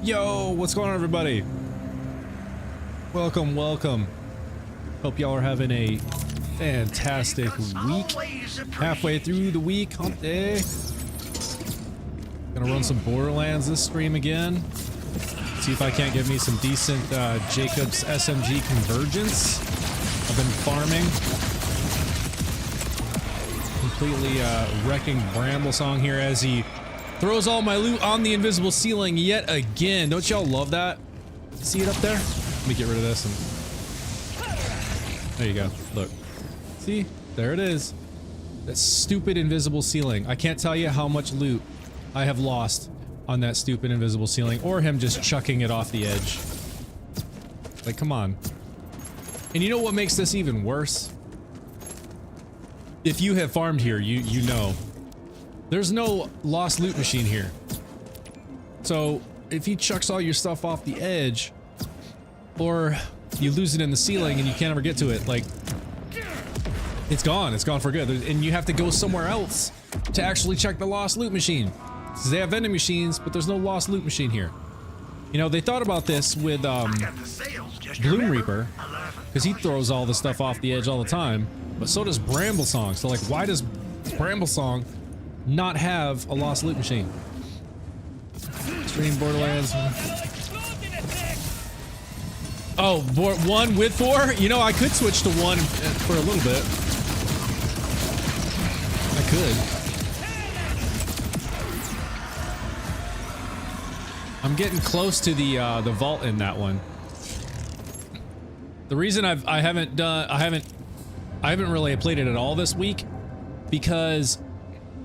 Yo, what's going on, everybody? Welcome, welcome. Hope y'all are having a fantastic week. Halfway through the week, hump day. Gonna run some Borderlands this stream again. See if I can't get me some decent Jacob's SMG convergence. I've been farming. Completely wrecking Bramble Song here as he throws all my loot on the invisible ceiling yet again. Don't y'all love that? See it up there? Let me get rid of this and... There you go. Look. See? There it is. That stupid invisible ceiling. I can't tell you how much loot I have lost on that stupid invisible ceiling, or him just chucking it off the edge. Like, come on. And you know what makes this even worse? If you have farmed here, you know. There's no lost loot machine here. So, if he chucks all your stuff off the edge, or you lose it in the ceiling and you can't ever get to it, like, it's gone for good. And you have to go somewhere else to actually check the lost loot machine. Because they have vending machines, but there's no lost loot machine here. You know, they thought about this with Bloom Reaper, because he throws all the stuff off the edge all the time, but so does Bramble Song. So, like, why does Bramble Song not have a lost loot machine? Stream Borderlands. Oh, 1 with 4? You know, I could switch to 1 for a little bit. I could. I'm getting close to the vault in that one. The reason I haven't really played it at all this week, because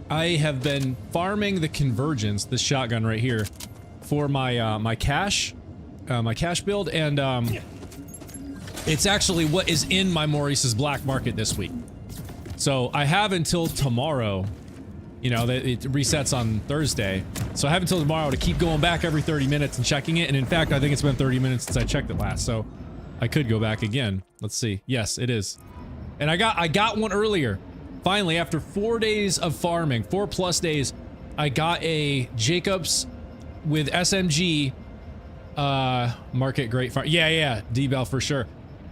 I have been farming the convergence, this shotgun right here, for my my cache build, and it's actually what is in my Maurice's black market this week. So I have until tomorrow. You know, it resets on Thursday, so I have until tomorrow to keep going back every 30 minutes and checking it. And in fact, I think it's been 30 minutes since I checked it last, so I could go back again. Let's see. Yes, it is. And I got one earlier. Finally, after 4 days of farming, 4+ days, I got a Jacobs with SMG market great farm. Yeah, D-Bell for sure.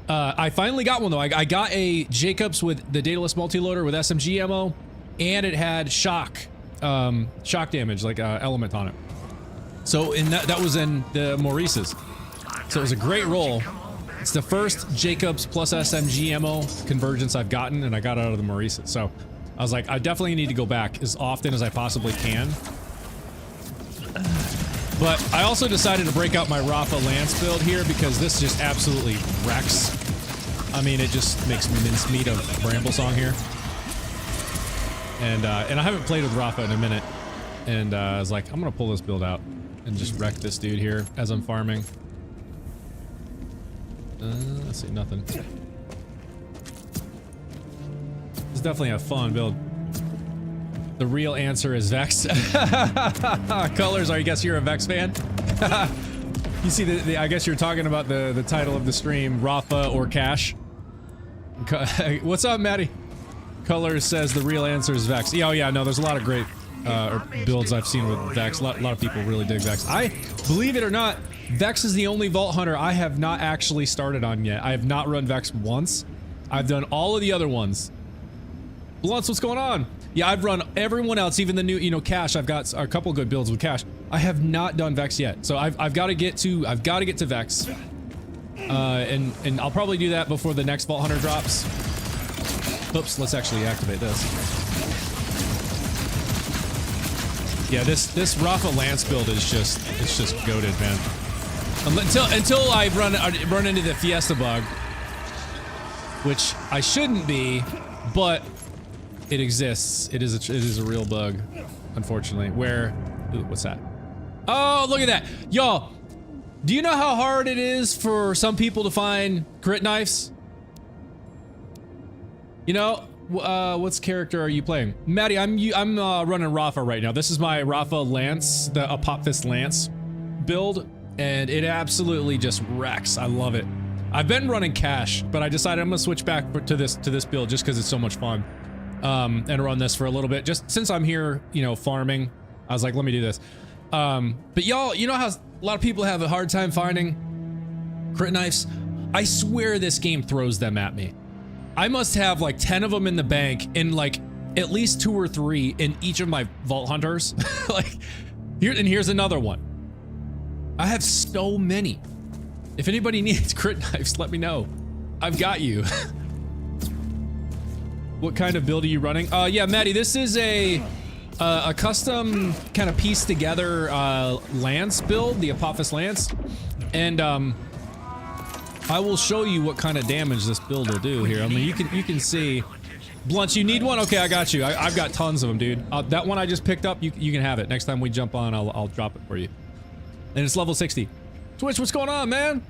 I finally got one though. I got a Jacobs with the Daedalus multiloader with SMG ammo, and it had shock damage, like element on it. So that was in the Maurice's. So it was a great roll. It's the first Jacobs plus SMG ammo convergence I've gotten, and I got it out of the Maurice's. So I was like, I definitely need to go back as often as I possibly can. But I also decided to break out my RAFA Lance build here because this just absolutely wrecks. I mean, it just makes mincemeat of Bramble Song here. And I haven't played with RAFA in a minute. And I was like, I'm gonna pull this build out and just wreck this dude here as I'm farming. Let's see, nothing. It's definitely a fun build. The real answer is Vex. Colors, I guess you're a Vex fan? You see, I guess you're talking about the title of the stream, Rafa or Cash. What's up, Maddie? Colors says the real answer is Vex. Oh yeah, no, there's a lot of great builds I've seen with Vex. A lot of people really dig Vex. Believe it or not, Vex is the only Vault Hunter I have not actually started on yet. I have not run Vex once. I've done all of the other ones. Blunts, what's going on? Yeah, I've run everyone else, even the new, you know, Cash. I've got a couple good builds with Cash. I have not done Vex yet, so I've got to get to Vex, and I'll probably do that before the next Vault Hunter drops. Oops, let's actually activate this. Yeah, this Rafa Lance build is just goated, man. Until I run into the Fiesta bug, which I shouldn't be, but it exists. It is a real bug, unfortunately. Where, ooh, what's that? Oh, look at that, y'all. Do you know how hard it is for some people to find crit knives? You know, what's character are you playing? Maddie, I'm running Rafa right now. This is my Rafa Lance, the Pop Fist Lance build, and it absolutely just wrecks. I love it. I've been running Cash, but I decided I'm gonna switch back to this build just because it's so much fun. And run this for a little bit. Just since I'm here, you know, farming, I was like, let me do this. But y'all, you know how A lot of people have a hard time finding crit knives. I swear this game throws them at me. I must have like 10 of them in the bank and like at least 2 or 3 in each of my Vault Hunters. Like, here's another one. I have so many. If anybody needs crit knives, let me know. I've got you. What kind of build are you running? Yeah, Maddie, this is a custom kind of pieced together lance build, the Apophis Lance. And I will show you what kind of damage this build will do here. I mean, you can see. Blunts, you need one? Okay, I got you. I've got tons of them, dude. That one I just picked up, you can have it. Next time we jump on, I'll drop it for you. And it's level 60. Twitch, what's going on, man?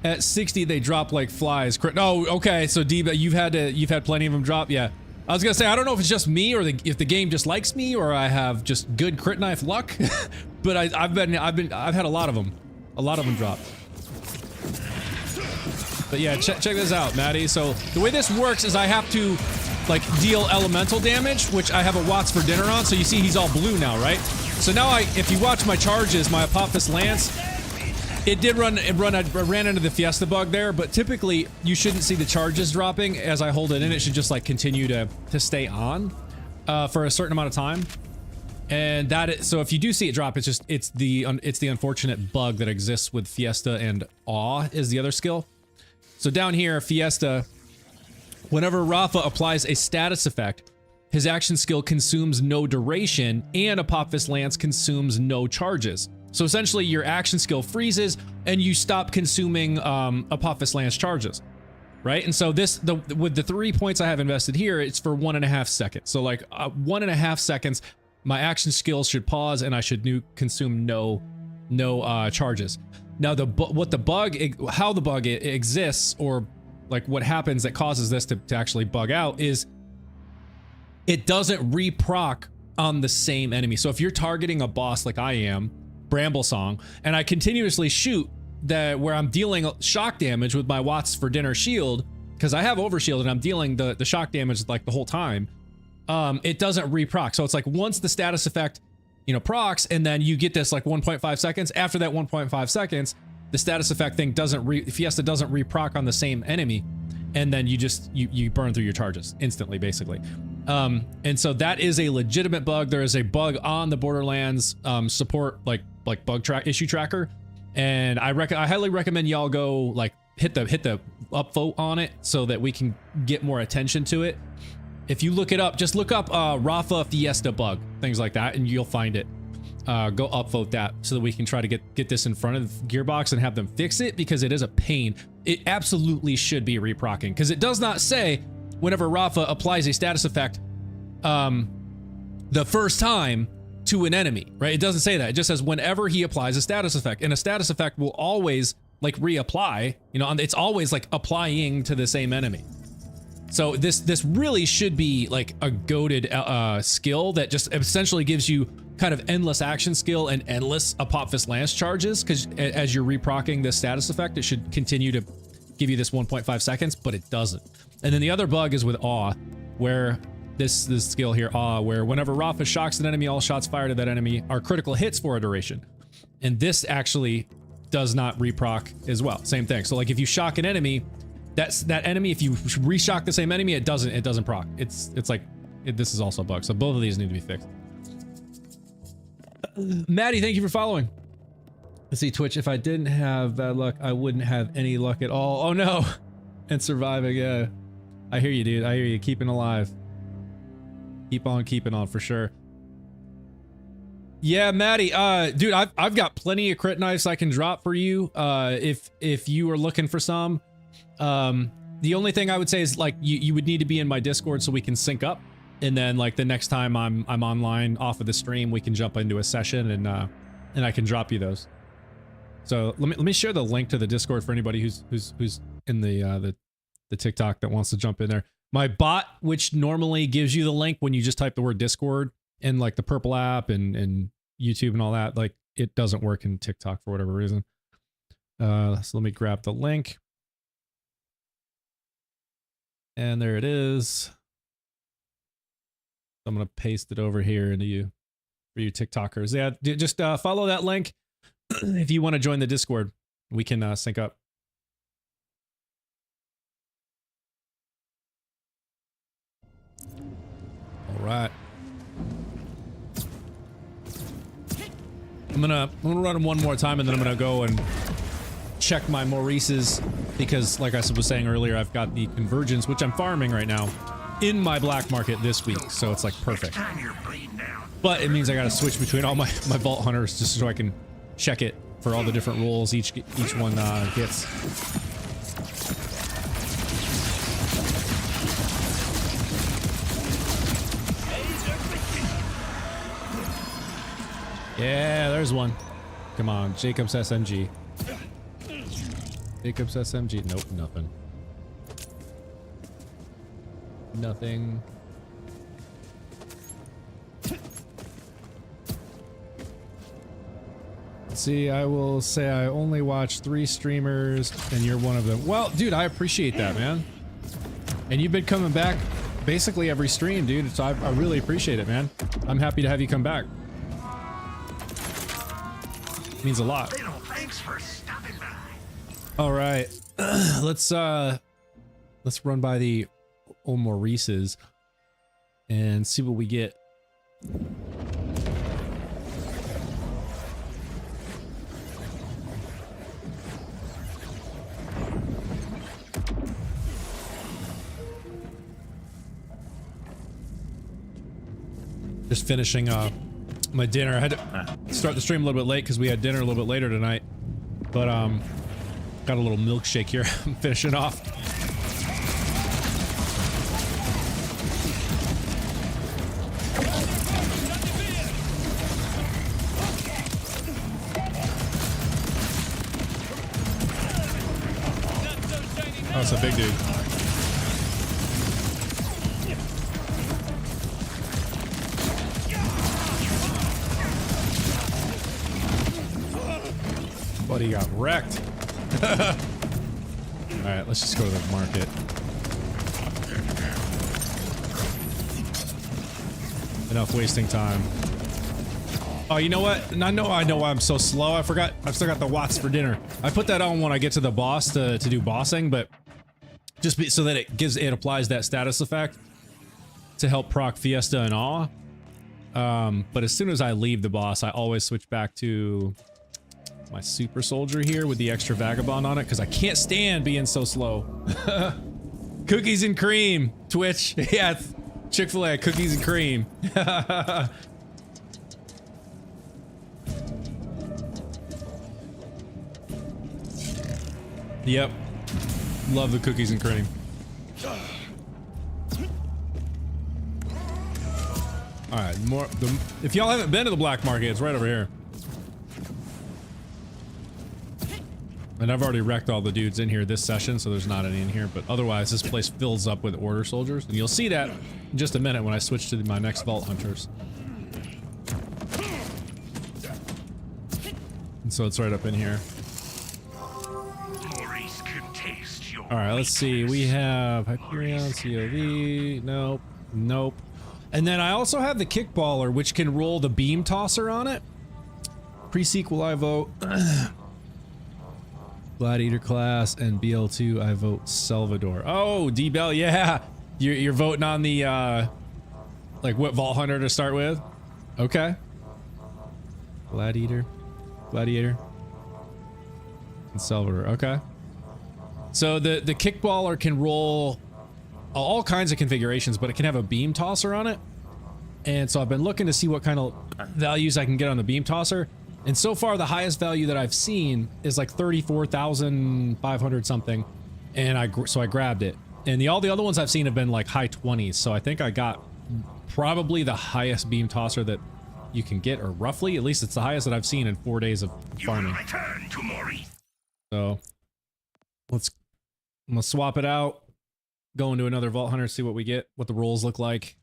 At 60, they drop like flies. Oh, okay. So D-Bag, you've had plenty of them drop. Yeah. I was gonna say, I don't know if it's just me or if the game just likes me or I have just good crit knife luck, but I've had a lot of them. A lot of them drop. But yeah, check this out, Maddie. So the way this works is I have to like deal elemental damage, which I have a Watts for dinner on. So you see he's all blue now, right? So now if you watch my charges, my Apophis Lance, it ran into the Fiesta bug there, but typically you shouldn't see the charges dropping as I hold it in. It should just like continue to stay on for a certain amount of time. And so if you do see it drop, it's the unfortunate bug that exists with Fiesta, and Awe is the other skill. So down here, Fiesta, whenever Rafa applies a status effect, his action skill consumes no duration, and Apophis Lance consumes no charges. So essentially, your action skill freezes, and you stop consuming Apophis Lance charges, right? And so with the 3 points I have invested here, it's for 1.5 seconds. So like 1.5 seconds, my action skills should pause, and I should consume no charges. Now how the bug exists, or like what happens that causes this to actually bug out, is it doesn't reproc on the same enemy. So if you're targeting a boss like I am, Bramble Song, and I continuously shoot where I'm dealing shock damage with my Watts for dinner shield, because I have overshield and I'm dealing the shock damage like the whole time, it doesn't reproc. So it's like once the status effect procs, and then you get this like 1.5 seconds. After that 1.5 seconds, the status effect thing Fiesta doesn't reproc on the same enemy, and then you burn through your charges instantly, basically. And so that is a legitimate bug. There is a bug on the Borderlands support like bug issue tracker, and I highly recommend y'all go like hit the upvote on it so that we can get more attention to it. If you look it up, just look up Rafa Fiesta bug, things like that, and you'll find it. Go upvote that so that we can try to get this in front of Gearbox and have them fix it, because it is a pain. It absolutely should be reprocking, because it does not say whenever Rafa applies a status effect the first time to an enemy, right? It doesn't say that. It just says whenever he applies a status effect, and a status effect will always like reapply, it's always like applying to the same enemy. So this really should be like a goated skill that just essentially gives you kind of endless action skill and endless Apophis Lance charges, because as you're reprocking this status effect, it should continue to give you this 1.5 seconds, but it doesn't. And then the other bug is with Awe, where this skill here, Awe, where whenever Rafa shocks an enemy, all shots fired at that enemy are critical hits for a duration. And this actually does not reproc as well. Same thing. So like if you shock an enemy, that enemy, if you reshock the same enemy, it doesn't proc. It's like this is also a bug. So both of these need to be fixed. Maddie, thank you for following. Let's see, Twitch. If I didn't have bad luck, I wouldn't have any luck at all. Oh no, and surviving. Yeah, I hear you, dude. I hear you. Keeping alive. Keep on keeping on for sure. Yeah, Maddie. Dude, I've got plenty of crit knives I can drop for you. If you are looking for some. The only thing I would say is like you would need to be in my Discord so we can sync up, and then like the next time I'm online off of the stream, we can jump into a session and I can drop you those. So let me share the link to the Discord for anybody who's in the TikTok that wants to jump in there. My bot, which normally gives you the link when you just type the word Discord in like the purple app and YouTube and all that, like it doesn't work in TikTok for whatever reason. So let me grab the link. And there it is. I'm going to paste it over here into you, for you TikTokers. Yeah, just follow that link. if you want to join the Discord, we can sync up. All right. I'm gonna run them one more time, and then I'm gonna go and check my Maurice's, because like I was saying earlier, I've got the convergence, which I'm farming right now, in my black market this week, so it's like perfect. But it means I gotta switch between all my Vault Hunters just so I can check it for all the different roles each one gets. Yeah, there's one. Come on, Jacob's SMG. Jacob's SMG. Nope, nothing. Nothing. See, I will say I only watch 3 streamers and you're one of them. Well, dude, I appreciate that, man. And you've been coming back basically every stream, dude. So I really appreciate it, man. I'm happy to have you come back. It means a lot. Thanks for stopping by. All right. Let's run by the old Maurice's and see what we get. Just finishing my dinner. I had to start the stream a little bit late because we had dinner a little bit later tonight. But got a little milkshake here. I'm finishing off. Oh, it's a big dude. Buddy got wrecked. Alright, let's just go to the market. Enough wasting time. Oh, you know what? I know why I'm so slow. I forgot. I've still got the watts for dinner. I put that on when I get to the boss to do bossing, but just so that it applies that status effect to help proc Fiesta and Awe. But as soon as I leave the boss, I always switch back to my super soldier here with the extra vagabond on it because I can't stand being so slow. Cookies and cream, Twitch. Yeah, Chick-fil-A, cookies and cream. Yep. Love the cookies and cream. Alright, if y'all haven't been to the black market, it's right over here. And I've already wrecked all the dudes in here this session, so there's not any in here, but otherwise this place fills up with order soldiers, and you'll see that in just a minute when I switch to my next Vault Hunters. And so it's right up in here. Alright, let's see. We have Hyperion, COV, nope, nope. And then I also have the Kickballer, which can roll the beam tosser on it. Pre-sequel I vote Gladiator class, and BL2 I vote Salvador. Oh, D-Bell, yeah! You're voting on the, like what Vault Hunter to start with? Okay. Gladiator, and Salvador, okay. So the Kickballer can roll all kinds of configurations, but it can have a beam tosser on it. And so I've been looking to see what kind of values I can get on the beam tosser. And so far the highest value that I've seen is like 34,500 something. And so I grabbed it. And all the other ones I've seen have been like high 20s. So I think I got probably the highest beam tosser that you can get, or roughly, at least it's the highest that I've seen in 4 days of farming. So I'm gonna swap it out, go into another Vault Hunter, see what we get, what the rolls look like.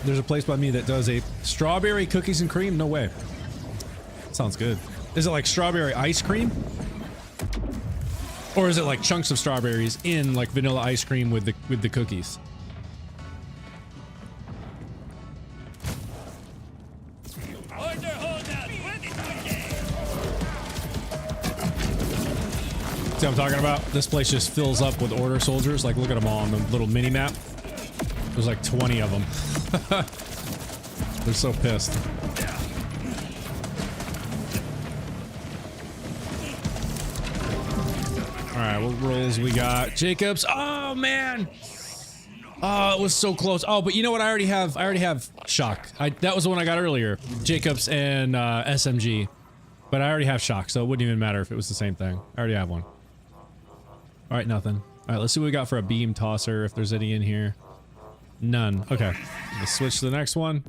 There's a place by me that does a strawberry cookies and cream. No way. Sounds good. Is it like strawberry ice cream? Or is it like chunks of strawberries in like vanilla ice cream with the cookies? See what I'm talking about? This place just fills up with order soldiers. Like, look at them all on the little mini map. There's like 20 of them. They're so pissed. All right, what rolls we got? Jacobs. Oh man. Oh, it was so close. Oh, but you know what? I already have shock. That was the one I got earlier. Jacobs and SMG. But I already have shock, so it wouldn't even matter if it was the same thing. I already have one. All right, nothing. All right, let's see what we got for a beam tosser, if there's any in here. None. Okay. Let's switch to the next one.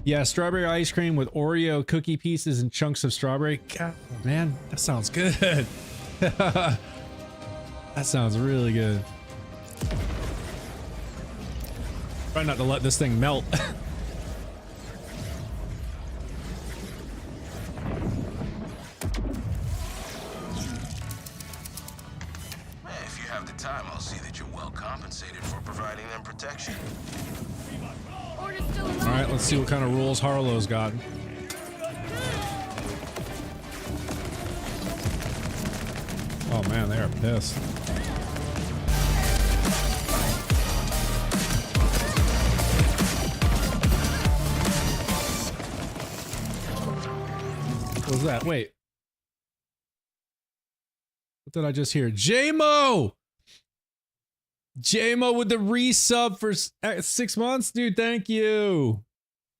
Yeah, strawberry ice cream with Oreo cookie pieces and chunks of strawberry. God, man, that sounds good. That sounds really good. Try not to let this thing melt. Time, I'll see that you're well compensated for providing them protection. Alright, let's see what kind of rules Harlow's got. Oh man, they are pissed. What was that? Wait. What did I just hear? J-Mo! J-Mo with the resub for 6 months, dude. Thank you.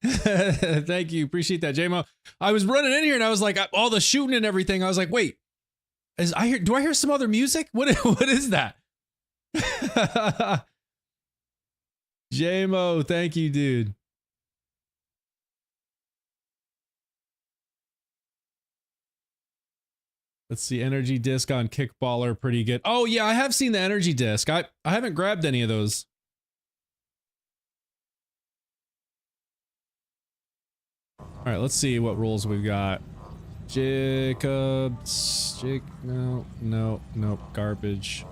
Thank you. Appreciate that, J-Mo. I was running in here and I was like, all the shooting and everything. I was like, wait, do I hear some other music? What is that? J-Mo, thank you, dude. Let's see, energy disc on Kickballer, pretty good. Oh yeah, I have seen the energy disc. I haven't grabbed any of those. All right, let's see what rules we've got. Jacobs, no, garbage.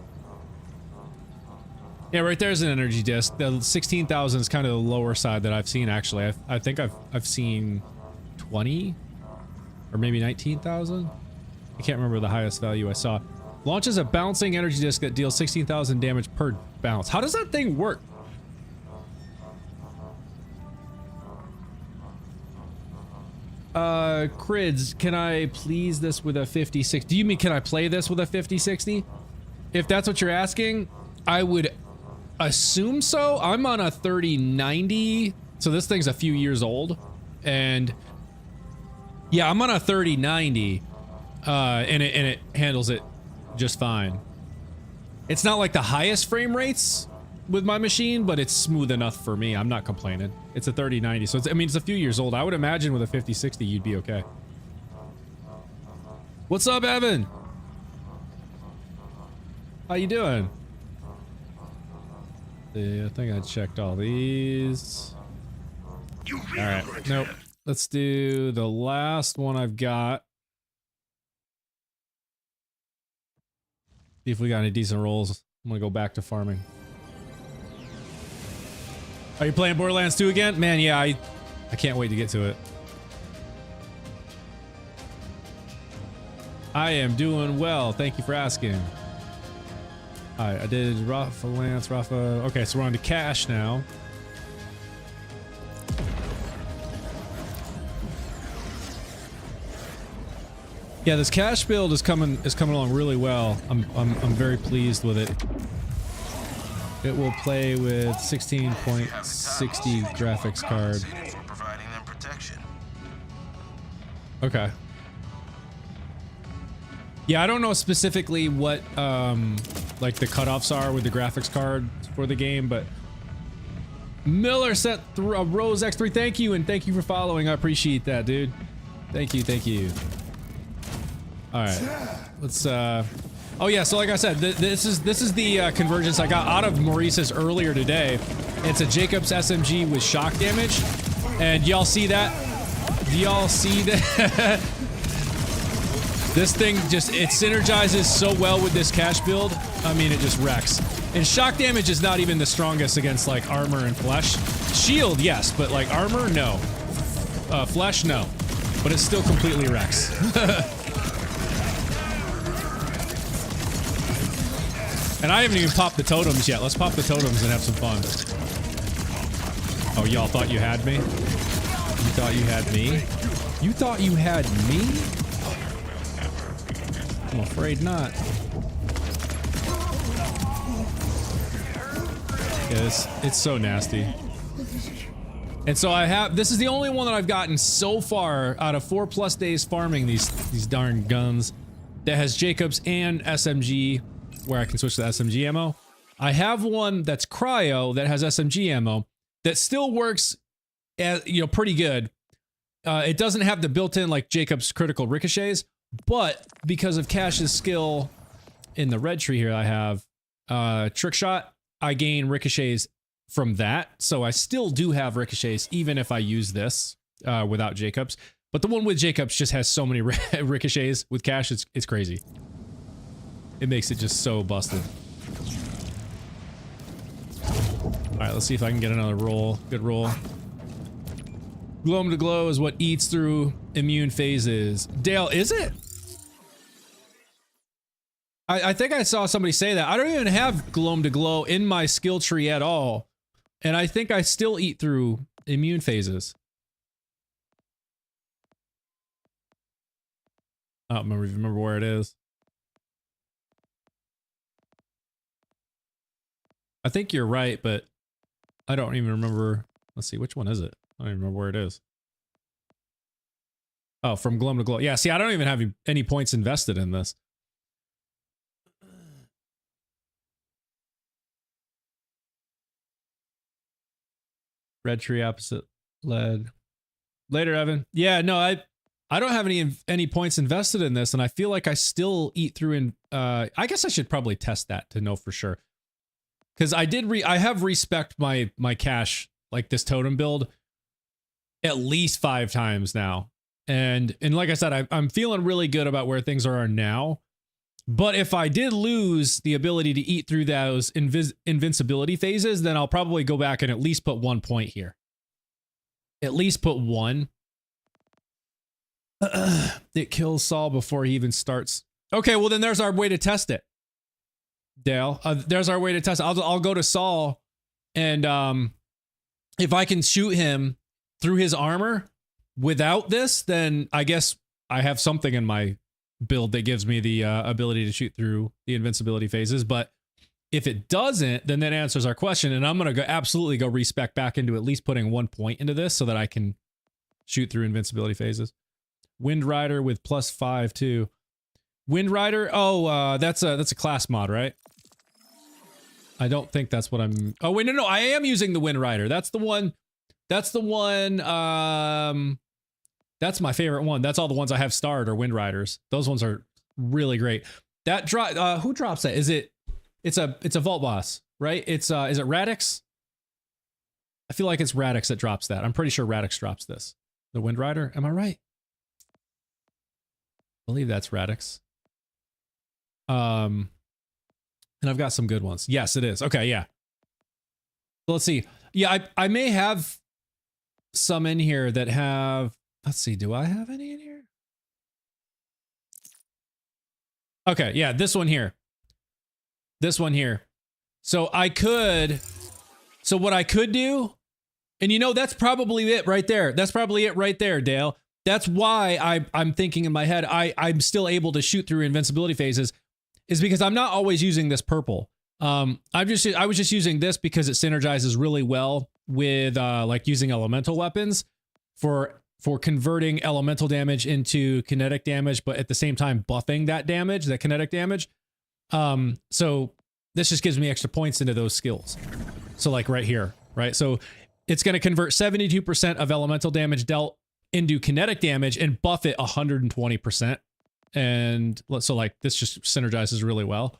Yeah, right there's an energy disc. The 16,000 is kind of the lower side that I've seen actually. I think I've seen 20 or maybe 19,000. I can't remember the highest value I saw. Launches a bouncing energy disc that deals 16,000 damage per bounce. How does that thing work? Crids, can I please this with a 5060? Do you mean can I play this with a 5060? If that's what you're asking, I would assume so. I'm on a 3090, so this thing's a few years old. And yeah, I'm on a 3090. And it handles it just fine. It's not like the highest frame rates with my machine, but it's smooth enough for me. I'm not complaining. It's a 3090, so I mean, it's a few years old. I would imagine with a 5060, you'd be okay. What's up, Evan? How you doing? Yeah, I think I checked all these. All right, nope. Let's do the last one I've got. See if we got any decent rolls. I'm gonna go back to farming. Are you playing Borderlands 2 again? Man, yeah, I can't wait to get to it. I am doing well. Thank you for asking. Alright, I did RAFA, RAFA. Okay, so we're on to cash now. Yeah, this cash build is coming along really well. I'm very pleased with it. It will play with 16.60 graphics card. Okay. Yeah, I don't know specifically what like the cutoffs are with the graphics card for the game, but Miller sent through a Rose X3. Thank you, and thank you for following. I appreciate that, dude. Thank you, thank you. All right, let's. Oh yeah, so like I said, this is the convergence I got out of Maurice's earlier today. It's a Jacobs SMG with shock damage, and y'all see that? Do y'all see that? This thing just, it synergizes so well with this cash build. I mean, it just wrecks. And shock damage is not even the strongest against like armor and flesh. Shield, yes, but like armor, no. Flesh, no. But it still completely wrecks. And I haven't even popped the totems yet. Let's pop the totems and have some fun. Oh, y'all thought you had me? You thought you had me? You thought you had me? I'm afraid not. Yeah, it's so nasty. And so I have, this is the only one that I've gotten so far out of 4+ days farming these darn guns that has Jacobs and SMG, where I can switch to SMG ammo. I have one that's cryo that has SMG ammo that still works as, you know, pretty good. It doesn't have the built-in like Jacobs critical ricochets, but because of Cash's skill in the red tree here, I have trick shot. I gain ricochets from that, so I still do have ricochets even if I use this without Jacobs. But the one with Jacobs just has so many ricochets. With Cash, it's crazy. It makes it just so busted. All right, let's see if I can get another roll. Good roll. Gloam to glow is what eats through immune phases. Dale, is it? I think I saw somebody say that. I don't even have Gloam to glow in my skill tree at all. And I think I still eat through immune phases. I don't remember where it is. I think you're right, but I don't even remember. Let's see, which one is it? I don't even remember where it is. Oh, from Gloam to glow. Yeah, see, I don't even have any points invested in this. Red tree opposite lead. Later, Evan. Yeah, no, I don't have any points invested in this, and I feel like I still eat through in I guess I should probably test that to know for sure. Because I have respect my cash, like this totem build, at least 5 times now. And like I said, I'm feeling really good about where things are now. But if I did lose the ability to eat through those invincibility phases, then I'll probably go back and at least put 1 point here. At least put 1. It kills Saul before he even starts. Okay, well then there's our way to test it. Dale, there's our way to test it. I'll go to Saul, and if I can shoot him through his armor without this, then I guess I have something in my build that gives me the ability to shoot through the invincibility phases. But if it doesn't, then that answers our question, and I'm gonna absolutely go respec back into at least putting 1 point into this so that I can shoot through invincibility phases. Wind Rider with +5 too. Wind Rider, oh, that's a class mod, right? I don't think that's what I'm. Oh wait, no, I am using the Wind Rider. That's the one. That's the one. That's my favorite one. That's all the ones I have starred are Wind Riders. Those ones are really great. That drop. Who drops that? Is it? It's a Vault Boss, right? It's is it Radix? I feel like it's Radix that drops that. I'm pretty sure Radix drops this. The Wind Rider. Am I right? I believe that's Radix. And I've got some good ones. Yes, it is. Okay, yeah. So let's see. Yeah, I may have some in here that have, let's see, do I have any in here? Okay, yeah, this one here. This one here. So what I could do, and you know, that's probably it right there. That's probably it right there, Dale. That's why I'm thinking in my head, I'm still able to shoot through invincibility phases, is because I'm not always using this purple. I was just using this because it synergizes really well with like using elemental weapons for converting elemental damage into kinetic damage, but at the same time buffing that damage, that kinetic damage. So this just gives me extra points into those skills. So like right here, right? So it's going to convert 72% of elemental damage dealt into kinetic damage and buff it 120%. And so like this just synergizes really well.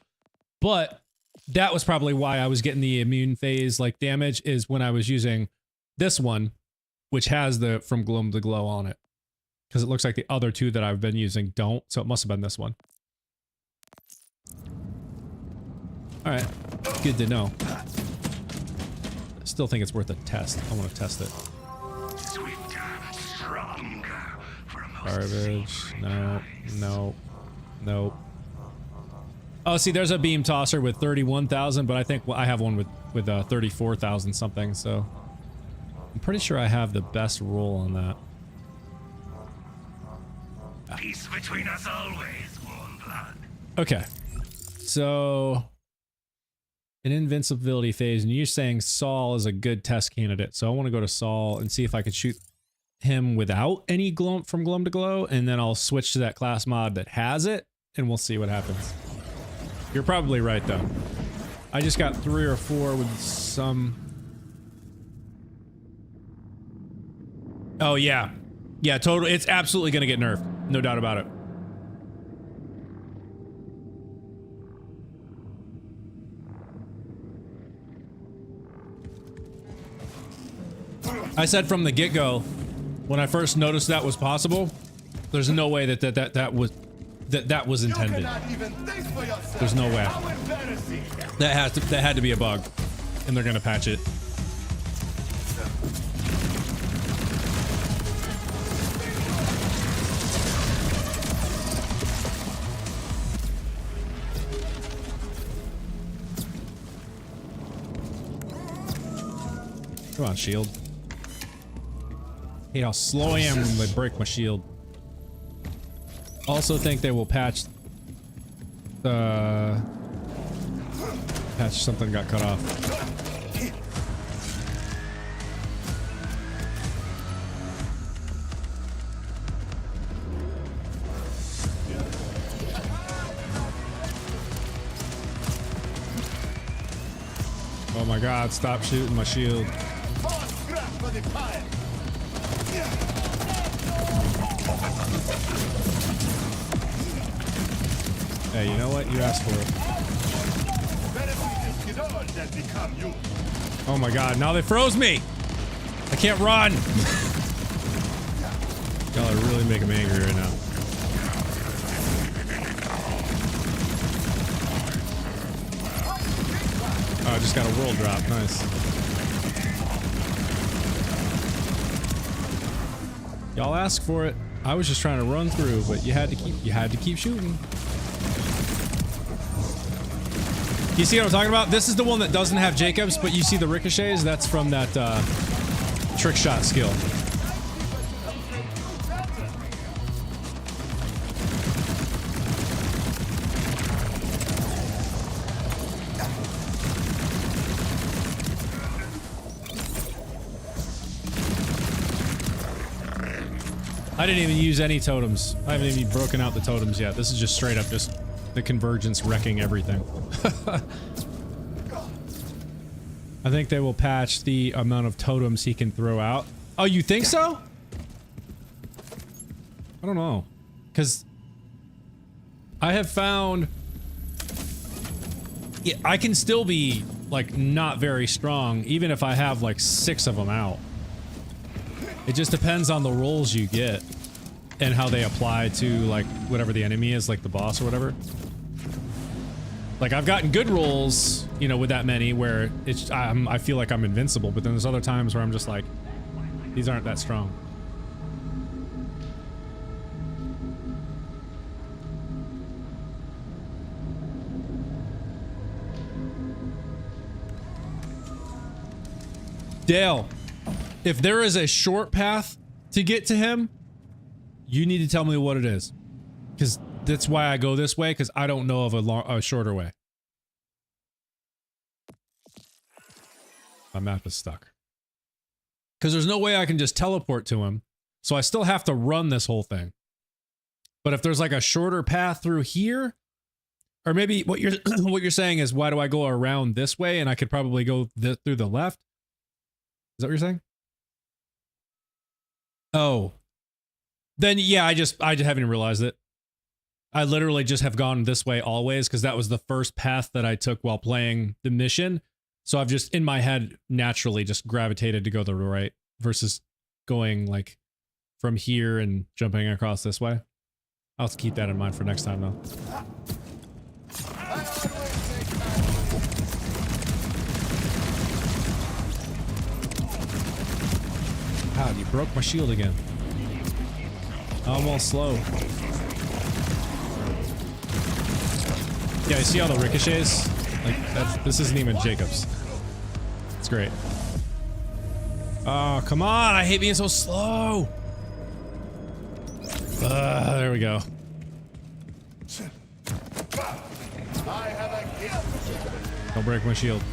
But that was probably why I was getting the immune phase like damage, is when I was using this one, which has the from Gloam to Glow on it. Because it looks like the other two that I've been using don't, so it must have been this one. Alright, good to know. I still think it's worth a test. I want to test it. Garbage. No, no, no. Oh, see, there's a beam tosser with 31,000, but I think I have one with 34,000 something, so I'm pretty sure I have the best roll on that. Peace between us always, warm blood. Okay, so an invincibility phase, and you're saying Saul is a good test candidate, so I want to go to Saul and see if I could shoot him without any glow from Glum to Glow, and then I'll switch to that class mod that has it, and we'll see what happens. You're probably right, though. I just got 3 or 4 with some... Oh, yeah. Yeah, totally. It's absolutely going to get nerfed. No doubt about it. I said from the get-go, when I first noticed that was possible, there's no way that was intended. There's no way. That had to be a bug, and they're gonna patch it. Come on, shield. Hey, how slow I am when they break my shield. Also think they will patch something got cut off. Oh my god, stop shooting my shield. Hey, you know what? You asked for it. Oh my god, now they froze me! I can't run! Y'all are really making me angry right now. Oh, I just got a world drop. Nice. Y'all asked for it. I was just trying to run through, but you had to keep shooting. You see what I'm talking about? This is the one that doesn't have Jacobs, but you see the ricochets? That's from that trick shot skill. I didn't even use any totems. I haven't even broken out the totems yet. This is just straight up just the convergence wrecking everything. I think they will patch the amount of totems he can throw out. Oh, you think so? I don't know. Because I have found... Yeah, I can still be, like, not very strong, even if I have, like, 6 of them out. It just depends on the rolls you get and how they apply to, like, whatever the enemy is, like the boss or whatever. Like, I've gotten good rolls, you know, with that many where it's, I feel like I'm invincible, but then there's other times where I'm just like, these aren't that strong. Dale, if there is a short path to get to him, you need to tell me what it is. Because that's why I go this way, because I don't know of a shorter way. My map is stuck. Because there's no way I can just teleport to him, so I still have to run this whole thing. But if there's like a shorter path through here, or maybe what you're saying is, why do I go around this way and I could probably go through the left? Is that what you're saying? Oh. Then yeah, I just haven't realized it. I literally just have gone this way always because that was the first path that I took while playing the mission. So I've just, in my head, naturally just gravitated to go the right versus going like from here and jumping across this way. I'll have to keep that in mind for next time though. God, you broke my shield again. I'm all slow. Yeah, you see all the ricochets? Like, this isn't even Jacob's. It's great. Oh, come on! I hate being so slow! There we go. Don't break my shield.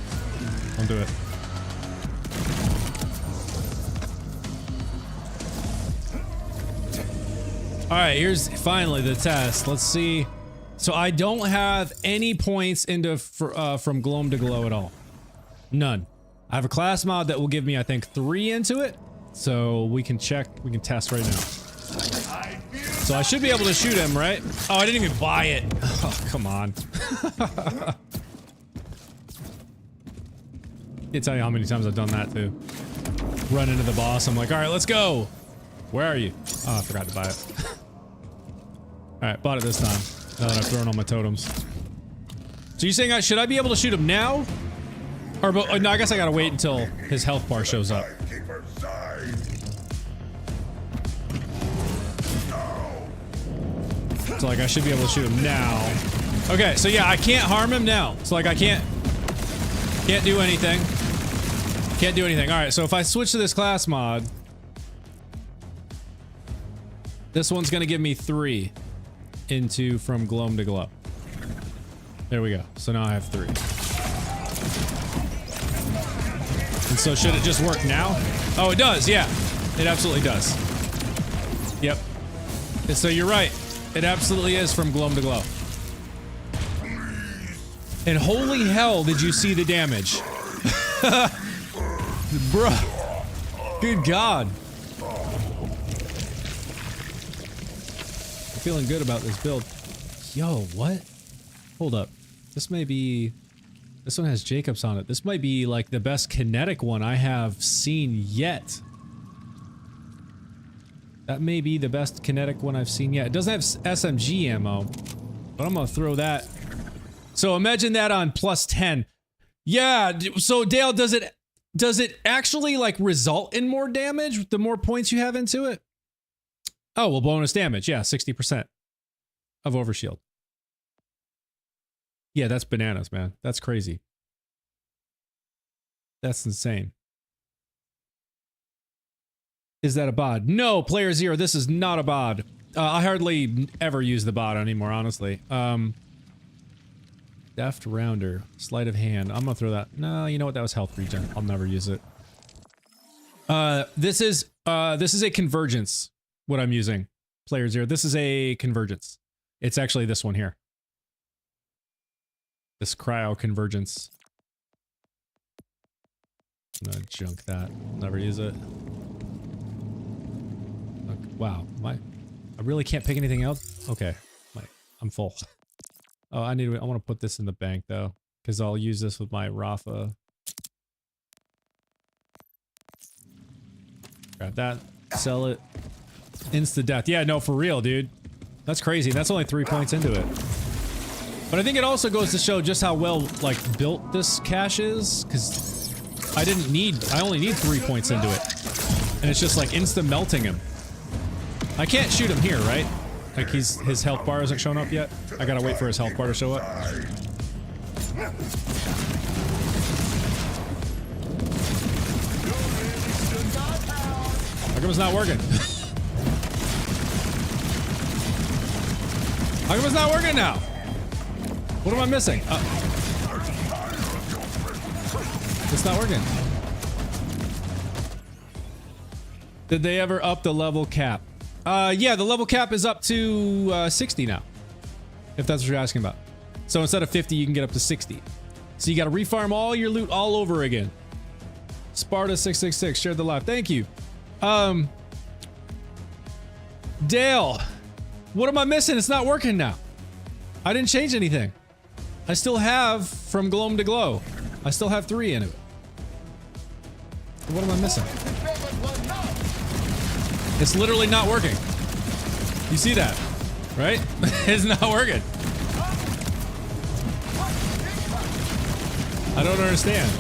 Don't do it. Alright, here's finally the test. Let's see. So I don't have any points into from Gloam to Glow at all. None. I have a class mod that will give me, I think, 3 into it. So we can check, we can test right now. So I should be able to shoot him, right? Oh, I didn't even buy it. Oh, come on. Can't tell you how many times I've done that too. Run into the boss, I'm like, alright, let's go. Where are you? Oh, I forgot to buy it. Alright, bought it this time. Now that I've thrown all my totems. So you're saying, should I be able to shoot him now? Or, no, I guess I gotta wait until his health bar shows up. So like I should be able to shoot him now. Okay, so yeah, I can't harm him now. So like I can't do anything. Can't do anything. Alright, so if I switch to this class mod, this one's gonna give me 3 into from Gloam to Glow. There we go. So now I have 3. And so should it just work now? Oh, it does, yeah. It absolutely does. Yep. And so you're right. It absolutely is from Gloam to Glow. And holy hell, did you see the damage? Bruh. Good God. I'm feeling good about this build. Yo, what? Hold up. This may be... This one has Jacobs on it. This might be like the best kinetic one I have seen yet. That may be the best kinetic one I've seen yet. It doesn't have SMG ammo, but I'm gonna throw that. So imagine that on +10. Yeah, so Dale, does it actually like result in more damage the more points you have into it? Oh, well, bonus damage. Yeah, 60% of overshield. Yeah, that's bananas, man. That's crazy. That's insane. Is that a bod? No, player 0, this is not a bod. I hardly ever use the bod anymore, honestly. Deft rounder, sleight of hand. I'm gonna throw that. No, you know what? That was health regen. I'll never use it. This is a convergence. What I'm using, player 0. This is a convergence. It's actually this one here. This cryo convergence. I'm gonna junk that. Never use it. Okay, wow, I really can't pick anything else. Okay, I'm full. Oh, I want to put this in the bank though, because I'll use this with my RAFA. Grab that, sell it. Insta death. Yeah, no, for real, dude. That's crazy. That's only 3 points into it. But I think it also goes to show just how well, like, built this cache is, because I only need 3 points into it. And it's just like insta melting him. I can't shoot him here, right? Like his health bar isn't showing up yet. I gotta wait for his health bar to show up. How come it's not working? How come it's not working now? What am I missing? It's not working. Did they ever up the level cap? Yeah, the level cap is up to 60 now. If that's what you're asking about. So instead of 50, you can get up to 60. So you gotta refarm all your loot all over again. Sparta666 shared the live. Thank you. Dale, what am I missing? It's not working now. I didn't change anything. I still have from Gloam to Glow. I still have 3 in it. What am I missing? It's literally not working. You see that, right? It's not working. I don't understand.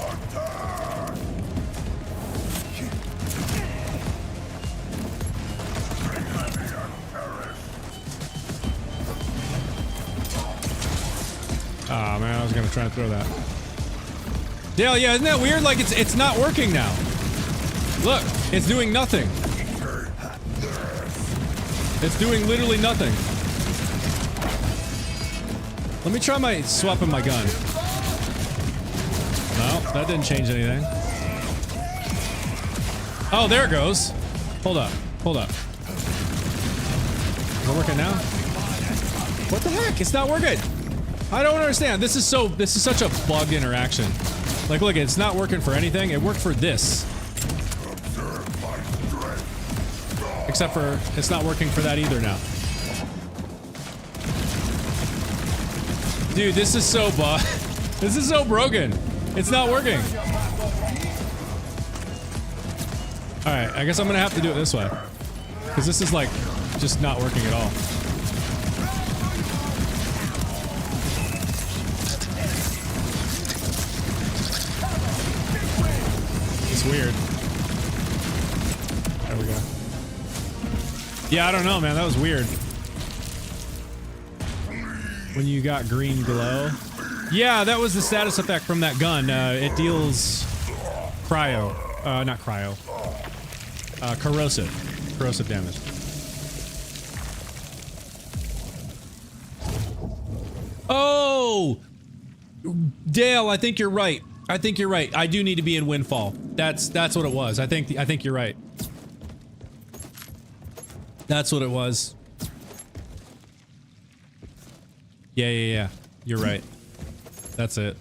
Oh man, I was gonna try and throw that. Dale, yeah, isn't that weird? Like it's not working now. Look, it's doing nothing. It's doing literally nothing. Let me try swapping my gun. No, that didn't change anything. Oh, there it goes. Hold up. Hold up. Is it working now? What the heck? It's not working. I don't understand. This is such a bugged interaction. Like, look, it's not working for anything. It worked for this. Except for it's not working for that either now. Dude, this is so this is so broken. It's not working. Alright, I guess I'm gonna have to do it this way. Because this is like just not working at all. It's weird. There we go. Yeah, I don't know, man. That was weird. When you got green glow. Yeah, that was the status effect from that gun. It deals cryo. Not cryo. Corrosive. Corrosive damage. Oh! Dale, I think you're right. I think you're right. I do need to be in Windfall. That's what it was. I think you're right. That's what it was. Yeah. You're right. That's it.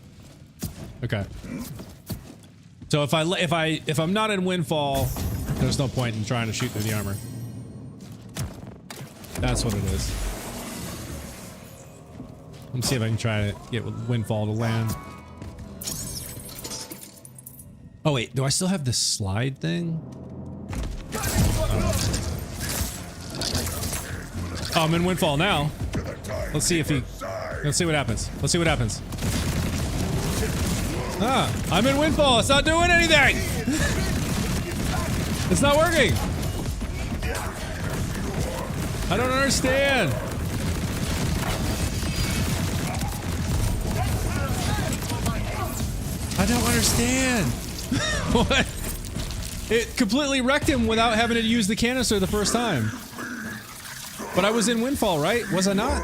Okay. So if I'm not in Windfall, there's no point in trying to shoot through the armor. That's what it is. Let me see if I can try to get Windfall to land. Oh wait, do I still have this slide thing? Oh, I'm in Windfall now. Let's see if let's see what happens. Let's see what happens. Ah, I'm in Windfall. It's not doing anything. It's not working. I don't understand. I don't understand. What? It completely wrecked him without having to use the canister the first time. But I was in Windfall, right? Was I not?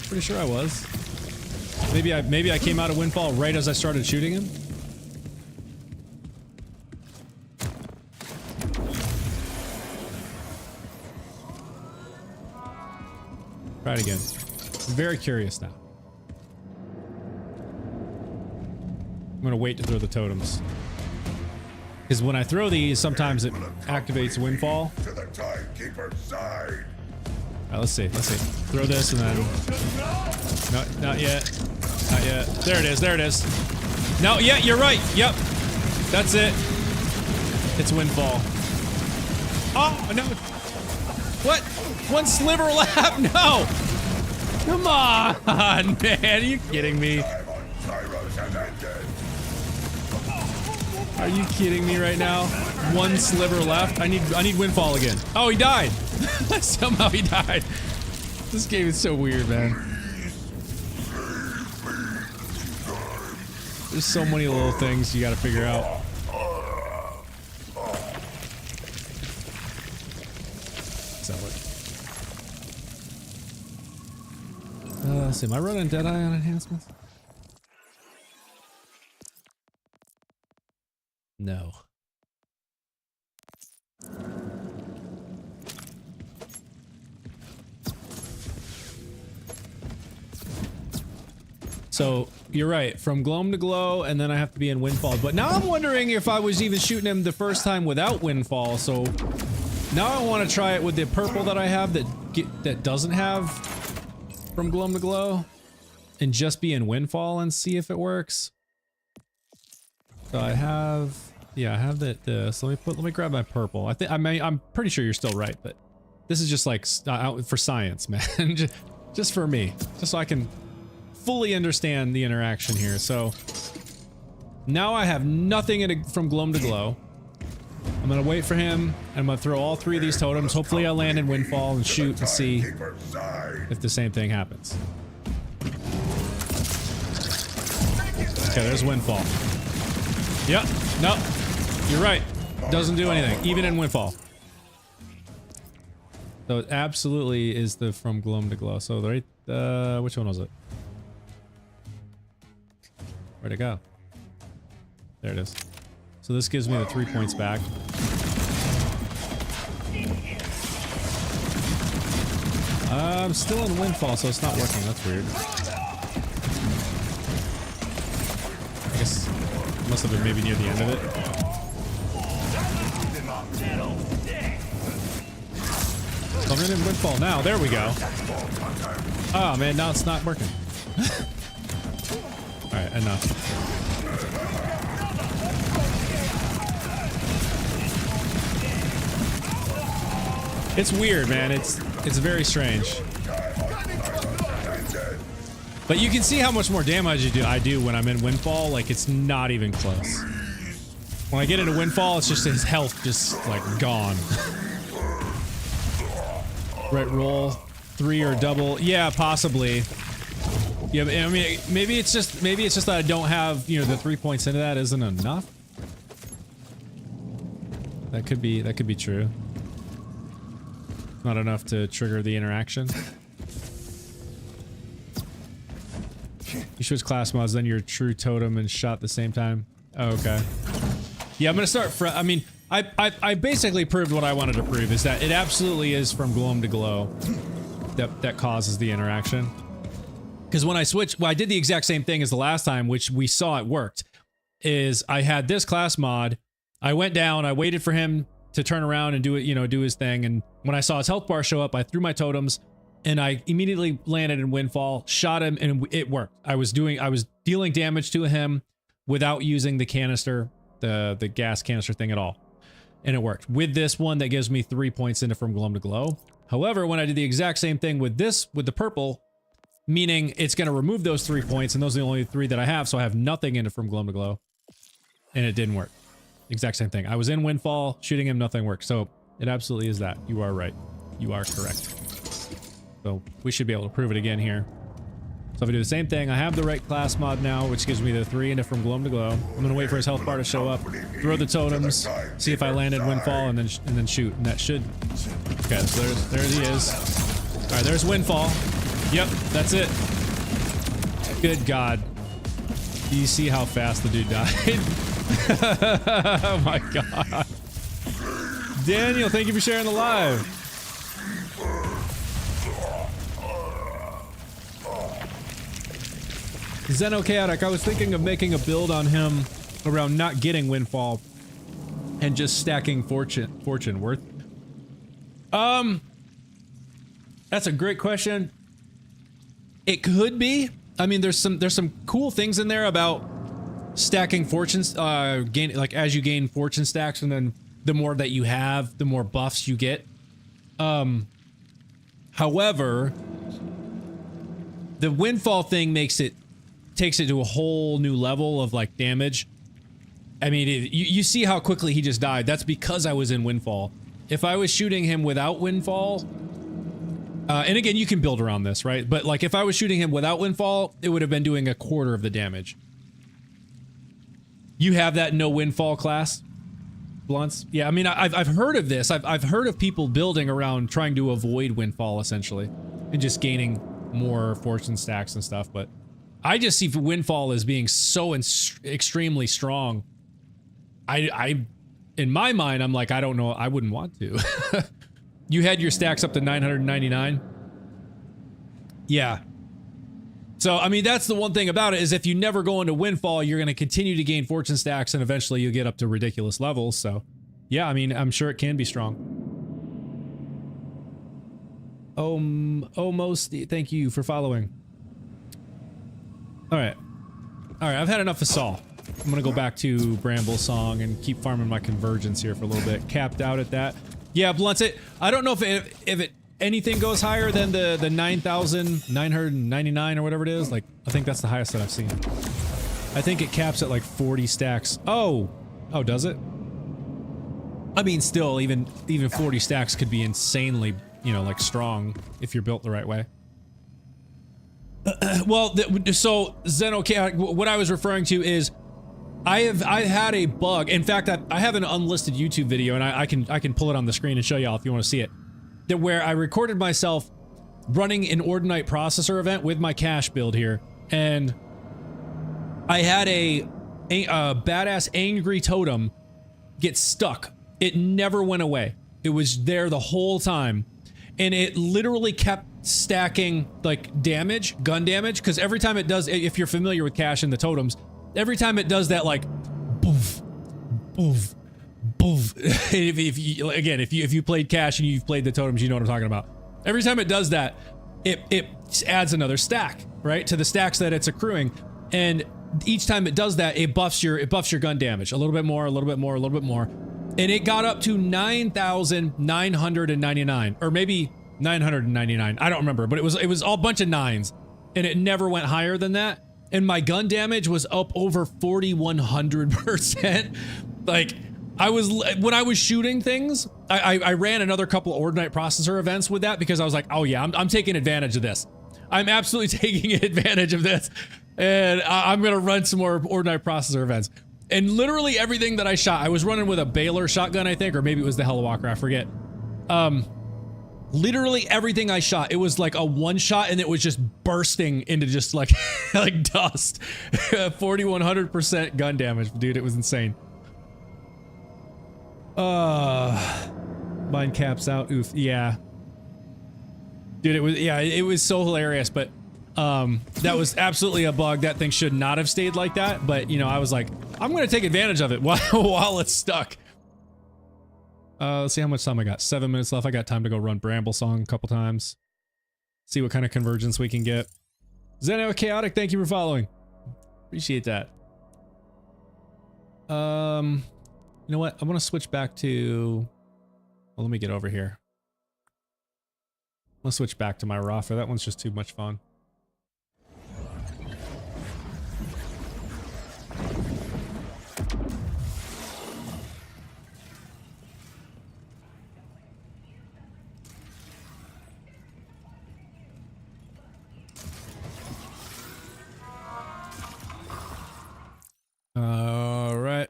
Pretty sure I was. Maybe I came out of Windfall right as I started shooting him. Try it again. I'm very curious now. I'm gonna wait to throw the totems. Because when I throw these, sometimes it activates Windfall. Alright, let's see. Throw this and then... No, not yet. Not yet. There it is, there it is. No, yeah, you're right. Yep. That's it. It's Windfall. Oh, no. What? One sliver left? No! Come on, man. Are you kidding me? Are you kidding me right now? One sliver left. I need Windfall again. Oh, he died. Somehow he died. This game is so weird, man. There's so many little things you gotta figure out. Sell it. Let's see. Am I running Deadeye on enhancements? No. So, you're right. From Gloam to Glow, and then I have to be in Windfall. But now I'm wondering if I was even shooting him the first time without Windfall, so... Now I want to try it with the purple that I have that doesn't have From Gloam to Glow. And just be in Windfall and see if it works. So I have... Yeah, I have that. So let me grab my purple. I'm pretty sure you're still right, but this is just like for science, man. just for me, just so I can fully understand the interaction here. So now I have nothing from gloam to glow. I'm gonna wait for him, and I'm gonna throw all 3 of these totems. Hopefully I land in Windfall and shoot and see if the same thing happens. Okay, there's Windfall. Yep, no, you're right. Doesn't do anything, even in Windfall. So it absolutely is the from gloam to glow. So right, which one was it? Where'd it go? There it is. So this gives me the 3 points back. I'm still in Windfall, so it's not working. That's weird. I guess it must have been maybe near the end of it. So I'm in Windfall now. There we go. Oh man, now it's not working. Alright, enough. It's weird, man. It's very strange. But you can see how much more damage I do when I'm in Windfall. Like, it's not even close. When I get into Windfall, it's just his health just, like, gone. Right, roll 3 or double. Yeah, possibly. Yeah, I mean, maybe it's just that I don't have, you know, the 3 points into that isn't enough. That could be true. Not enough to trigger the interaction. You switch class mods, then your true totem and shot at the same time. Oh, okay. Yeah, I'm gonna start. I mean, I basically proved what I wanted to prove, is that it absolutely is from gloam to glow that causes the interaction. Because when I switched, well, I did the exact same thing as the last time, which we saw it worked. Is I had this class mod, I went down, I waited for him to turn around and do it, you know, do his thing, and when I saw his health bar show up, I threw my totems, and I immediately landed in Windfall, shot him, and it worked. I was dealing damage to him without using the canister, the gas canister thing at all, and it worked. With this one, that gives me 3 points into from gloam to glow. However, when I did the exact same thing with this, with the purple, meaning it's going to remove those 3 points, and those are the only 3 that I have, so I have nothing into from gloam to glow, and it didn't work. Exact same thing. I was in Windfall, shooting him, nothing worked. So it absolutely is that. You are right. You are correct. So we should be able to prove it again here. So if I do the same thing, I have the right class mod now, which gives me the 3 into from gloam to glow. I'm gonna wait for his health bar to show up, throw the totems, see if I land in Windfall, and then shoot. And that should. Okay, so there he is. All right, there's Windfall. Yep, that's it. Good God. Do you see how fast the dude died? Oh my God. Daniel, thank you for sharing the live. Zeno Chaotic, I was thinking of making a build on him around not getting Windfall and just stacking fortune worth. That's a great question. It could be. I mean, there's some cool things in there about stacking fortunes, like as you gain fortune stacks, and then the more that you have, the more buffs you get. However, the Windfall thing takes it to a whole new level of like damage. I mean, you see how quickly he just died. That's because I was in Windfall. If I was shooting him without Windfall, and again, you can build around this, right? But like if I was shooting him without Windfall, it would have been doing 1/4 of the damage. You have that no Windfall class, Blunts? Yeah, I mean, I've heard of this. I've heard of people building around trying to avoid Windfall, essentially, and just gaining more fortune stacks and stuff, but I just see Windfall as being so extremely strong. In my mind, I'm like, I don't know, I wouldn't want to. You had your stacks up to 999? Yeah. So, I mean, that's the one thing about it, is if you never go into Windfall, you're going to continue to gain fortune stacks, and eventually you'll get up to ridiculous levels, so... Yeah, I mean, I'm sure it can be strong. Almost, thank you for following. Alright. Alright, I've had enough of Saul. I'm gonna go back to Bramble Song and keep farming my convergence here for a little bit. Capped out at that. Yeah, blunts it. I don't know if anything goes higher than the 9,999 or whatever it is. Like, I think that's the highest that I've seen. I think it caps at like 40 stacks. Oh, does it? I mean, still, even 40 stacks could be insanely, you know, like strong if you're built the right way. Well, so Zeno, what I was referring to is I had a bug. In fact, I have an unlisted YouTube video, and I can pull it on the screen and show y'all if you want to see it. That where I recorded myself running an Ordinite processor event with my cache build here, and I had a badass angry totem get stuck. It never went away. It was there the whole time, and it literally kept stacking like damage, gun damage, because every time it does, if you're familiar with cache and the totems, every time it does that, like boof, boof, boof. if you played cache and you've played the totems, you know what I'm talking about. Every time it does that, it adds another stack, right, to the stacks that it's accruing, and each time it does that, it buffs your gun damage a little bit more, a little bit more, a little bit more, and it got up to 9,999, or maybe 999. I don't remember, but it was all a bunch of nines, and it never went higher than that. And my gun damage was up over 4,100%. Like, when I was shooting things, I ran another couple of Ordinite processor events with that because I was like, oh yeah, I'm taking advantage of this. I'm absolutely taking advantage of this, and I'm gonna run some more Ordinite processor events. And literally everything that I shot, I was running with a Baylor shotgun, I think, or maybe it was the Hellwalker, I forget. Literally everything I shot, it was like a one shot, and it was just bursting into just like like dust. 4,100% gun damage, dude. It was insane. Mine caps out. Oof. Yeah, dude. It was so hilarious, but that was absolutely a bug. That thing should not have stayed like that, but you know, I was like, I'm gonna take advantage of it while it's stuck. Let's see how much time I got. 7 minutes left. I got time to go run Bramble Song a couple times. See what kind of convergence we can get. Zeno Chaotic, thank you for following. Appreciate that. You know what? I want to switch back to... Well, let me get over here. I'll switch back to my RAFA. That one's just too much fun. All right.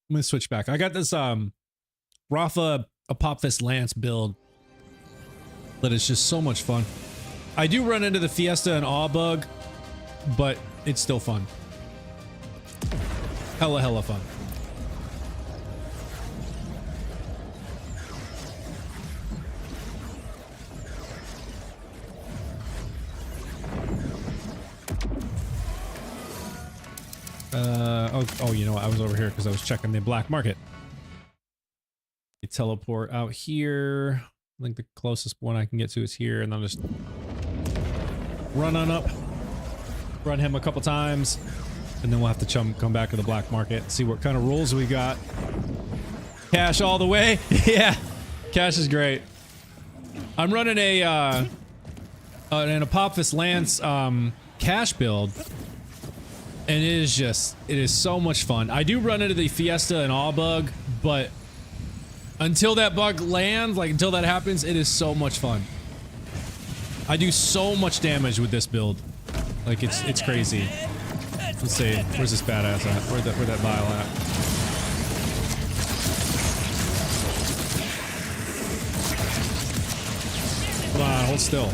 I'm gonna switch back. I got this RAFA Apophis Lance build that is just so much fun. I do run into the Fiesta and Awe bug, but it's still fun. Hella fun. Oh, you know what? I was over here because I was checking the black market. We teleport out here. I think the closest one I can get to is here, and I'll just run on up, run him a couple times, and then we'll have to come back to the black market, see what kind of rolls we got. Cash all the way. Yeah, cash is great. I'm running an Apophis Lance cash build. And it is so much fun. I do run into the Fiesta and Awe bug, but until that bug lands, like until that happens, it is so much fun. I do so much damage with this build. Like it's crazy. Let's see, where's this badass at? Where'd that vial at? Come on, hold still.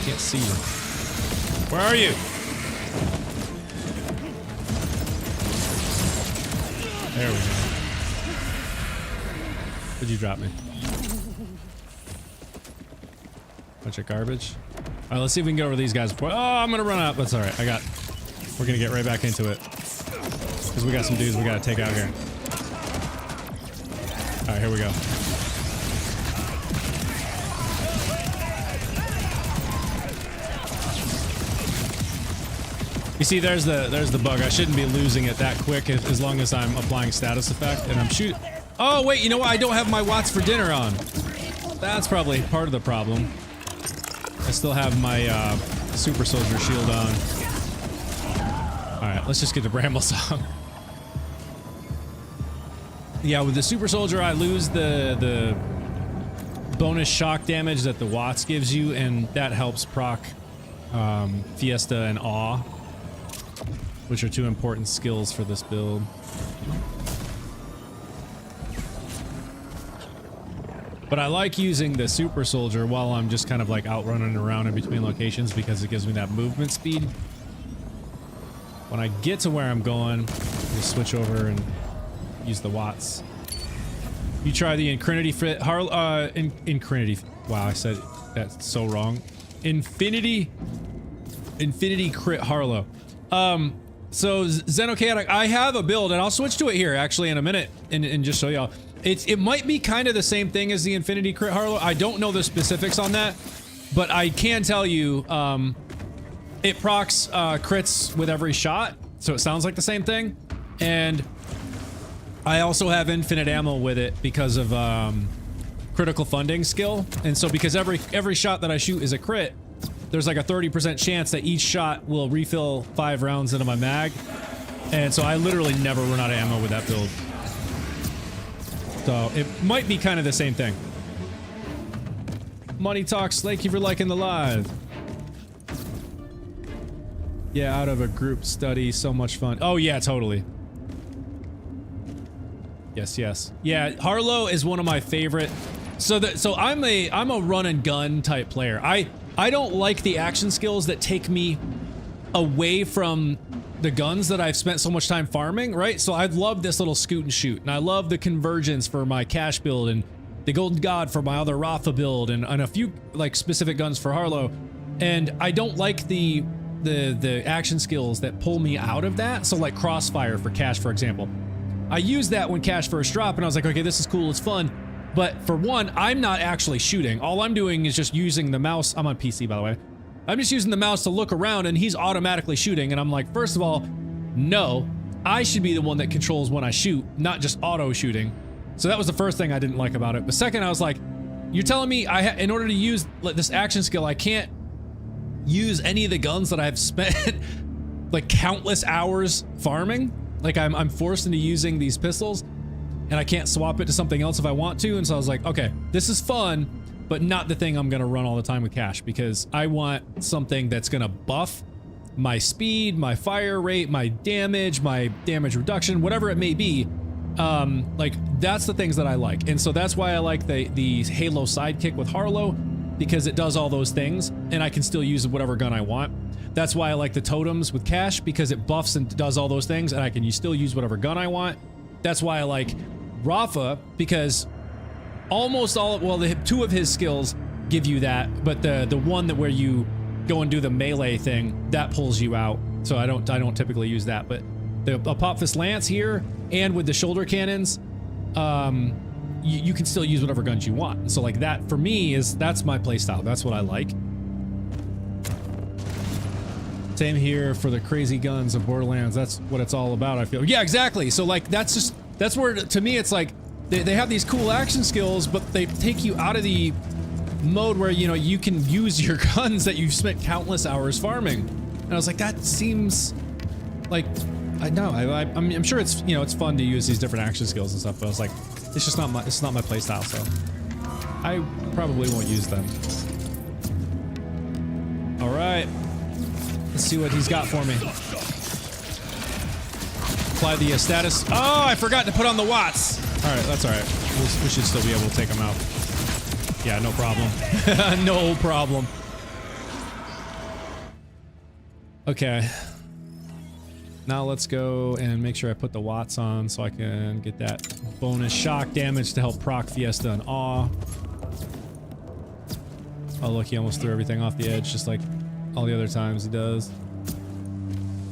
Can't see you. Where are you? There we go. What'd you drop me? Bunch of garbage. Alright, let's see if we can get over these guys before. Oh, I'm gonna run out. That's alright. We're gonna get right back into it. Because we got some dudes we gotta take out here. Alright, here we go. You see, there's the bug. I shouldn't be losing it that quick as long as I'm applying status effect and I'm shooting. Oh wait, you know what? I don't have my watts for dinner on. That's probably part of the problem. I still have my super soldier shield on. All right, let's just get to Bramble Song. Yeah, with the super soldier, I lose the bonus shock damage that the watts gives you, and that helps proc Fiesta and Awe, which are two important skills for this build. But I like using the super soldier while I'm just kind of like out running around in between locations because it gives me that movement speed. When I get to where I'm going, just switch over and use the watts. You try the Infinity Fit Infinity. Wow, I said that's so wrong. Infinity Crit Harlow. So Xenochaotic, I have a build, and I'll switch to it here actually in a minute and just show y'all. It might be kind of the same thing as the Infinity Crit Harlow. I don't know the specifics on that, but I can tell you it procs crits with every shot, so it sounds like the same thing. And I also have infinite ammo with it because of critical funding skill. And so because every shot that I shoot is a crit, there's like a 30% chance that each shot will refill 5 rounds into my mag. And so I literally never run out of ammo with that build. So it might be kind of the same thing. Money Talks, thank you for liking the live. Yeah, out of a group study, so much fun. Oh yeah, totally. Yes, yes. Yeah, Harlow is one of my favorite. So I'm a run and gun type player. I don't like the action skills that take me away from the guns that I've spent so much time farming, right? So I love this little scoot and shoot, and I love the convergence for my cash build and the Golden God for my other RAFA build and a few like specific guns for Harlow. And I don't like the action skills that pull me out of that. So like Crossfire for cash, for example. I used that when cash first dropped and I was like, okay, this is cool, it's fun. But for one, I'm not actually shooting. All I'm doing is just using the mouse. I'm on PC, by the way. I'm just using the mouse to look around and he's automatically shooting. And I'm like, first of all, no, I should be the one that controls when I shoot, not just auto shooting. So that was the first thing I didn't like about it. But second, I was like, you're telling me in order to use this action skill, I can't use any of the guns that I've spent like countless hours farming? Like I'm forced into using these pistols and I can't swap it to something else if I want to. And so I was like, okay, this is fun, but not the thing I'm gonna run all the time with cash, because I want something that's gonna buff my speed, my fire rate, my damage reduction, whatever it may be. Like that's the things that I like. And so that's why I like the Halo sidekick with Harlow, because it does all those things and I can still use whatever gun I want. That's why I like the totems with cash, because it buffs and does all those things and I can still use whatever gun I want. That's why I like RAFA, because almost all, well, the 2 of his skills give you that, but the one that where you go and do the melee thing, that pulls you out. So I don't typically use that, but the Apophis Lance here and with the shoulder cannons, you can still use whatever guns you want. And so like that for me that's my playstyle. That's what I like. Same here for the crazy guns of Borderlands. That's what it's all about, I feel. Yeah, exactly. So like that's where to me it's like they have these cool action skills, but they take you out of the mode where, you know, you can use your guns that you've spent countless hours farming. And I was like, that seems like, I know, I'm sure it's, you know, it's fun to use these different action skills and stuff, but I was like, it's just not my play style, so I probably won't use them. All right, let's see what he's got for me. Apply the status. Oh, I forgot to put on the watts. All right, that's all right. We should still be able to take them out. Yeah, no problem. No problem. Okay. Now let's go and make sure I put the watts on so I can get that bonus shock damage to help proc Fiesta and Awe. Oh look, he almost threw everything off the edge just like all the other times he does.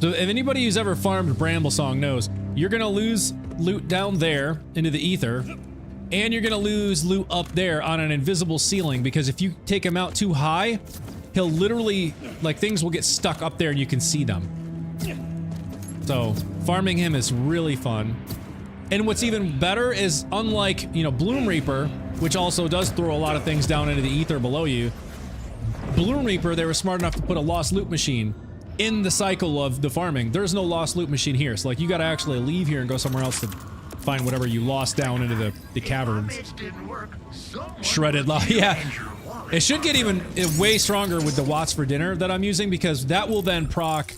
So if anybody who's ever farmed Bramble Song knows, you're gonna lose loot down there into the ether, and you're gonna lose loot up there on an invisible ceiling, because if you take him out too high, he'll literally, like, things will get stuck up there and you can see them. So farming him is really fun. And what's even better is, unlike, you know, Bloom Reaper, which also does throw a lot of things down into the ether below you, Bloom Reaper, they were smart enough to put a lost loot machine in the cycle of the farming. There's no lost loot machine here, so like you gotta actually leave here and go somewhere else to find whatever you lost down into the caverns. Shredded lava, yeah. It should get even way stronger with the watts for dinner that I'm using, because that will then proc.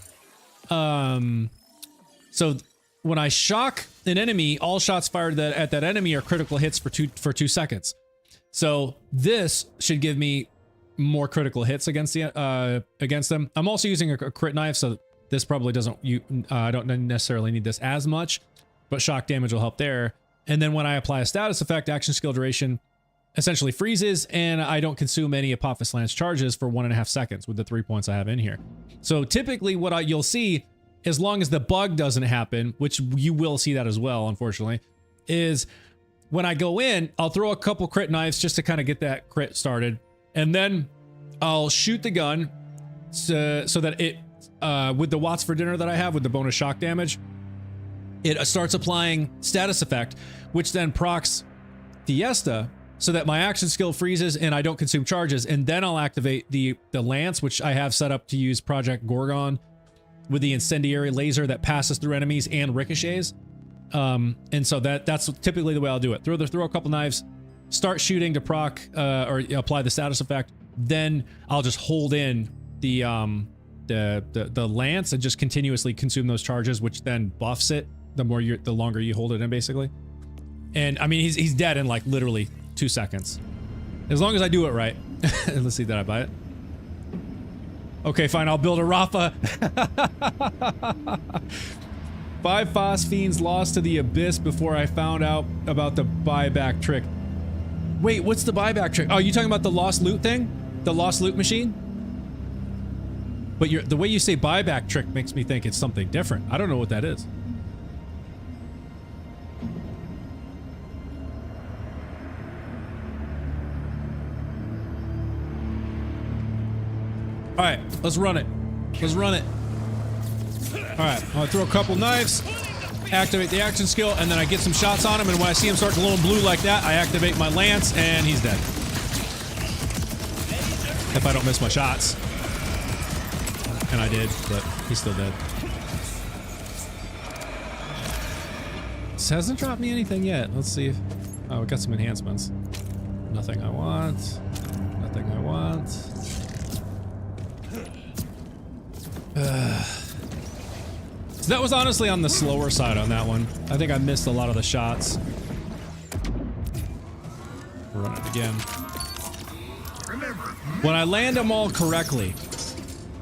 So when I shock an enemy, all shots fired at that enemy are critical hits for 2 seconds. So this should give me more critical hits against them. I'm also using a crit knife, so this probably doesn't. I don't necessarily need this as much, but shock damage will help there. And then when I apply a status effect, action skill duration essentially freezes, and I don't consume any Apophis Lance charges for 1.5 seconds with the 3 points I have in here. So typically what you'll see, as long as the bug doesn't happen, which you will see that as well, unfortunately, is when I go in, I'll throw a couple crit knives just to kind of get that crit started. And then I'll shoot the gun so that it, with the watts for dinner that I have with the bonus shock damage, it starts applying status effect, which then procs Fiesta so that my action skill freezes and I don't consume charges. And then I'll activate the lance, which I have set up to use Project Gorgon with the incendiary laser that passes through enemies and ricochets. And so that's typically the way I'll do it. Throw a couple knives, start shooting to proc or apply the status effect. Then I'll just hold in the lance and just continuously consume those charges, which then buffs it the longer you hold it in, basically. And I mean, he's dead in like literally 2 seconds, as long as I do it right. Let's see, did I buy it? Okay, fine. I'll build a RAFA. 5 Phosphenes lost to the abyss before I found out about the buyback trick. Wait, what's the buyback trick? Oh, you talking about the lost loot thing? The lost loot machine? But the way you say buyback trick makes me think it's something different. I don't know what that is. All right, let's run it. Let's run it. All right, I'll throw a couple knives, activate the action skill, and then I get some shots on him, and when I see him start glowing blue like that, I activate my lance, and he's dead. If I don't miss my shots. And I did, but he's still dead. This hasn't dropped me anything yet. Let's see if... Oh, we got some enhancements. Nothing I want. Nothing I want. So that was honestly on the slower side on that one. I think I missed a lot of the shots. Run it again. When I land them all correctly,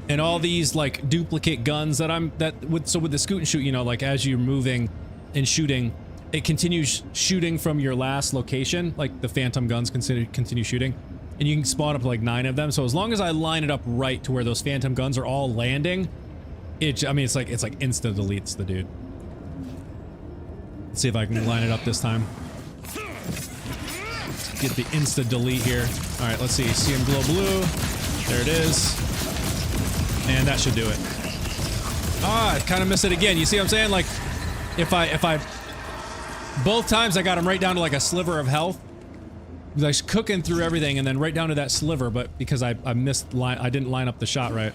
and all these like duplicate guns that with the scoot and shoot, you know, like as you're moving and shooting, it continues shooting from your last location. Like the phantom guns continue shooting, and you can spawn up like 9 of them. So as long as I line it up right to where those phantom guns are all landing, I mean, it's like insta deletes the dude. Let's see if I can line it up this time. Let's get the insta delete here. All right, let's see. See him glow blue. There it is. And that should do it. Ah, I kind of missed it again. You see what I'm saying? Like, if I both times I got him right down to like a sliver of health. I was cooking through everything and then right down to that sliver, but because I didn't line up the shot right.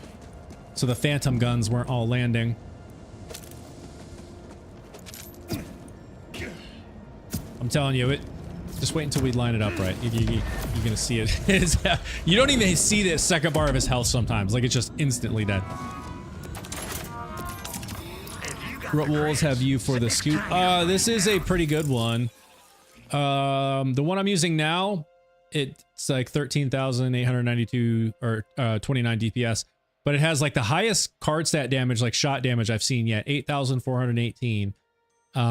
So the phantom guns weren't all landing. I'm telling you, just wait until we line it up right. You're gonna see it. You don't even see the second bar of his health sometimes. Like, it's just instantly dead. What wolves have you for the scoot? This is a pretty good one. The one I'm using now, it's like 13,892 or 29 DPS, but it has like the highest card stat damage, like shot damage I've seen yet, 8,418.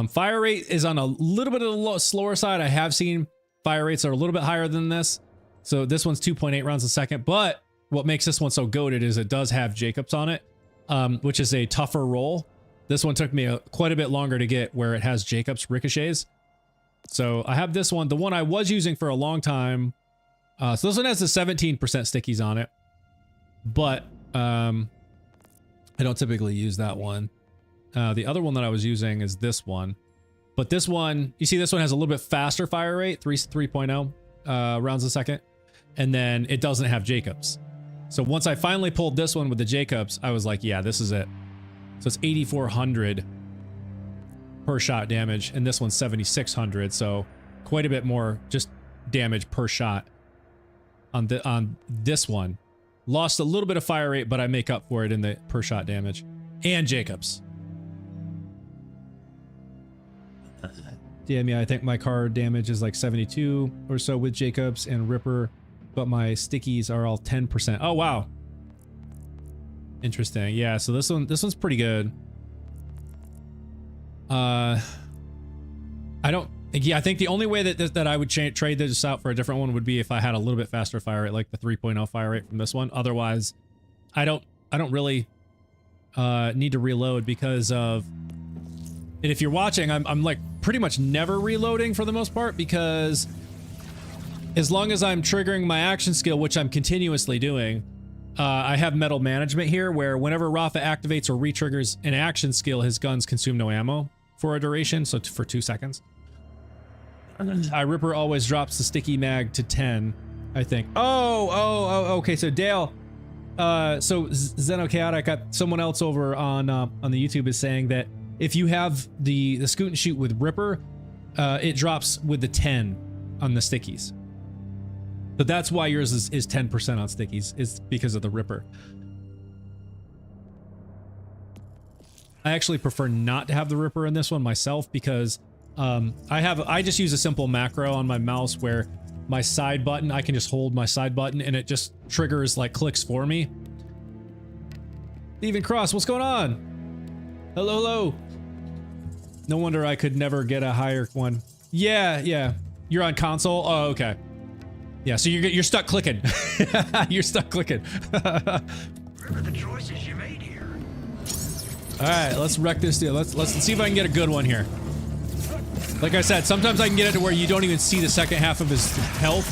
Fire rate is on a little bit of the slower side. I have seen fire rates are a little bit higher than this. So this one's 2.8 rounds a second, but what makes this one so goated is it does have Jacobs on it, which is a tougher roll. This one took me quite a bit longer to get, where it has Jacobs ricochets. So I have this one, the one I was using for a long time. So this one has the 17% stickies on it, but I don't typically use that one. The other one that I was using is this one. But this one, you see this one has a little bit faster fire rate, 3.0 rounds a second. And then it doesn't have Jacobs. So once I finally pulled this one with the Jacobs, I was like, yeah, this is it. So it's 8,400 per shot damage, and this one's 7,600, so quite a bit more just damage per shot on this one. Lost a little bit of fire rate, but I make up for it in the per shot damage. And Jacobs. Damn, yeah, I think my card damage is like 72 or so with Jacobs and Ripper, but my stickies are all 10%. Oh, wow. Interesting. Yeah, so this one's pretty good. I think the only way that I would trade this out for a different one would be if I had a little bit faster fire rate, like the 3.0 fire rate from this one. Otherwise, I don't really need to reload because of. And if you're watching, I'm like pretty much never reloading for the most part, because as long as I'm triggering my action skill, which I'm continuously doing, I have metal management here, where whenever RAFA activates or re-triggers an action skill, his guns consume no ammo for a duration, so for 2 seconds. Ripper always drops the sticky mag to 10, I think. Oh, okay, so Dale, so Xenochaotic, someone else over on the YouTube is saying that if you have the scoot and shoot with Ripper, it drops with the 10 on the stickies. So that's why yours is 10% on stickies, is because of the Ripper. I actually prefer not to have the Ripper in this one myself, because I just use a simple macro on my mouse where my side button, I can just hold my side button and it just triggers like clicks for me. Steven Cross, what's going on? Hello. No wonder I could never get a higher one. Yeah. You're on console? Oh, okay. Yeah, so you're stuck clicking. You're stuck clicking. Remember the choices you made here. All right, let's wreck this deal. Let's see if I can get a good one here. Like I said, sometimes I can get it to where you don't even see the second half of his health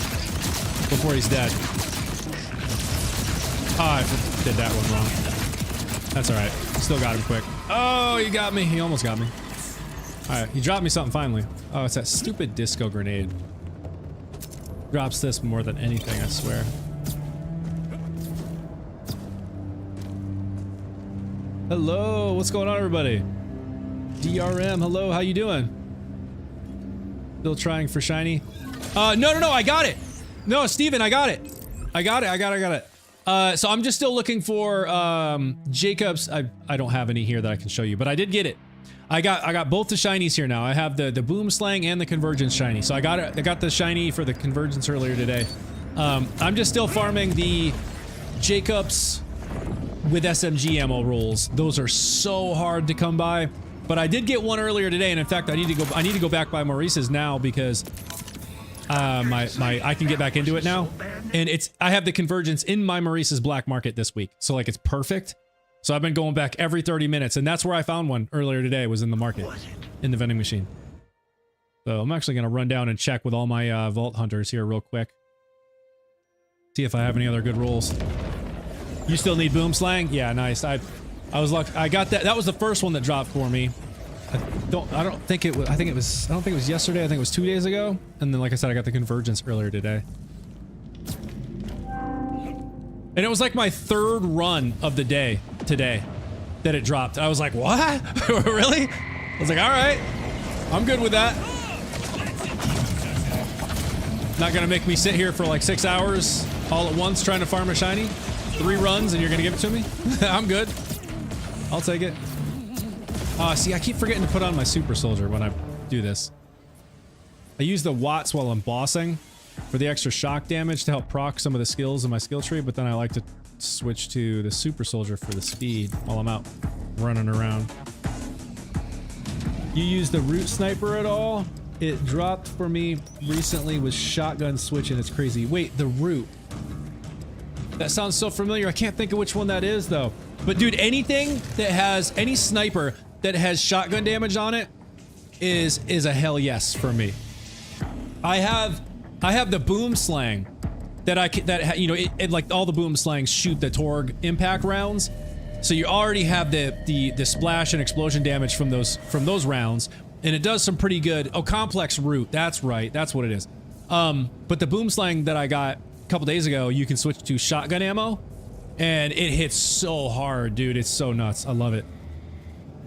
before he's dead. Oh, I did that one wrong. That's all right. Still got him quick. Oh, he got me. He almost got me. All right, he dropped me something finally. Oh, it's that stupid disco grenade. Drops this more than anything, I swear. Hello, what's going on, everybody? DRM, hello, how you doing? Still trying for shiny? No, I got it. No, Steven, I got it. I got it. So I'm just still looking for Jacobs. I don't have any here that I can show you, but I did get it. I got both the shinies here now. I have the boom slang and the convergence shiny. So I got the shiny for the convergence earlier today. I'm just still farming the Jacobs with SMG ammo rolls. Those are so hard to come by. But I did get one earlier today, and in fact, I need to go back by Maurice's now because I can get back into it now. And I have the convergence in my Maurice's black market this week. So like it's perfect. So I've been going back every 30 minutes, and that's where I found one earlier today, was in the market, in the vending machine. So I'm actually going to run down and check with all my vault hunters here real quick. See if I have any other good rolls. You still need boom slang? Yeah, nice. I was lucky. I got that. That was the first one that dropped for me. I don't think it was yesterday. I think it was 2 days ago. And then, like I said, I got the convergence earlier today. And it was like my third run of the day today that it dropped. I was like, what? Really? I was like, all right, I'm good with that. Not gonna make me sit here for like 6 hours all at once trying to farm a shiny. 3 runs and you're gonna give it to me? I'm good. I'll take it. See, I keep forgetting to put on my super soldier when I do this. I use the watts while I'm bossing for the extra shock damage to help proc some of the skills in my skill tree, but then I like to switch to the super soldier for the speed while I'm out running around. You use the root sniper at all? It dropped for me recently with shotgun switch and it's crazy. Wait, the root. That sounds so familiar. I can't think of which one that is though. But dude, anything that has any sniper that has shotgun damage on it is a hell yes for me. I have the boom slang that you know, like all the boom slangs shoot the Torg impact rounds. So you already have the splash and explosion damage from those rounds, and it does some pretty good. Oh, complex root. That's right. That's what it is. But the boom slang that I got a couple days ago, you can switch to shotgun ammo, and it hits so hard, dude. It's so nuts. I love it.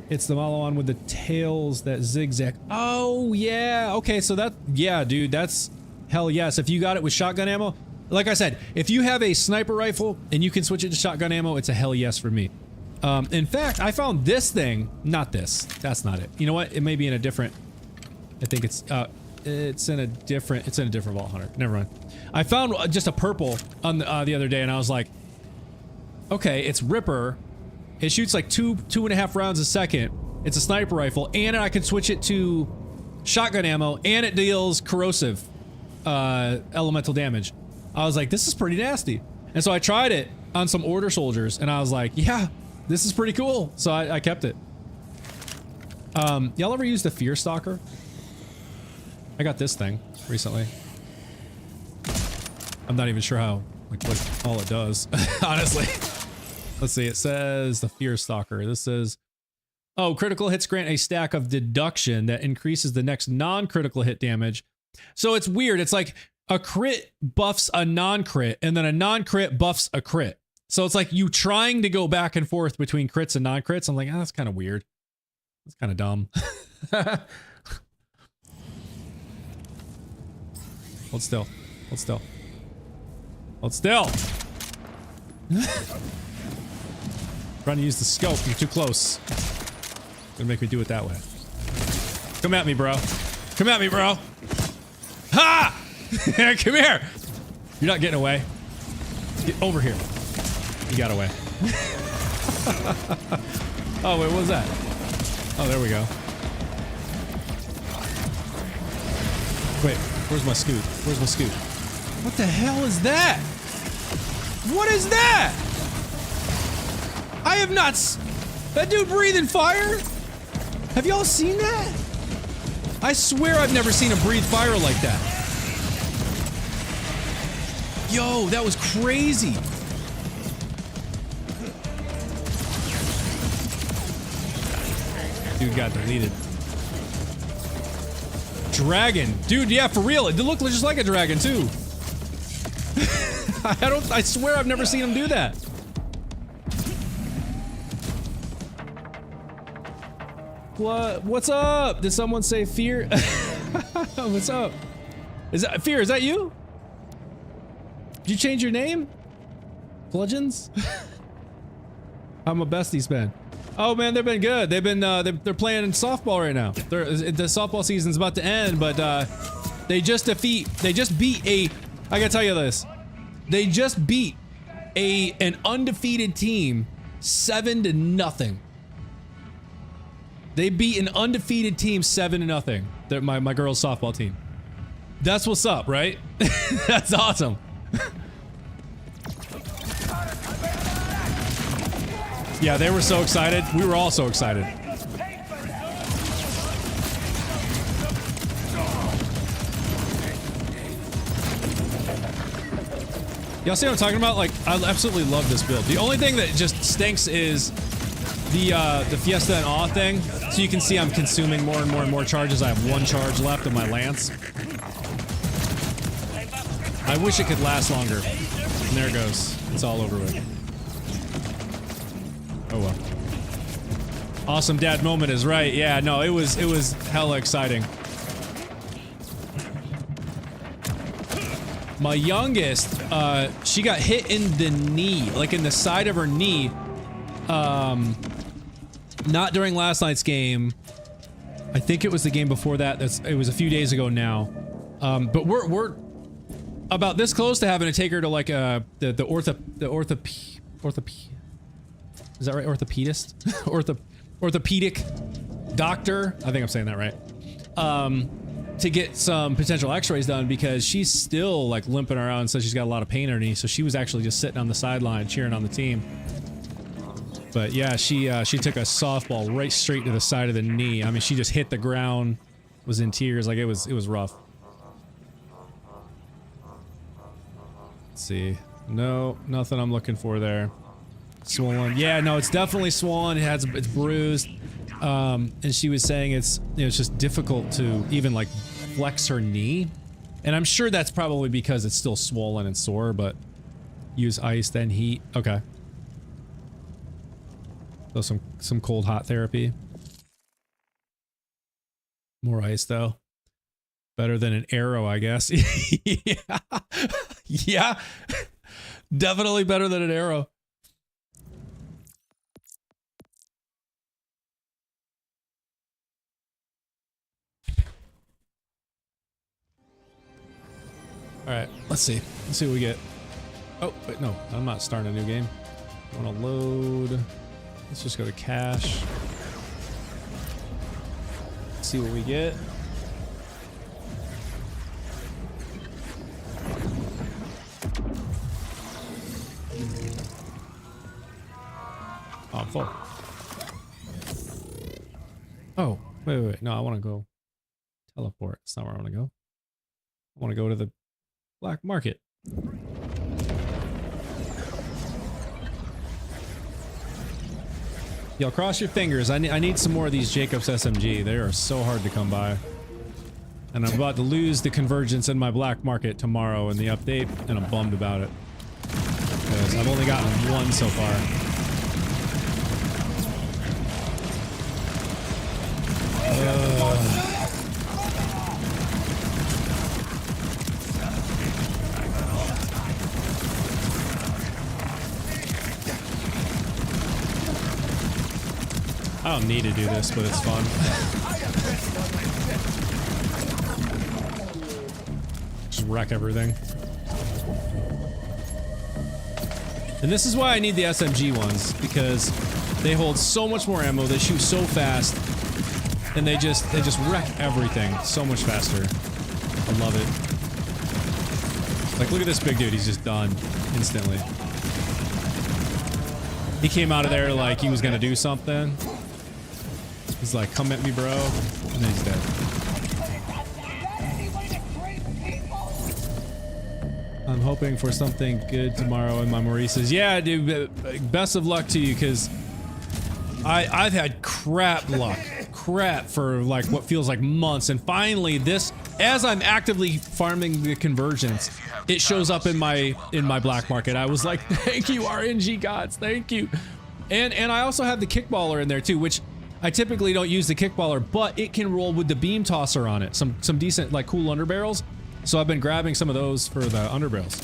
It's the Malawan with the tails that zigzag. Oh, yeah. Okay, so that... Yeah, dude, that's... Hell yes. If you got it with shotgun ammo... Like I said, if you have a sniper rifle and you can switch it to shotgun ammo, it's a hell yes for me. In fact, I found this thing... Not this. That's not it. You know what? It may be in a different... I think it's in a different... It's in a different Vault Hunter. Never mind. I found just a purple on the other day, and I was like... Okay, it's Ripper... It shoots like 2.5 rounds a second. It's a sniper rifle, and I can switch it to shotgun ammo, and it deals corrosive elemental damage. I was like, this is pretty nasty. And so I tried it on some order soldiers, and I was like, yeah, this is pretty cool. So I kept it. Y'all ever used the Fear Stalker? I got this thing recently. I'm not even sure how, like, what all it does, honestly. Let's see, it says the Fear Stalker. This says, oh, critical hits grant a stack of deduction that increases the next non-critical hit damage. So it's weird. It's like a crit buffs a non-crit, and then a non-crit buffs a crit. So it's like you trying to go back and forth between crits and non-crits. I'm like, oh, that's kind of weird. That's kind of dumb. Hold still. Hold still. Hold still. Trying to use the scope. You're too close. Gonna make me do it that way. Come at me, bro. Come at me, bro. Ha! Come here. You're not getting away. Get over here. You got away. Oh, wait, what was that? Oh, there we go. Wait, where's my scoot? Where's my scoot? What the hell is that? What is that? I have not that dude breathing fire? Have y'all seen that? I swear I've never seen him breathe fire like that. Yo, that was crazy. Dude got deleted. Dragon. Dude, yeah, for real. It looked just like a dragon, too. I swear I've never seen him do that. What? What's up? Did someone say Fear? What's up? Is that Fear? Is that you? Did you change your name? Bludgeons? How my besties been? Oh man, they've been good. They've been they're playing in softball right now. The softball season's about to end, but they just beat a. I gotta tell you this. They just beat an undefeated team 7-0. They beat an undefeated team 7-0. They're my girls' softball team. That's what's up, right? That's awesome. Yeah, they were so excited. We were all so excited. Y'all see what I'm talking about? Like, I absolutely love this build. The only thing that just stinks is the Fiesta and Awe thing. So you can see I'm consuming more and more and more charges. I have 1 charge left of my lance. I wish it could last longer. And there it goes. It's all over with. Oh well. Awesome dad moment is right. Yeah, no, it was hella exciting. My youngest, she got hit in the knee, like in the side of her knee. Not during last night's game. I think it was the game before that. It was a few days ago now. But we're about this close to having to take her to like the is that right? Orthopedist? Orthopedic doctor? I think I'm saying that right. To get some potential x-rays done because she's still like limping around and says she's got a lot of pain in her knee, so she was actually just sitting on the sideline cheering on the team. But yeah, she took a softball right straight to the side of the knee. I mean, she just hit the ground, was in tears, like it was rough. Let's see. No, nothing I'm looking for there. Swollen. Yeah, no, it's definitely swollen. It's bruised. And she was saying it's, you know, it's just difficult to even like flex her knee. And I'm sure that's probably because it's still swollen and sore, but use ice, then heat. Okay. So some cold hot therapy. More ice though. Better than an arrow, I guess. Yeah. Yeah. Definitely better than an arrow. Alright, let's see. Let's see what we get. Oh, wait, no. I'm not starting a new game. I want to load. Let's just go to cache. See what we get. Oh, I'm full. Oh, wait. No, I want to go teleport. That's not where I want to go. I want to go to the black market. Y'all cross your fingers. I need some more of these Jacobs SMG. They are so hard to come by. And I'm about to lose the convergence in my black market tomorrow in the update, and I'm bummed about it. Because I've only gotten one so far. I don't need to do this, but it's fun. Just wreck everything. And this is why I need the SMG ones, because they hold so much more ammo, they shoot so fast, and they just wreck everything so much faster. I love it. Like, look at this big dude, he's just done instantly. He came out of there like he was gonna do something. He's like, come at me, bro. And then he's dead. I'm hoping for something good tomorrow in my Maurice's. Yeah, dude, best of luck to you, because I've had crap luck. Crap for like what feels like months. And finally this, as I'm actively farming the convergence, it shows up in my black market. I was like, thank you, RNG gods, thank you. And I also have the kickballer in there too, which I typically don't use the kickballer, but it can roll with the beam tosser on it. Some decent, like, cool underbarrels. So I've been grabbing some of those for the underbarrels.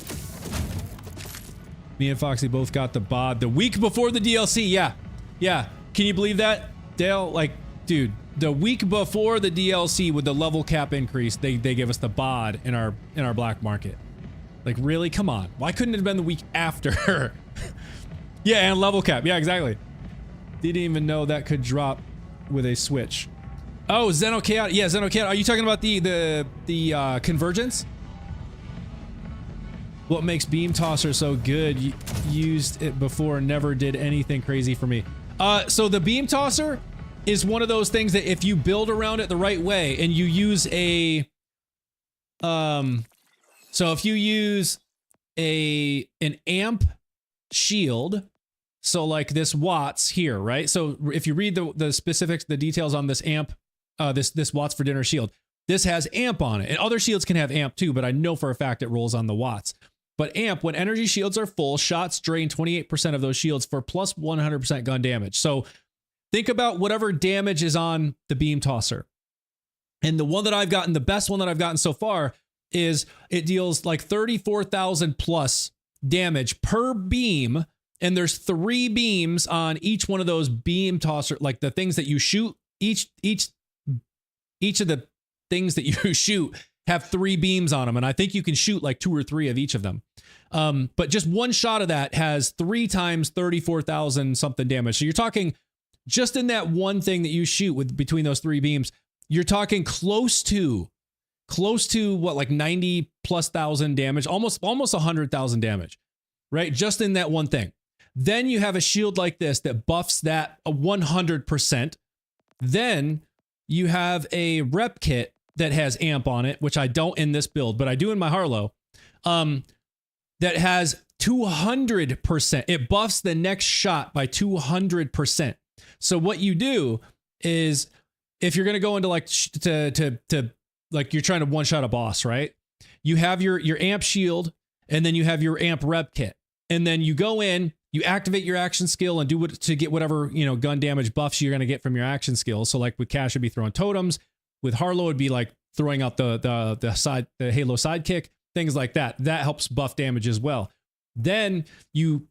Me and Foxy both got the bod the week before the DLC. Yeah. Yeah. Can you believe that, Dale? Like, dude, the week before the DLC with the level cap increase, they gave us the bod in our black market. Like, really? Come on. Why couldn't it have been the week after? Yeah, and level cap. Yeah, exactly. Didn't even know that could drop with a switch. Oh, Xenochaotic. Yeah, Xenochaotic. Are you talking about the convergence? What makes Beam Tosser so good? Used it before, never did anything crazy for me. So the Beam Tosser is one of those things that if you build around it the right way and you use a so if you use an amp shield, so like this watts here, right? So if you read the specifics, the details on this amp, this watts for dinner shield, this has amp on it. And other shields can have amp too, but I know for a fact it rolls on the watts. But amp, when energy shields are full, shots drain 28% of those shields for plus 100% gun damage. So think about whatever damage is on the beam tosser. And the one that I've gotten, the best one that I've gotten so far, is it deals like 34,000 plus damage per beam. And there's 3 beams on each one of those beam tosser, like the things that you shoot. Each of the things that you shoot have 3 beams on them, and I think you can shoot like 2 or 3 of each of them. But just one shot of that has 3 times 34,000 something damage. So you're talking just in that one thing that you shoot with between those 3 beams, you're talking close to what, like 90 plus thousand damage, almost 100,000 damage, right? Just in that one thing. Then you have a shield like this that buffs that 100%. Then you have a rep kit that has amp on it, which I don't in this build, but I do in my Harlow, that has 200%. It buffs the next shot by 200%. So what you do is, if you're gonna go into like like you're trying to one shot a boss, right? You have your amp shield, and then you have your amp rep kit, and then you go in, you activate your action skill and do what to get whatever gun damage buffs you're gonna get from your action skill. So like with Cash, it'd be throwing totems. With Harlow, it'd be like throwing out the Halo sidekick, things like that. That helps buff damage as well. Then you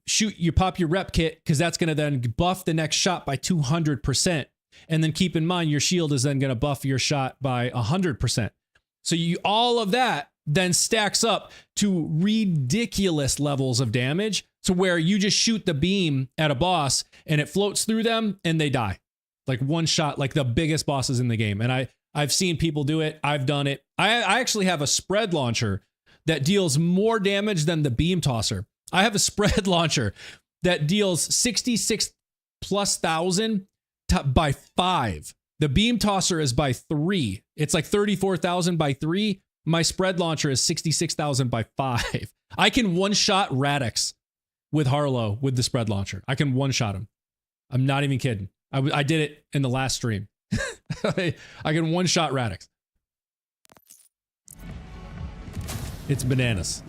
pop your rep kit, because that's going to then buff the next shot by 200%. And then keep in mind, your shield is then going to buff your shot by 100%. So all of that then stacks up to ridiculous levels of damage, to where you just shoot the beam at a boss and it floats through them and they die. Like one shot, like the biggest bosses in the game. And I've seen people do it. I've done it. I actually have a spread launcher that deals more damage than the beam tosser. I have a spread launcher that deals 66,000+ by 5. The beam tosser is by 3. It's like 34,000 by 3. My spread launcher is 66,000 by 5. I can one-shot Radix with Harlow with the spread launcher. I can one-shot him. I'm not even kidding. I did it in the last stream. I can one-shot Radix. It's bananas.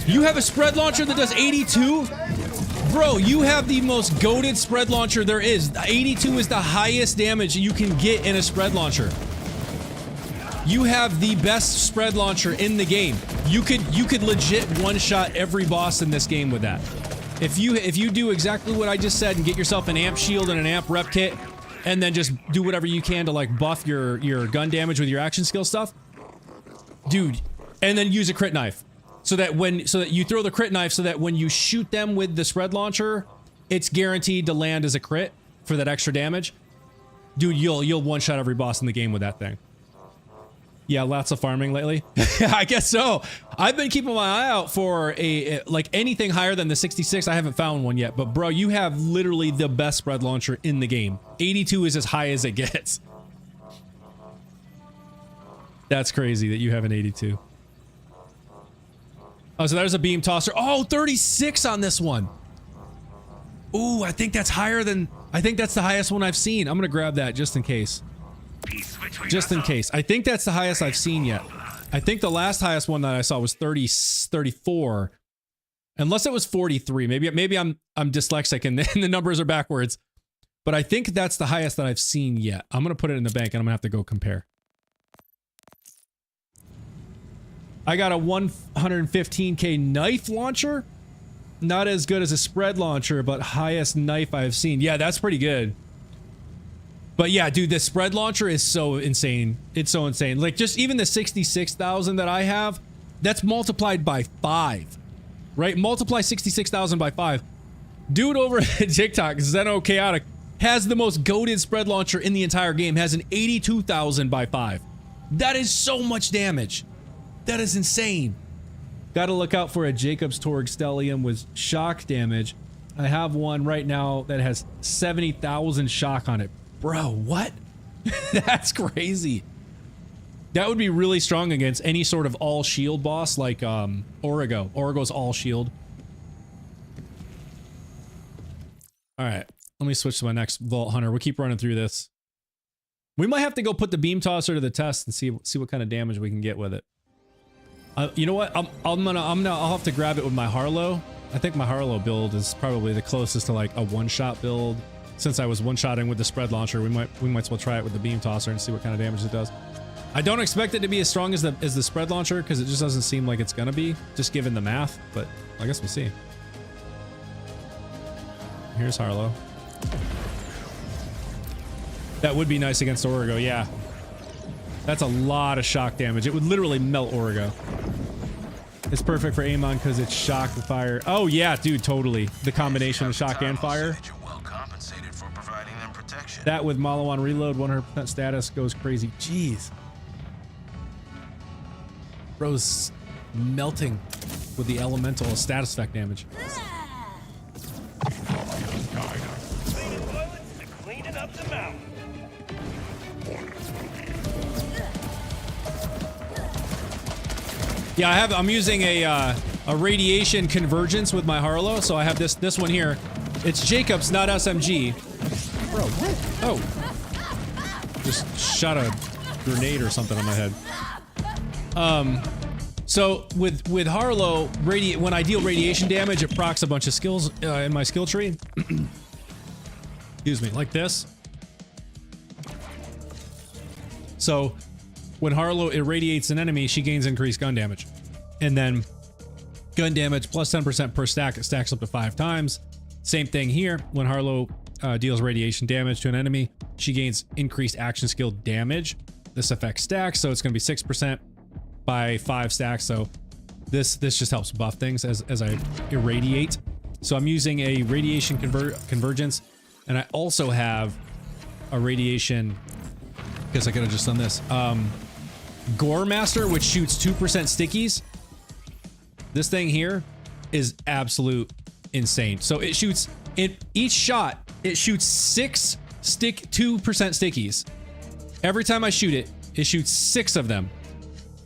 You have a spread launcher that does 82? Bro, you have the most goated spread launcher there is. 82 is the highest damage you can get in a spread launcher. You have the best spread launcher in the game. You could legit one-shot every boss in this game with that. If you do exactly what I just said and get yourself an amp shield and an amp rep kit, and then just do whatever you can to like buff your gun damage with your action skill stuff, dude, and then use a crit knife. So that you throw the crit knife, so that when you shoot them with the spread launcher, it's guaranteed to land as a crit for that extra damage. Dude, you'll one-shot every boss in the game with that thing. Yeah, lots of farming lately. I guess so. I've been keeping my eye out for like anything higher than the 66. I haven't found one yet, but bro, you have literally the best spread launcher in the game. 82 is as high as it gets. That's crazy that you have an 82. Oh, so there's a beam tosser. Oh, 36 on this one. Ooh, I think that's higher than... I think that's the highest one I've seen. I'm gonna grab that just in case. Just in case. I think that's the highest I've seen yet. I think the last highest one that I saw was 34. Unless it was 43. Maybe I'm dyslexic and the numbers are backwards. But I think that's the highest that I've seen yet. I'm gonna put it in the bank and I'm gonna have to go compare. I got a 115k knife launcher. Not as good as a spread launcher, but highest knife I've seen. Yeah, that's pretty good. But yeah, dude, the spread launcher is so insane. It's so insane. Like, just even the 66,000 that I have, that's multiplied by 5. Right? Multiply 66,000 by 5. Dude over at TikTok, Zeno Chaotic, has the most goated spread launcher in the entire game. Has an 82,000 by 5. That is so much damage. That is insane. Gotta look out for a Jacob's Torg Stellium with shock damage. I have one right now that has 70,000 shock on it. Bro, what? That's crazy. That would be really strong against any sort of all shield boss like Origo. Origo's all shield. Alright, let me switch to my next Vault Hunter. We'll keep running through this. We might have to go put the beam tosser to the test and see what kind of damage we can get with it. You know what? I'll have to grab it with my Harlow. I think my Harlow build is probably the closest to like a one-shot build. Since I was one-shotting with the spread launcher, we might as well try it with the beam tosser and see what kind of damage it does. I don't expect it to be as strong as the spread launcher, because it just doesn't seem like it's gonna be, just given the math. But I guess we'll see. Here's Harlow. That would be nice against Origo, yeah. That's a lot of shock damage. It would literally melt Origo. It's perfect for Amon because it's shock and fire. Oh yeah, dude, totally. The combination of shock and fire. That with Malawan reload, 100% status goes crazy. Jeez. Bro's melting with the elemental status effect damage. Cleaning up the mountain. Yeah, I'm using a radiation convergence with my Harlow, so I have this one here. It's Jacobs, not SMG. Bro, what? Oh. Just shot a grenade or something on my head. So with Harlow, when I deal radiation damage, it procs a bunch of skills in my skill tree. Excuse me, like this. So when Harlow irradiates an enemy, she gains increased gun damage. And then gun damage plus 10% per stack, it stacks up to 5 times. Same thing here. When Harlow deals radiation damage to an enemy, she gains increased action skill damage. This affects stacks, so it's going to be 6% by 5 stacks. So this just helps buff things as I irradiate. So I'm using a radiation convergence, and I also have a radiation. Guess I could have just done this. Gore Master, which shoots 2% stickies. This thing here is absolute insane. So it shoots in each shot. It shoots 2% stickies. Every time I shoot it, it shoots 6 of them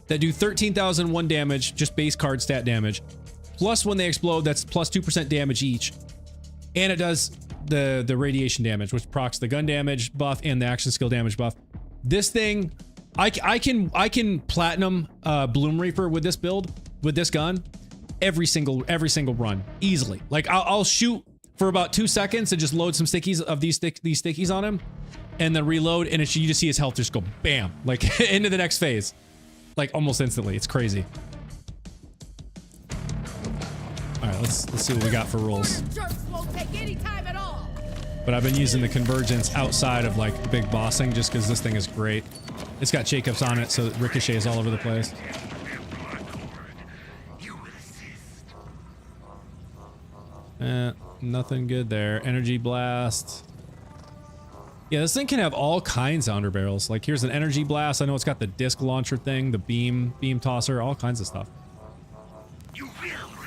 that do 13,001 damage, just base card stat damage. Plus when they explode, that's plus 2% damage each. And it does the radiation damage, which procs the gun damage buff and the action skill damage buff. This thing, I can platinum Bloom Reaper with this build, with this gun, every single run easily. Like I'll shoot for about 2 seconds and just load some stickies of these stickies on him, and then reload, and you just see his health just go bam, like into the next phase, like almost instantly. It's crazy. All right, let's see what we got for rolls. But I've been using the convergence outside of like big bossing just because this thing is great. It's got Jacobs on it, so ricochet is all over the place. Nothing good there. Energy blast. Yeah, this thing can have all kinds of underbarrels. Like here's an energy blast. I know it's got the disc launcher thing, the beam tosser, all kinds of stuff.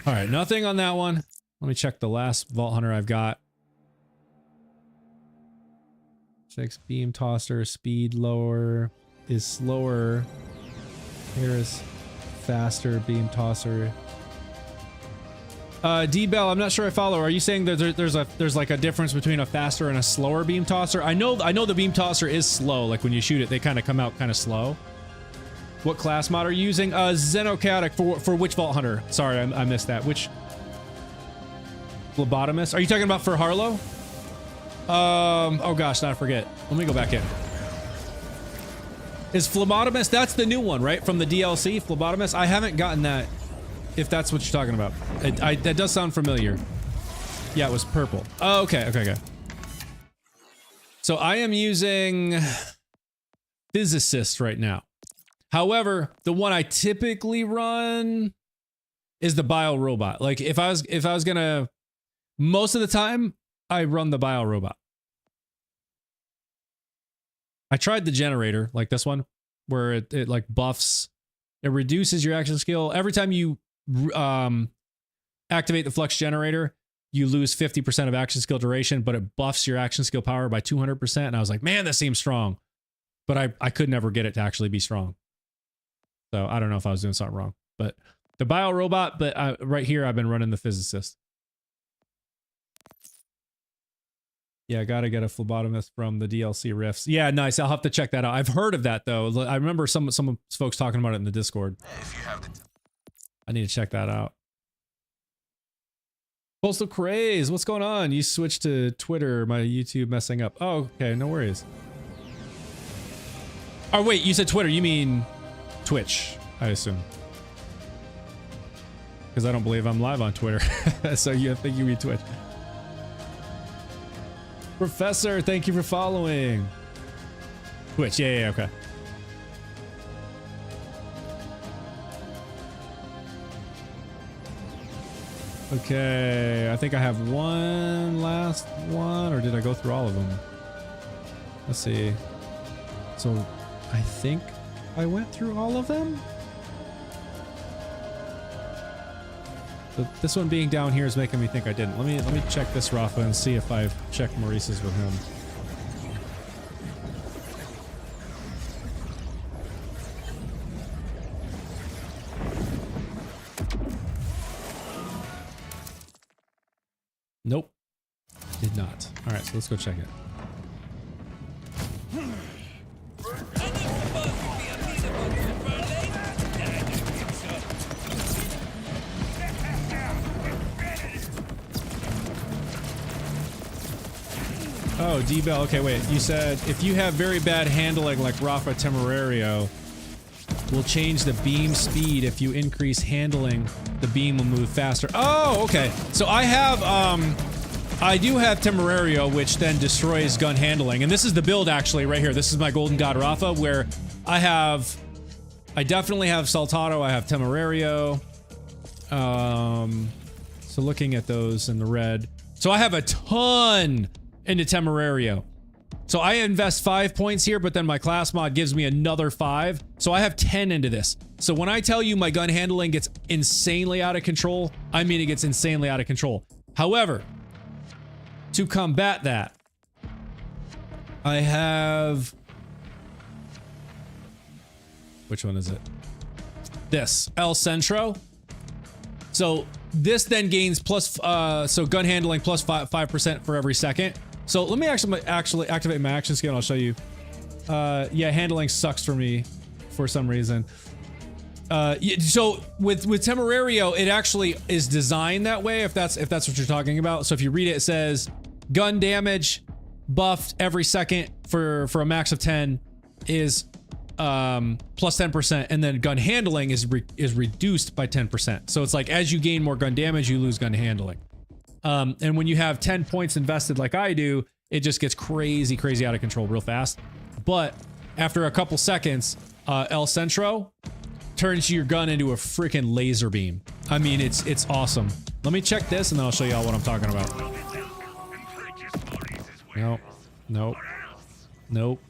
All right, nothing on that one. Let me check the last Vault Hunter I've got. 6 beam tosser, speed lower is slower. Here is faster beam tosser. D-Bell, I'm not sure I follow. Are you saying that there's like a difference between a faster and a slower beam tosser? I know the beam tosser is slow. Like when you shoot it, they kind of come out kind of slow. What class mod are you using? Xenochaotic for which Vault Hunter? Sorry, I missed that. Which phlebotomist? Are you talking about for Harlow? Oh gosh, now I forget. Let me go back in. Is phlebotomist? That's the new one, right? From the DLC, phlebotomist. I haven't gotten that. If that's what you're talking about, that does sound familiar. Yeah, it was purple. Oh, okay. So I am using Physicist right now. However, the one I typically run is the Bio Robot. Like if I was gonna, most of the time I run the Bio Robot. I tried the generator, like this one, where it like buffs, it reduces your action skill every time you activate the flux generator. You lose 50% of action skill duration, but it buffs your action skill power by 200%. And I was like, man, that seems strong, but I could never get it to actually be strong. So I don't know if I was doing something wrong, but the Bio Robot, but right here I've been running the Physicist. Yeah, gotta get a phlebotomist from the DLC riffs. Yeah, nice. I'll have to check that out. I've heard of that though. I remember some folks talking about it in the Discord. If you have the I need to check that out. Postal Craze, what's going on? You switched to Twitter, my YouTube messing up. Oh, okay, no worries. Oh wait, you said Twitter, you mean Twitch, I assume. Because I don't believe I'm live on Twitter. So you think you mean Twitch. Professor, thank you for following. Twitch, yeah, okay. Okay, I think I have one last one, or did I go through all of them? Let's see. So, I think I went through all of them? So this one being down here is making me think I didn't. Let me check this RAFA and see if I've checked Maurice's with him. Nope. Did not. All right, so let's go check it. Oh, D-Bell. Okay, wait. You said if you have very bad handling like RAFA Temerario, will change the beam speed. If you increase handling, the beam will move faster. Oh, okay. So I have, I do have Temerario, which then destroys gun handling. And this is the build actually right here. This is my Golden God RAFA, where I definitely have Saltado, I have Temerario. So looking at those in the red. So I have a ton into Temerario. So I invest 5 points here, but then my class mod gives me another 5. So I have 10 into this. So when I tell you my gun handling gets insanely out of control, I mean it gets insanely out of control. However, to combat that, I have... Which one is it? This, El Centro. So this then gains plus, so gun handling plus 5% for every second. So let me actually activate my action skill and I'll show you. Yeah, handling sucks for me for some reason. So with Temerario, it actually is designed that way, if that's what you're talking about. So if you read it, it says gun damage buffed every second for a max of 10 is plus 10%, and then gun handling is reduced by 10%. So it's like as you gain more gun damage, you lose gun handling. And when you have 10 points invested like I do, it just gets crazy out of control real fast. But after a couple seconds, El Centro turns your gun into a freaking laser beam. I mean, it's awesome. Let me check this and then I'll show y'all what I'm talking about. Nope. Nope. Nope.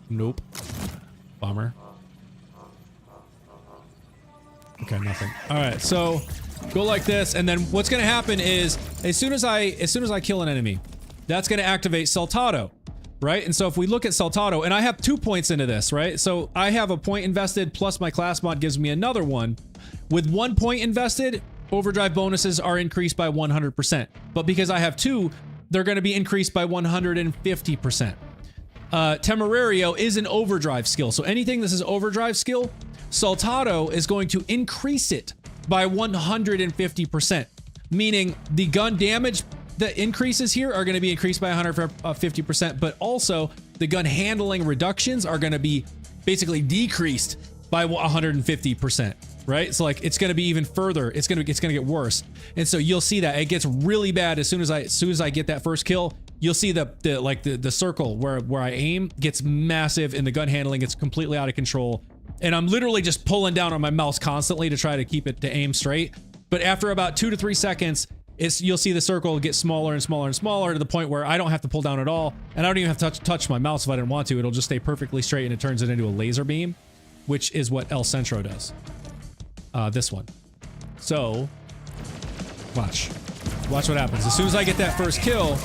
Nope. Bummer. Okay, nothing. All right, so go like this, and then what's gonna happen is as soon as I kill an enemy, that's gonna activate Saltado, right? And so if we look at Saltado, and I have 2 points into this, right? So I have a point invested plus my class mod gives me another one. With 1 point invested, overdrive bonuses are increased by 100%. But because I have 2, they're gonna be increased by 150%. Temerario is an overdrive skill, so anything this is overdrive skill, Saltado is going to increase it by 150%, meaning the gun damage that increases here are going to be increased by 150%, but also the gun handling reductions are going to be basically decreased by 150%, right? So like it's going to be even further. It's going to get worse, and so you'll see that it gets really bad as soon as I get that first kill. You'll see the circle where I aim gets massive, and the gun handling gets completely out of control. And I'm literally just pulling down on my mouse constantly to try to keep it to aim straight. But after about 2 to 3 seconds, you'll see the circle get smaller and smaller and smaller to the point where I don't have to pull down at all, and I don't even have to touch my mouse if I didn't want to. It'll just stay perfectly straight, and it turns it into a laser beam, which is what El Centro does. This one. So, watch what happens. As soon as I get that first kill,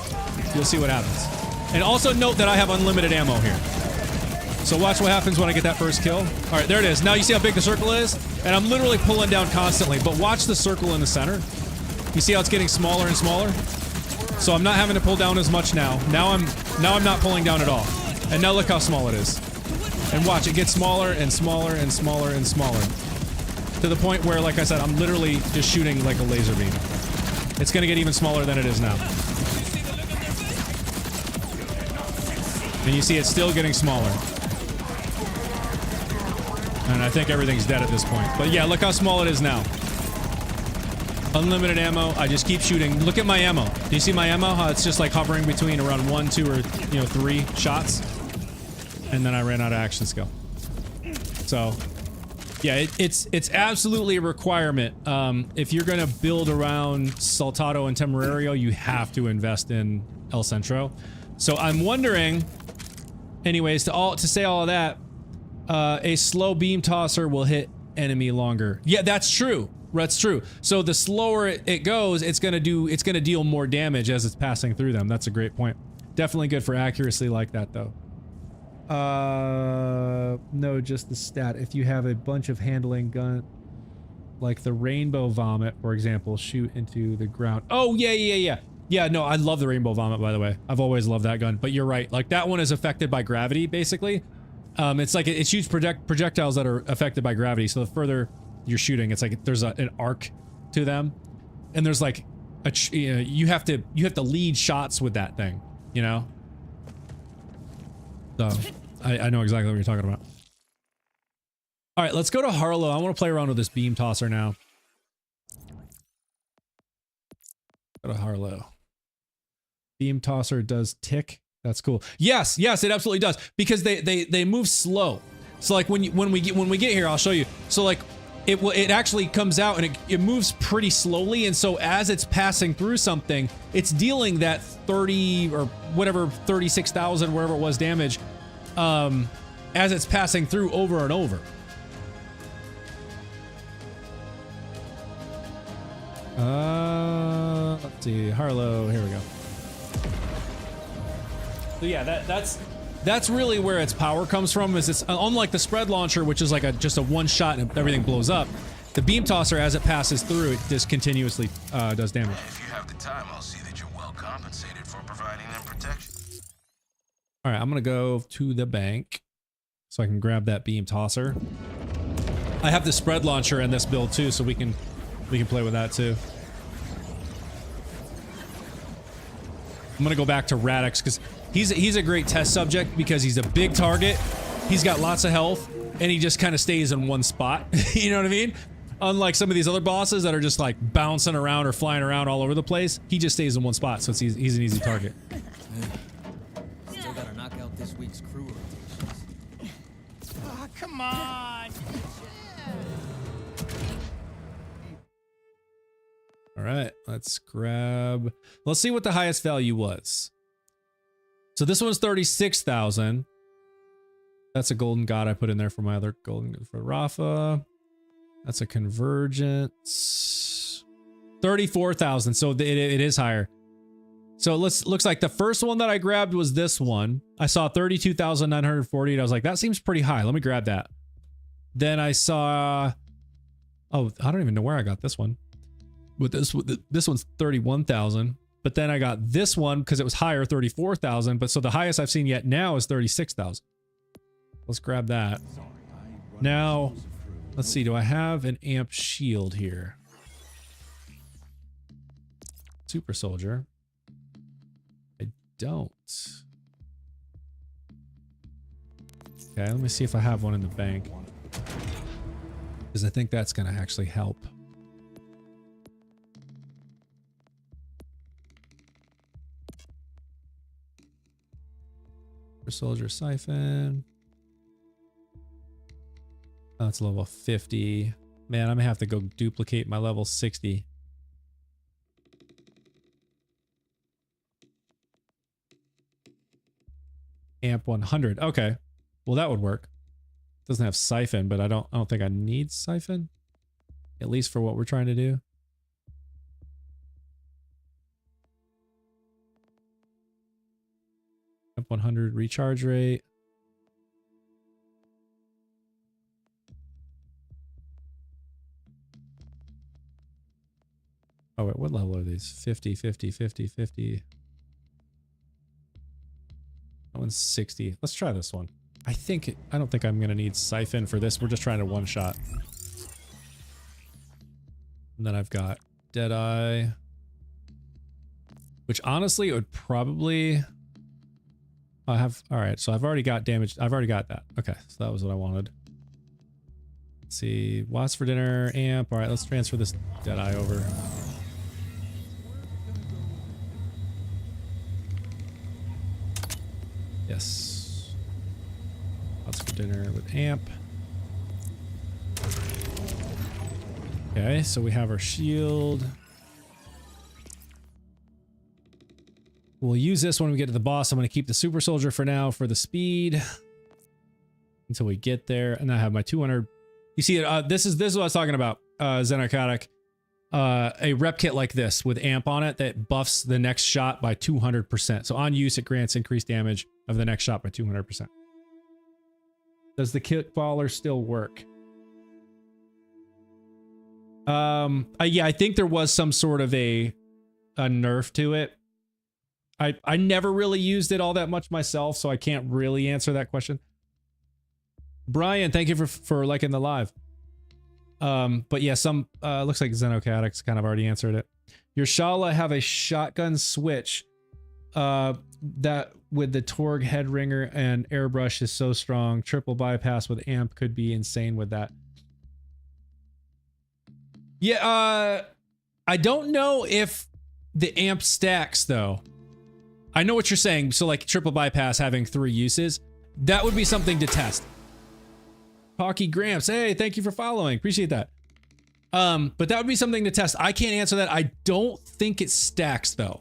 you'll see what happens. And also note that I have unlimited ammo here. So watch what happens when I get that first kill. All right, there it is. Now you see how big the circle is? And I'm literally pulling down constantly, but watch the circle in the center. You see how it's getting smaller and smaller? So I'm not having to pull down as much now. Now I'm not pulling down at all. And now look how small it is. And watch, it gets smaller and smaller and smaller and smaller. To the point where, like I said, I'm literally just shooting like a laser beam. It's gonna get even smaller than it is now. And you see it's still getting smaller. And I think everything's dead at this point. But yeah, look how small it is now. Unlimited ammo. I just keep shooting. Look at my ammo. Do you see my ammo? How it's just like hovering between around 1, 2, or 3 shots. And then I ran out of action skill. So yeah, it's absolutely a requirement. If you're gonna build around Saltado and Temerario, you have to invest in El Centro. So I'm wondering, anyways, to say all of that, a slow beam tosser will hit enemy longer. Yeah, that's true. That's true. So the slower it goes, it's gonna deal more damage as it's passing through them. That's a great point. Definitely good for accuracy like that, though. No, just the stat. If you have a bunch of handling gun, like the rainbow vomit, for example, shoot into the ground. Oh, yeah. Yeah, no, I love the rainbow vomit, by the way. I've always loved that gun, but you're right. Like, that one is affected by gravity, basically. It's like it shoots projectiles that are affected by gravity, so the further you're shooting, it's like there's an arc to them. And there's like you have to lead shots with that thing, you know? So, I know exactly what you're talking about. All right, let's go to Harlow. I want to play around with this beam tosser now. Go to Harlow. Beam tosser does tick. That's cool. Yes, it absolutely does, because they move slow. So like when we get here, I'll show you. So like it actually comes out and it moves pretty slowly, and so as it's passing through something, it's dealing that 30 or whatever 36,000 wherever it was damage as it's passing through over and over. Let's see, Harlow, here we go. So yeah, that's really where its power comes from, is it's unlike the spread launcher, which is like just a one shot and everything blows up. The beam tosser, as it passes through, it just continuously does damage. If you have the time, I'll see that you're well compensated for providing them protection. All right, I'm gonna go to the bank so I can grab that beam tosser. I have the spread launcher in this build too, so we can play with that too. I'm gonna go back to Radix because he's a great test subject, because he's a big target, he's got lots of health, and he just kind of stays in one spot. You know what I mean? Unlike some of these other bosses that are just like bouncing around or flying around all over the place, he just stays in one spot, so he's an easy target. Still gotta knock out this week's crew rotations. Oh, come on. All right, let's see what the highest value was. So this one's 36,000. That's a golden god I put in there for my other golden for RAFA. That's a convergence. 34,000. So it is higher. So looks like the first one that I grabbed was this one. I saw 32,940 and I was like, that seems pretty high. Let me grab that. Then I saw, oh, I don't even know where I got this one. With this one's 31,000. But then I got this one because it was higher, 34,000. But so the highest I've seen yet now is 36,000. Let's grab that. Now, let's see. Do I have an amp shield here? Super soldier. I don't. Okay, let me see if I have one in the bank, because I think that's going to actually help. Soldier siphon. Oh, it's level 50. Man, I'm gonna have to go duplicate my level 60. Amp 100. Okay. Well, that would work. Doesn't have siphon, but I don't think I need siphon. At least for what we're trying to do. Up 100 recharge rate. Oh wait, what level are these? 50, 50, 50, 50. That one's 60. Let's try this one. I don't think I'm gonna need siphon for this. We're just trying to one shot. And then I've got Deadeye, which honestly it would probably. I have, all right, so I've already got damage. I've already got that. Okay, so that was what I wanted. Let's see, watts for dinner, amp. All right, let's transfer this Deadeye over. Yes. Watts for dinner with amp. Okay, so we have our shield. We'll use this when we get to the boss. I'm going to keep the super soldier for now for the speed until we get there. And I have my 200. You see, this is what I was talking about, Xenarchotic. A rep kit like this with amp on it that buffs the next shot by 200%. So on use, it grants increased damage of the next shot by 200%. Does the kickballer still work? Yeah, I think there was some sort of a nerf to it. I never really used it all that much myself, so I can't really answer that question. Brian, thank you for liking the live. But yeah, some looks like Xenocadix kind of already answered it. Your Shala have a shotgun switch that with the Torg head ringer and airbrush is so strong. Triple bypass with amp could be insane with that. Yeah, I don't know if the amp stacks though. I know what you're saying. So like triple bypass having 3 uses, that would be something to test. Hockey Gramps, hey, thank you for following. Appreciate that. But that would be something to test. I can't answer that. I don't think it stacks though.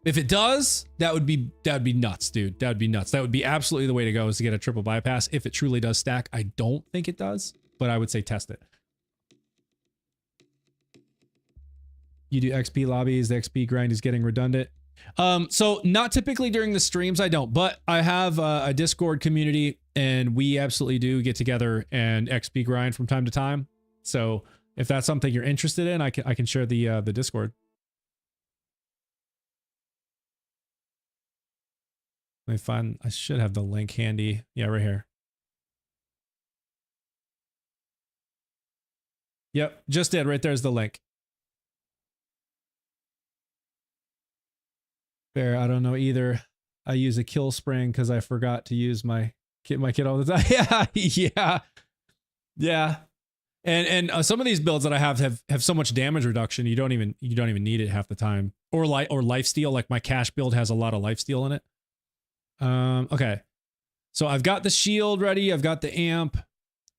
If it does, that would be nuts, dude. That would be nuts. That would be absolutely the way to go, is to get a triple bypass. If it truly does stack, I don't think it does, but I would say test it. You do XP lobbies, the XP grind is getting redundant. So not typically during the streams, I don't, but I have a Discord community and we absolutely do get together and XP grind from time to time. So if that's something you're interested in, I can share the Discord. Let me find, I should have the link handy. Yeah, right here. Yep, just did. Right there's the link. Fair, I don't know either. I use a kill spring because I forgot to use my kit all the time. Yeah. And some of these builds that I have so much damage reduction, you don't even need it half the time. Or lifesteal, like my cash build has a lot of lifesteal in it. Okay. So I've got the shield ready, I've got the amp.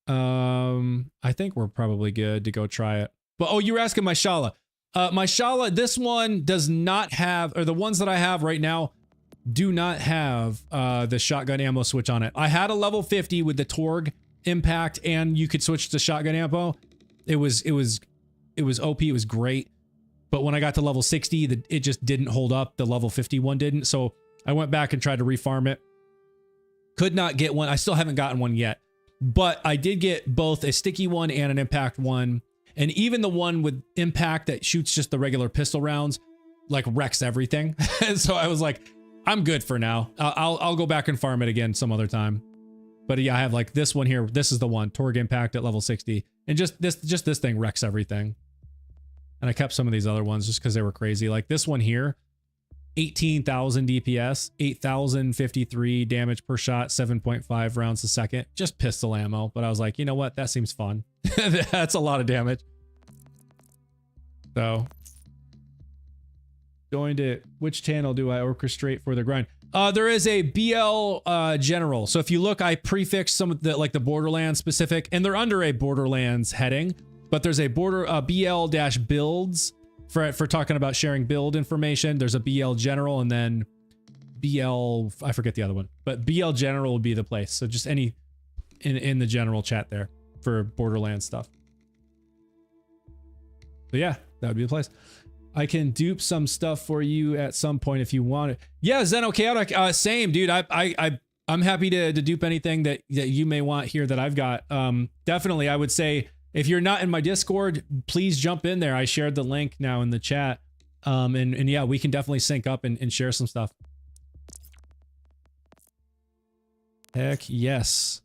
I think we're probably good to go try it. But oh, you were asking my Shala. My Shala, this one does not have, or the ones that I have right now do not have the shotgun ammo switch on it. I had a level 50 with the Torg impact and you could switch to shotgun ammo. It was OP, it was great. But when I got to level 60, it just didn't hold up. The level 51 didn't. So I went back and tried to refarm it. Could not get one. I still haven't gotten one yet. But I did get both a sticky one and an impact one. And even the one with impact that shoots just the regular pistol rounds, like wrecks everything. So I was like, I'm good for now. I'll go back and farm it again some other time. But yeah, I have like this one here. This is the one, Torg impact at level 60. And just this thing wrecks everything. And I kept some of these other ones just because they were crazy. Like this one here, 18,000 DPS, 8,053 damage per shot, 7.5 rounds a second. Just pistol ammo. But I was like, you know what? That seems fun. That's a lot of damage. So, going to which channel do I orchestrate for the grind? There is a BL general. So if you look, I prefixed some of the like the Borderlands specific, and they're under a Borderlands heading. But there's a BL-builds for talking about sharing build information. There's a BL general and then BL, I forget the other one, but BL general would be the place. So just any in the general chat there for Borderlands stuff. But yeah, that would be the place. I can dupe some stuff for you at some point if you want it. Yeah, Xenochaotic, same dude. I'm happy to dupe anything that you may want here that I've got. Definitely, I would say if you're not in my Discord, please jump in there. I shared the link now in the chat. And yeah, we can definitely sync up and share some stuff. Heck yes.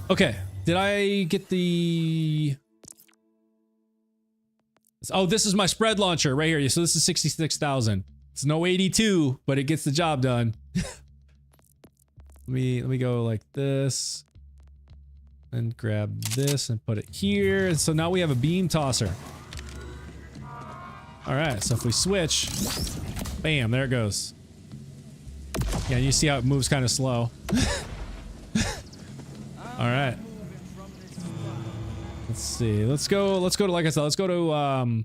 Okay, did I get the... Oh, this is my spread launcher right here. So this is 66,000. It's no 82, but it gets the job done. let me go like this. And grab this and put it here. And so now we have a beam tosser. All right, so if we switch, bam, there it goes. Yeah, you see how it moves kind of slow. All right. Let's see. Let's go to, like I said, let's go to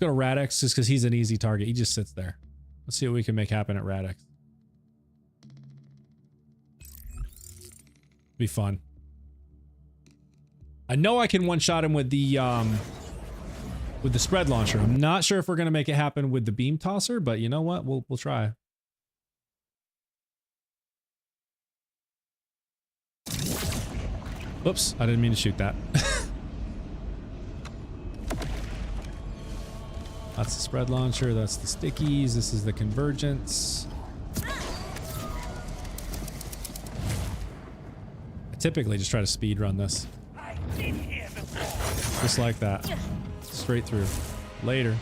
Radix just because he's an easy target. He just sits there. Let's see what we can make happen at Radix. Be fun. I know I can one-shot him with the spread launcher. I'm not sure if we're gonna make it happen with the beam tosser, but you know what? We'll try. Oops, I didn't mean to shoot that. That's the spread launcher. That's the stickies. This is the convergence. I typically just try to speed run this. Just like that. Straight through. Later.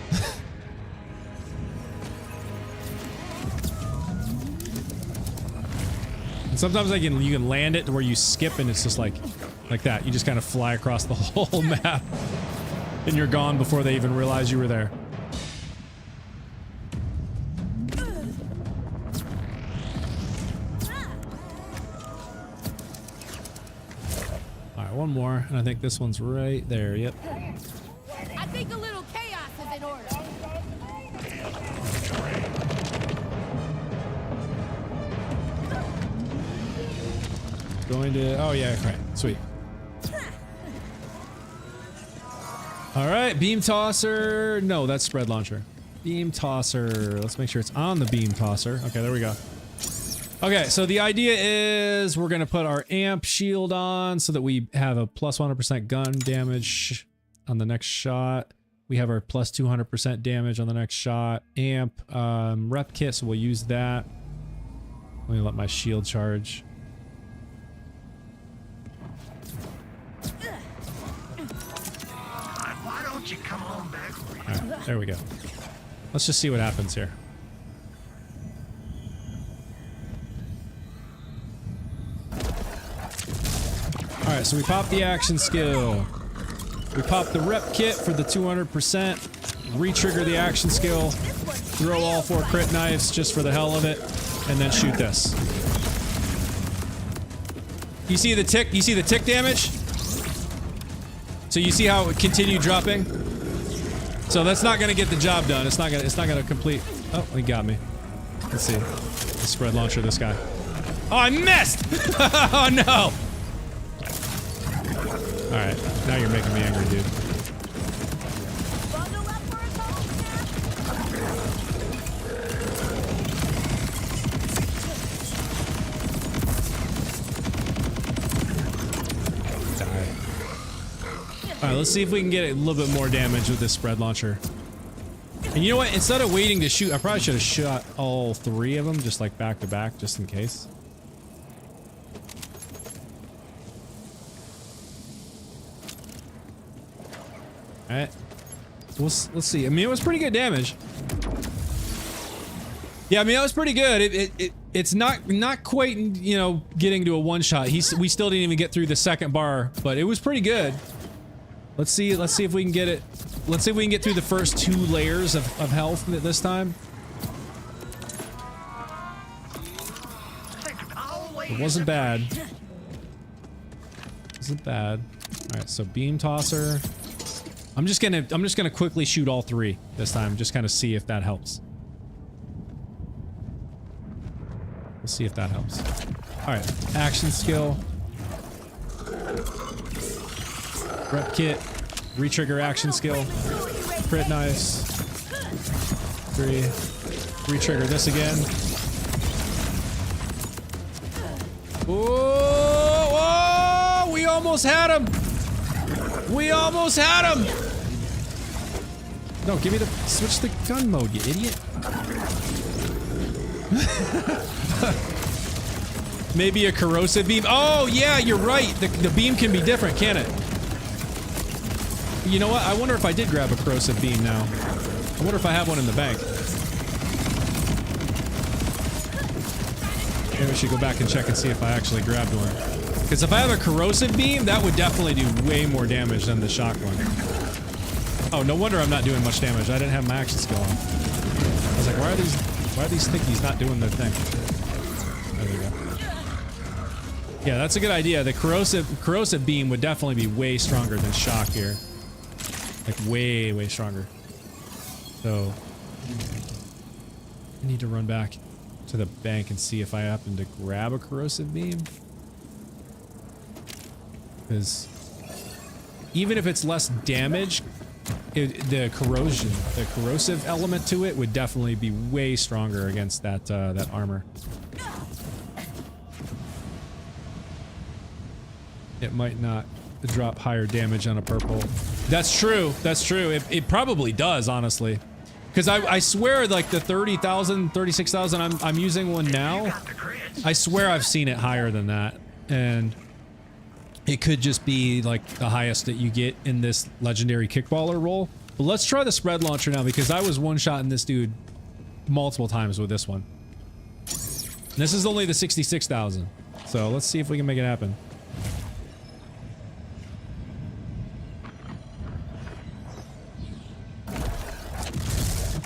And sometimes you can land it to where you skip and it's just like that. You just kind of fly across the whole map. And you're gone before they even realize you were there. Alright, one more. And I think this one's right there. Yep. I think a little chaos is in order. Going to... Oh, yeah, okay. Sweet. Alright, beam tosser. No, that's spread launcher. Beam tosser. Let's make sure it's on the beam tosser. Okay, there we go. Okay, so the idea is we're going to put our amp shield on so that we have a plus 100% gun damage on the next shot. We have our plus 200% damage on the next shot. Amp, rep kit, so we'll use that. Let me let my shield charge. Why don't you come on back? Alright, there we go. Let's just see what happens here. Alright, so we pop the action skill. We pop the rep kit for the 200%. Re-trigger the action skill. Throw all 4 crit knives just for the hell of it. And then shoot this. You see the tick? You see the tick damage? So you see how it continued dropping? So that's not gonna get the job done. It's not gonna complete. Oh, he got me. Let's see. Let's spread launcher this guy. Oh, I missed! Oh no! Alright, now you're making me angry, dude. Bundle up for a Alright, let's see if we can get a little bit more damage with this spread launcher. And you know what? Instead of waiting to shoot, I probably should have shot all 3 of them, just like back to back, just in case. Alright. Let's see. I mean, it was pretty good damage. Yeah, I mean, that was pretty good. It's not quite, you know, getting to a one-shot. We still didn't even get through the second bar, but it was pretty good. Let's see if we can get it. Let's see if we can get through the first 2 layers of health this time. It wasn't bad. Wasn't bad. Alright, so beam tosser. I'm just gonna quickly shoot all 3 this time, just kind of see if that helps. We'll see if that helps. Alright, action skill. Rep kit. Re-trigger action skill. Crit knives. 3. Re-trigger this again. Whoa! Whoa! We almost had him! We almost had him! No, give me the... Switch the gun mode, you idiot. Maybe a corrosive beam. Oh, yeah, you're right. The beam can be different, can't it? You know what? I wonder if I did grab a corrosive beam now. I wonder if I have one in the bank. Maybe we should go back and check and see if I actually grabbed one. Because if I have a corrosive beam, that would definitely do way more damage than the shotgun. Oh, no wonder I'm not doing much damage. I didn't have my action skill on. I was like, why are these stickies not doing their thing? There we go. Yeah, that's a good idea. The corrosive beam would definitely be way stronger than shock here. Like way stronger. So I need to run back to the bank and see if I happen to grab a corrosive beam. Because even if it's less damage, the corrosive element to it would definitely be way stronger against that armor. It might not drop higher damage on a purple. That's true. That's true. It probably does, honestly. Because I swear, like the 30,000, 36,000, I'm using one now. I swear I've seen it higher than that. And it could just be like the highest that you get in this legendary kickballer roll. But let's try the spread launcher now, because I was one-shotting this dude multiple times with this one. And this is only the 66,000. So let's see if we can make it happen.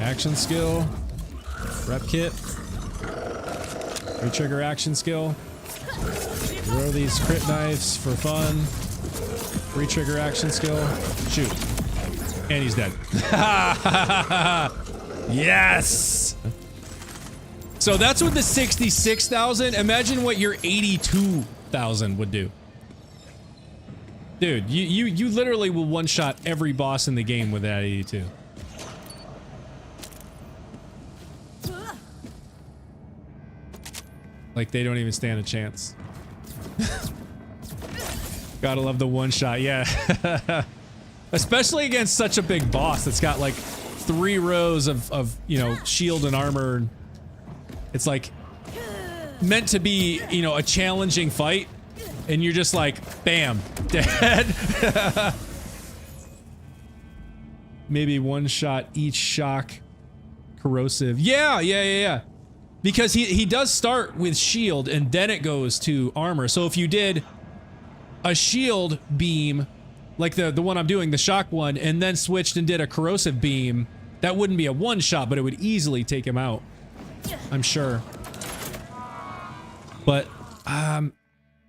Action skill. Rep kit. Re-trigger action skill. Throw these crit knives for fun. Re-trigger action skill. Shoot. And he's dead. Yes! So that's what the 66,000. Imagine what your 82,000 would do. Dude, you literally will one-shot every boss in the game with that 82. Like they don't even stand a chance. Gotta love the one shot, yeah. Especially against such a big boss that's got like 3 rows of you know, shield and armor. It's like meant to be, you know, a challenging fight, and you're just like, bam, dead. Maybe one shot each shock corrosive. Yeah. Because he does start with shield and then it goes to armor. So if you did a shield beam, like the one I'm doing, the shock one, and then switched and did a corrosive beam, that wouldn't be a one shot, but it would easily take him out. I'm sure. But I'm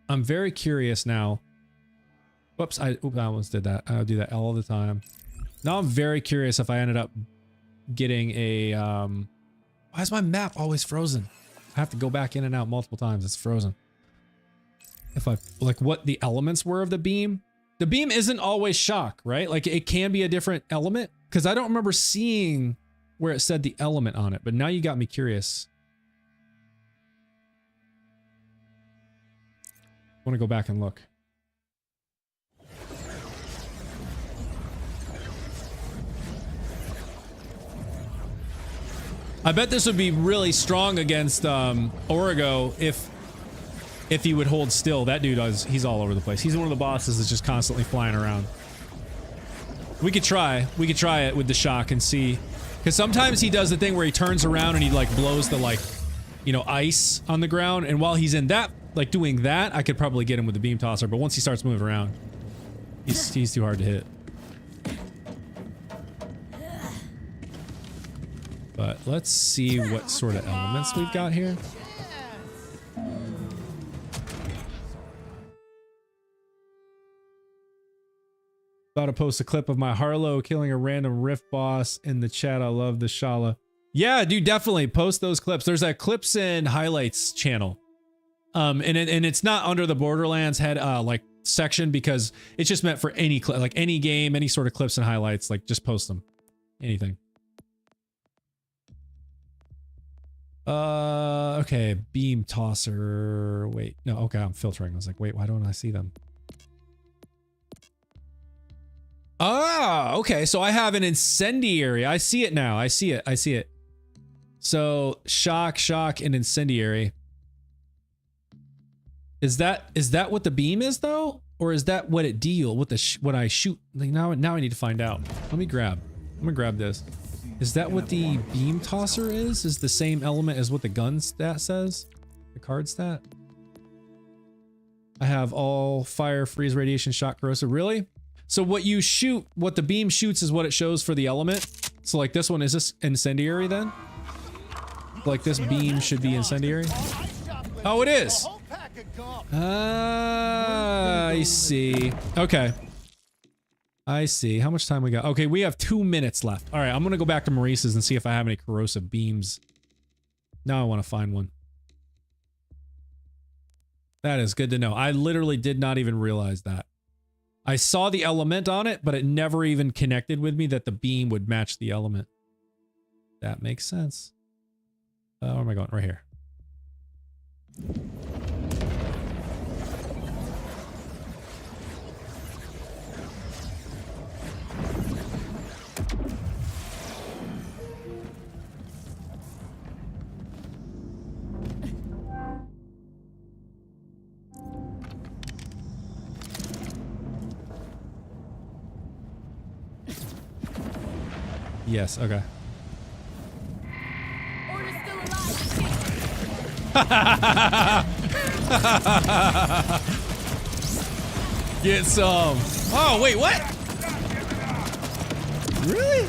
very curious now. Whoops, I almost did that. I do that all the time. Now I'm very curious if I ended up getting a why is my map always frozen? I have to go back in and out multiple times. It's frozen. If I like what the elements were of the beam. The beam isn't always shock, right? Like it can be a different element, because I don't remember seeing where it said the element on it, but now you got me curious. I want to go back and look. I bet this would be really strong against Origo if he would hold still. That dude he's all over the place. He's one of the bosses that's just constantly flying around. We could try it with the shock and see, because sometimes he does the thing where he turns around and he like blows the, like, you know, ice on the ground, and while he's in that, like doing that, I could probably get him with the beam tosser, but once he starts moving around, he's too hard to hit. But let's see what sort of elements we've got here. About to post a clip of my Harlow killing a random Rift boss in the chat. I love the Shala. Yeah, dude, definitely post those clips. There's a clips and highlights channel. And it's not under the Borderlands head like section, because it's just meant for any clip, like any game, any sort of clips and highlights. Like just post them, anything. Okay, beam tosser. Wait, no, okay, I'm filtering. I was like, wait, why don't I see them? Ah, okay, so I have an incendiary. I see it now. I see it. So shock, and incendiary. Is that what the beam is though, or is that what it deal? What I shoot? Like now I need to find out. I'm gonna grab this. Is that what the beam tosser is? Is the same element as what the gun stat says? The card stat? I have all fire, freeze, radiation, shock, corrosive. Really? So what you shoot, what the beam shoots is what it shows for the element. So like this one, is this incendiary then? Like this beam should be incendiary? Oh, it is. Ah, I see. Okay. I see. How much time we got? Okay, we have 2 minutes left. All right, I'm gonna go back to Maurice's and see if I have any corrosive beams. Now I want to find one. That is good to know. I literally did not even realize that. I saw the element on it, but it never even connected with me that the beam would match the element. That makes sense. Where am I going? Right here. Yes, okay. Order's still alive. Get some. Oh, wait, what? Really?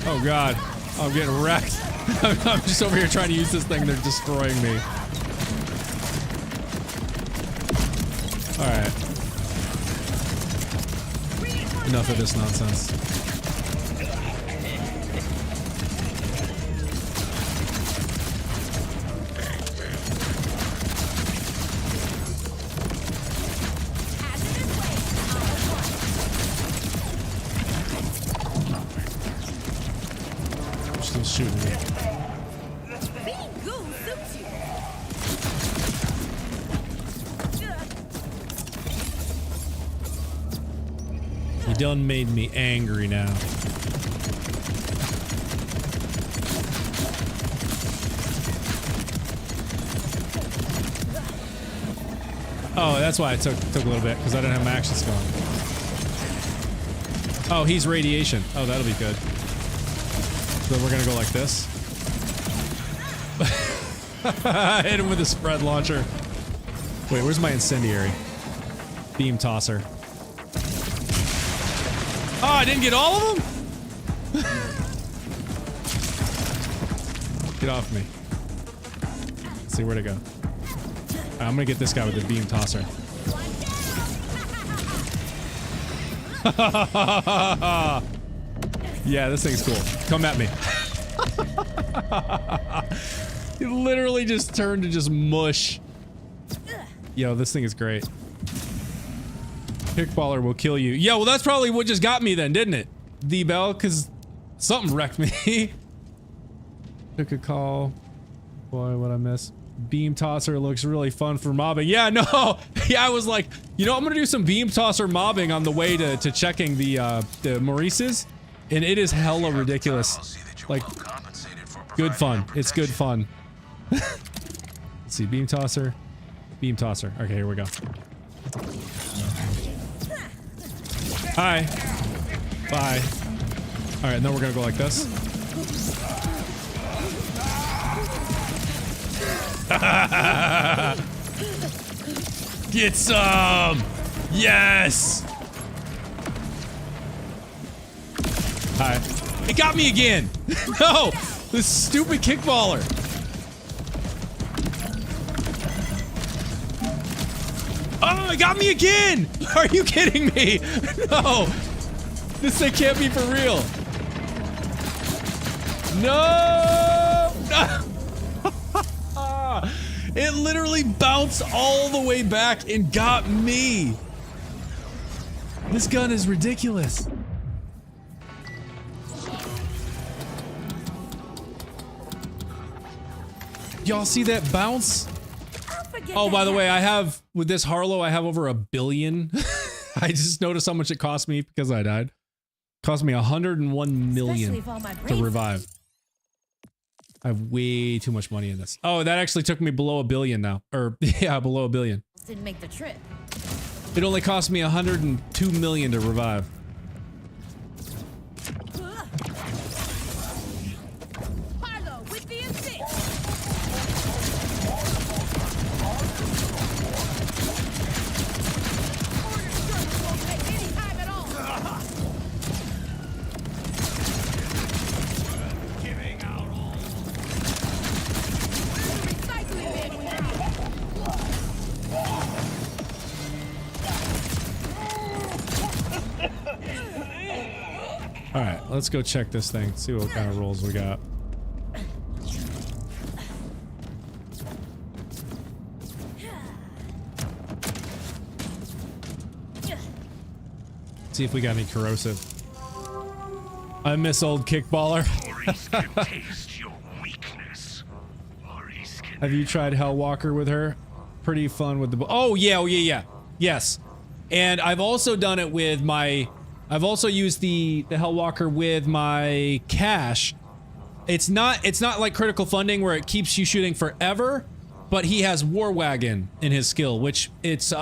Oh, God. I'm getting wrecked. I'm just over here trying to use this thing. They're destroying me. Alright. Enough of this nonsense. Still shooting me. Being goo suits you. You done made me angry now. Oh, that's why it took a little bit, because I didn't have my actions going. Oh, he's radiation. Oh, that'll be good. So we're gonna go like this. Hit him with a spread launcher. Wait, where's my incendiary? Beam tosser. Oh, I didn't get all of them? Get off me. Let's see where to go. Right, I'm gonna get this guy with the beam tosser. Yeah, this thing's cool. Come at me. It literally just turned to just mush. Yo, this thing is great. Kickballer will kill you. Yeah, well, that's probably what just got me then, didn't it? The bell, because something wrecked me. Took a call. Boy, what I miss. Beam tosser looks really fun for mobbing. Yeah, no. Yeah, I was like, you know, I'm gonna do some beam tosser mobbing on the way to checking the Maurices, and it is hella ridiculous. Like, good fun. It's good fun. Let's see, beam tosser. Beam tosser. Okay, here we go. Hi. Bye. Alright, and then we're gonna go like this. Get some! Yes! Hi. It got me again! No! This stupid kickballer! Oh, it got me again! Are you kidding me? No! This thing can't be for real! No! No! It literally bounced all the way back and got me! This gun is ridiculous. Y'all see that bounce? Oh, by the way, I have, with this Harlow, I have over 1 billion. I just noticed how much it cost me because I died. It cost me 101 million to revive. I have way too much money in this. Oh, that actually took me below 1 billion now. Or, yeah, below 1 billion. Didn't make the trip. It only cost me 102 million to revive. Harlow with the assist. Order service won't take any time at all. Giving out all. Recycling bin when you're Alright, let's go check this thing. See what kind of rolls we got. See if we got any corrosive. I miss old kickballer. Maurice can taste your weakness. Maurice can. Have you tried Hellwalker with her? Pretty fun with the oh yeah. Yes. And I've also done it with my I've also used the Hellwalker with my cash. It's not like critical funding where it keeps you shooting forever, but he has War Wagon in his skill, which it's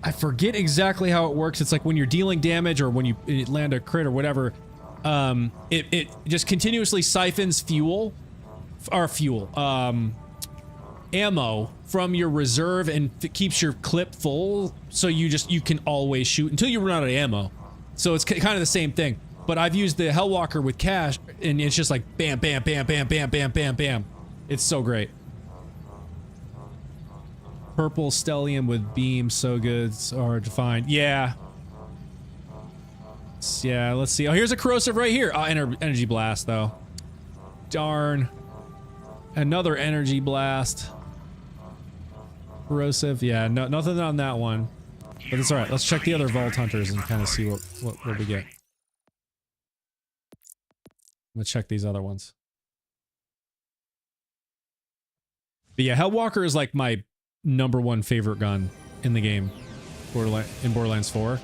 I forget exactly how it works. It's like when you're dealing damage or when you land a crit or whatever, it just continuously siphons ammo from your reserve and keeps your clip full, so you can always shoot until you run out of ammo. So it's kind of the same thing. But I've used the Hellwalker with cash, and it's just like bam, bam, bam, bam, bam, bam, bam, bam. It's so great. Purple stellium with beam, so good, it's hard to find. Yeah. Yeah, let's see. Oh, here's a corrosive right here. Oh, energy blast though. Darn. Another energy blast. Corrosive, yeah, no, nothing on that one. But it's alright, let's check the other Vault Hunters and kind of see what we get. Let's check these other ones. But yeah, Hellwalker is like my #1 favorite gun in the game. Borderlands 4.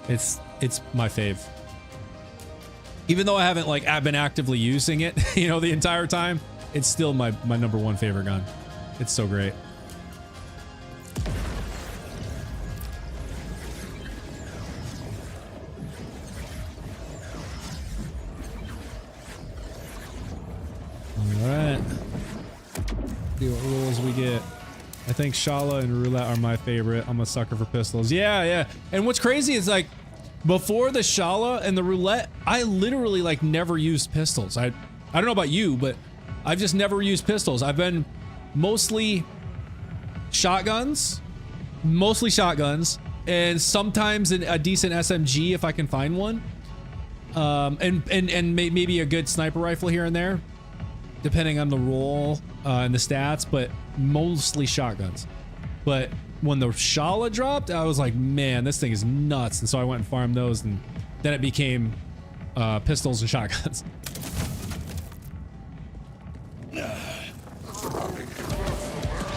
It's my fave. Even though I haven't like been actively using it, you know, the entire time, it's still my #1 favorite gun. It's so great. Alright. See what rules we get. I think Shala and Roulette are my favorite. I'm a sucker for pistols. Yeah, yeah. And what's crazy is like, before the Shala and the Roulette, I literally like never used pistols. I don't know about you, but I've just never used pistols. I've been mostly shotguns, and sometimes a decent SMG if I can find one. And maybe a good sniper rifle here and there, depending on the role and the stats, but mostly shotguns. But when the Shala dropped, I was like, man, this thing is nuts. And so I went and farmed those, and then it became pistols and shotguns.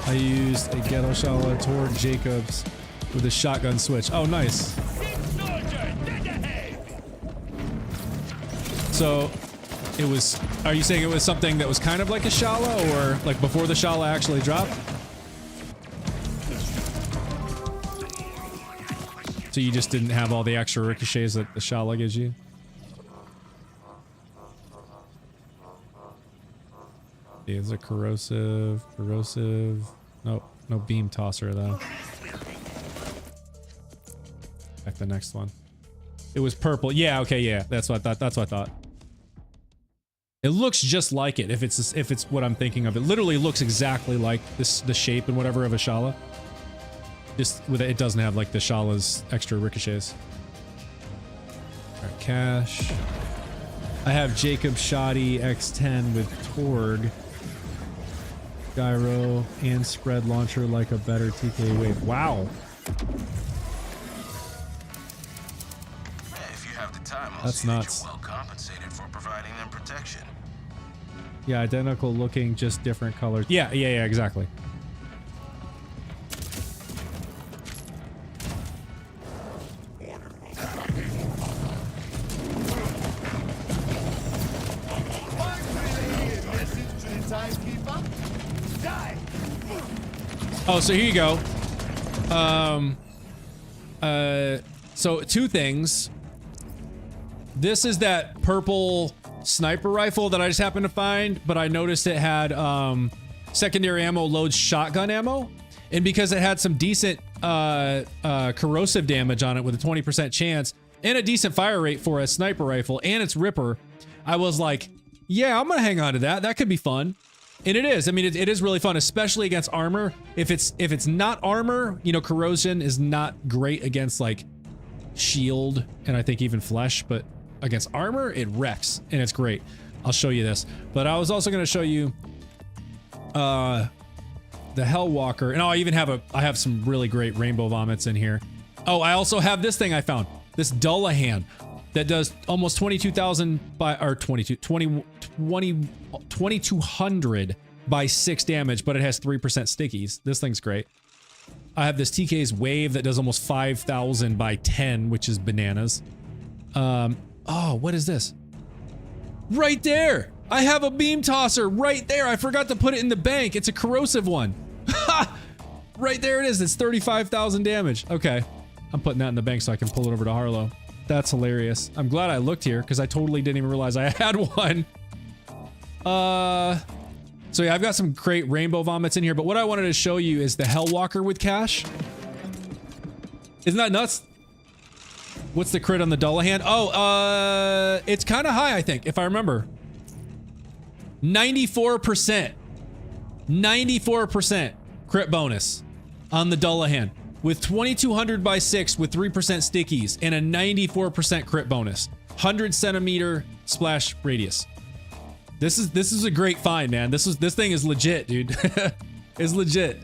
I used a ghetto Shala toward Jacobs with a shotgun switch. Oh, nice. So it was, are you saying it was something that was kind of like a Shala, or like before the Shala actually dropped? So you just didn't have all the extra ricochets that the Shala gives you? Yeah, it's a corrosive. Nope, no beam tosser though. Back the next one. It was purple. Yeah, okay, yeah. That's what I thought. It looks just like it if it's what I'm thinking of. It literally looks exactly like the shape and whatever of a Shala. Just with it doesn't have like the Shala's extra ricochets. Alright, cash. I have Jacob Shoddy X10 with Torg, gyro, and spread launcher like a better TK wave. Wow. If you have the time, I'll That's see that nuts. you're well compensated for providing them protection. Yeah, identical looking, just different colors. Yeah, exactly. Oh, so here you go. So two things. This is that purple sniper rifle that I just happened to find, but I noticed it had secondary ammo loads shotgun ammo, and because it had some decent corrosive damage on it with a 20% chance and a decent fire rate for a sniper rifle and its ripper, I was like, yeah, I'm gonna hang on to that. That could be fun. And it is. I mean, it is really fun, especially against armor. If it's not armor, you know, corrosion is not great against like shield and I think even flesh, but against armor, it wrecks and it's great. I'll show you this. But I was also going to show you the Hellwalker, and I have some really great rainbow vomits in here. Oh, I also have this thing I found. This Dullahan that does almost 22,000 by, or 2200 by 6 damage, but it has 3% stickies. This thing's great. I have this TK's Wave that does almost 5,000 by 10, which is bananas. Oh, what is this? Right there! I have a beam tosser right there. I forgot to put it in the bank. It's a corrosive one. Ha! Right there it is. It's 35,000 damage. Okay. I'm putting that in the bank so I can pull it over to Harlow. That's hilarious. I'm glad I looked here because I totally didn't even realize I had one. So yeah, I've got some great rainbow vomits in here, but what I wanted to show you is the Hellwalker with cash. Isn't that nuts? What's the crit on the Dullahan? Oh, it's kind of high, I think, if I remember. 94%. 94% crit bonus on the Dullahan with 2200 by 6 with 3% stickies and a 94% crit bonus. 100 centimeter splash radius. This is a great find, man. This thing is legit, dude. It's legit.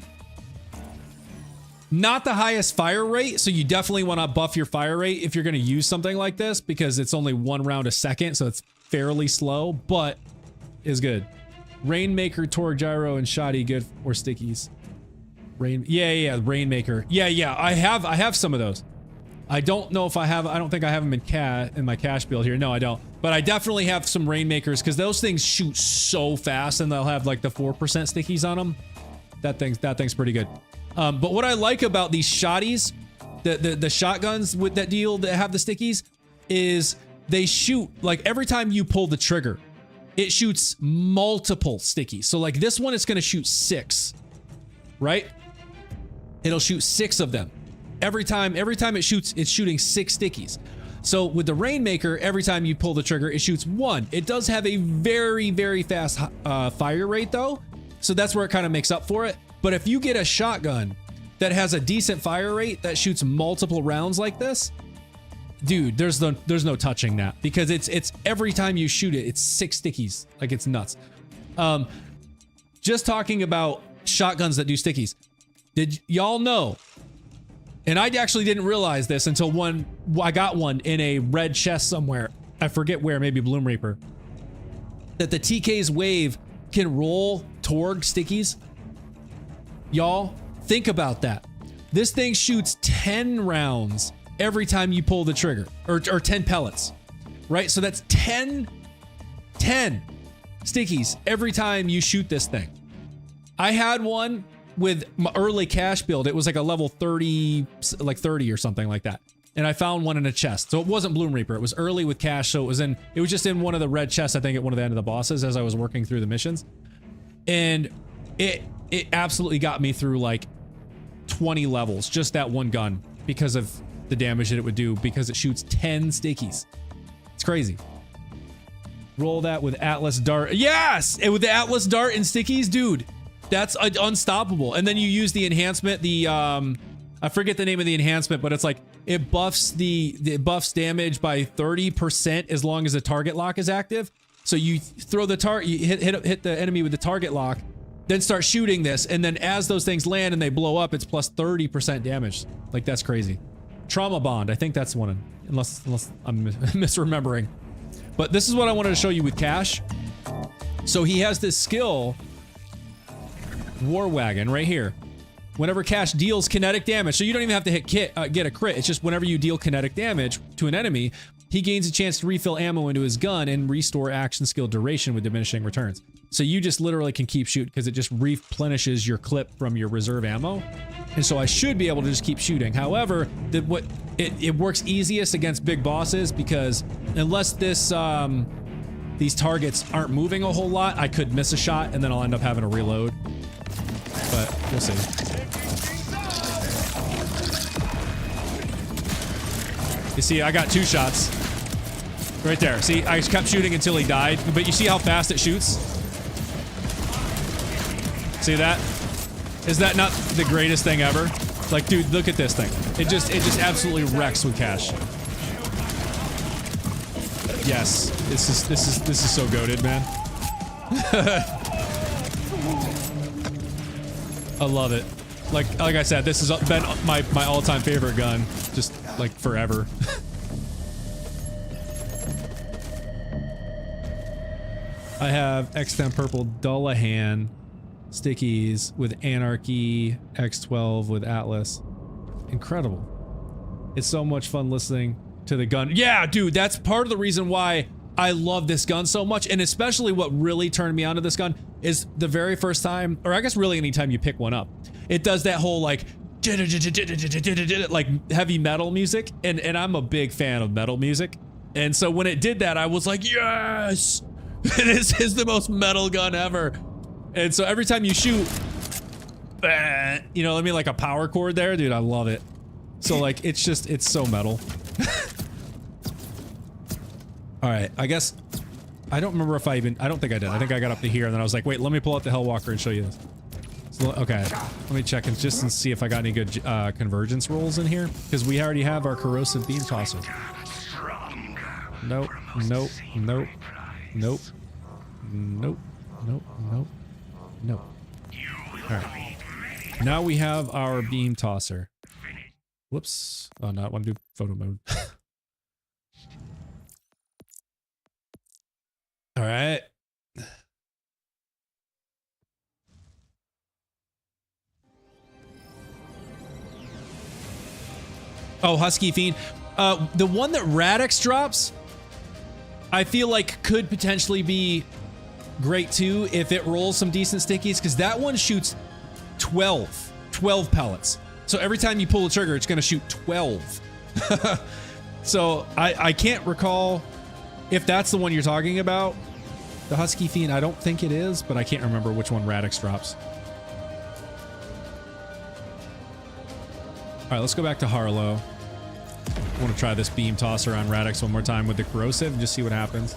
Not the highest fire rate, so you definitely want to buff your fire rate if you're going to use something like this because it's only 1 round a second, so it's fairly slow, but is good. Rainmaker, Torque Gyro, and Shoddy good or stickies. Yeah, Rainmaker. Yeah, I have some of those. I don't know if I don't think I have them in my cash build here. No, I don't. But I definitely have some Rainmakers because those things shoot so fast and they'll have like the 4% stickies on them. That thing's pretty good. But what I like about these shotties, the shotguns with that have the stickies, is they shoot like every time you pull the trigger, it shoots multiple stickies. So like this one, it's gonna shoot 6, right? It'll shoot 6 of them. Every time it shoots, it's shooting 6 stickies. So with the Rainmaker, every time you pull the trigger, it shoots 1. It does have a very, very fast fire rate though. So that's where it kind of makes up for it. But if you get a shotgun that has a decent fire rate that shoots multiple rounds like this, dude, there's no touching that because it's every time you shoot it, it's 6 stickies. Like it's nuts. Just talking about shotguns that do stickies. Did y'all know? And I actually didn't realize this until I got one in a red chest somewhere. I forget where, maybe Bloom Reaper. That the TK's wave can roll toward stickies. Y'all, think about that. This thing shoots 10 rounds every time you pull the trigger, or 10 pellets, right? So that's 10 stickies every time you shoot this thing. I had one with my early cash build. It was like a level 30, like 30 or something like that. And I found one in a chest. So it wasn't Bloom Reaper. It was early with cash. So it was just in one of the red chests, I think at one of the end of the bosses as I was working through the missions. And it absolutely got me through like 20 levels, just that one gun, because of the damage that it would do, because it shoots 10 stickies. It's crazy. Roll that with Atlas Dart. Yes! And with the Atlas Dart and stickies, dude, that's unstoppable. And then you use the enhancement, I forget the name of the enhancement, but it's like, it buffs damage by 30% as long as the target lock is active. So you throw the you hit the enemy with the target lock, then start shooting this, and then as those things land and they blow up, it's plus 30% damage. Like, that's crazy. Trauma Bond, I think that's one, unless I'm misremembering. But this is what I wanted to show you with Cash. So he has this skill, War Wagon, right here. Whenever Cash deals kinetic damage, so you don't even have to get a crit, it's just whenever you deal kinetic damage to an enemy, he gains a chance to refill ammo into his gun and restore action skill duration with diminishing returns. So you just literally can keep shooting because it just replenishes your clip from your reserve ammo. And so I should be able to just keep shooting. However, it works easiest against big bosses because unless these targets aren't moving a whole lot, I could miss a shot and then I'll end up having to reload. But we'll see. You see, I got 2 shots. Right there. See, I just kept shooting until he died. But you see how fast it shoots? See that? Is that not the greatest thing ever? Like, dude, look at this thing. It just absolutely wrecks with Cash. Yes. This is so goated, man. I love it. Like I said, this has been my all-time favorite gun, just like forever. I have X10 Purple Dullahan stickies with Anarchy, X12 with Atlas. Incredible. It's so much fun listening to the gun. Yeah, dude, that's part of the reason why I love this gun so much, and especially what really turned me onto this gun is the very first time, or I guess really any time you pick one up, it does that whole like heavy metal music, and I'm a big fan of metal music, and so when it did that, I was like, yes, this is the most metal gun ever. And so every time you shoot, you know, I mean, like a power chord there, dude, I love it. So like, it's so metal. All right, I guess, I don't remember if I don't think I did. I think I got up to here and then I was like, wait, let me pull out the Hellwalker and show you this. So, okay, let me check and see if I got any good convergence rolls in here, because we already have our corrosive beam tosser. Nope, nope, nope, nope, nope, nope, nope, nope. All right, now we have our beam tosser. Whoops, oh no, I want to do photo mode. All right. Oh, Husky Fiend. The one that Radix drops, I feel like could potentially be great too if it rolls some decent stickies, because that one shoots 12 pellets. So every time you pull the trigger, it's going to shoot 12. So I can't recall if that's the one you're talking about. The Husky Fiend, I don't think it is, but I can't remember which one Radix drops. All right, let's go back to Harlow. I want to try this beam tosser on Radix one more time with the corrosive and just see what happens.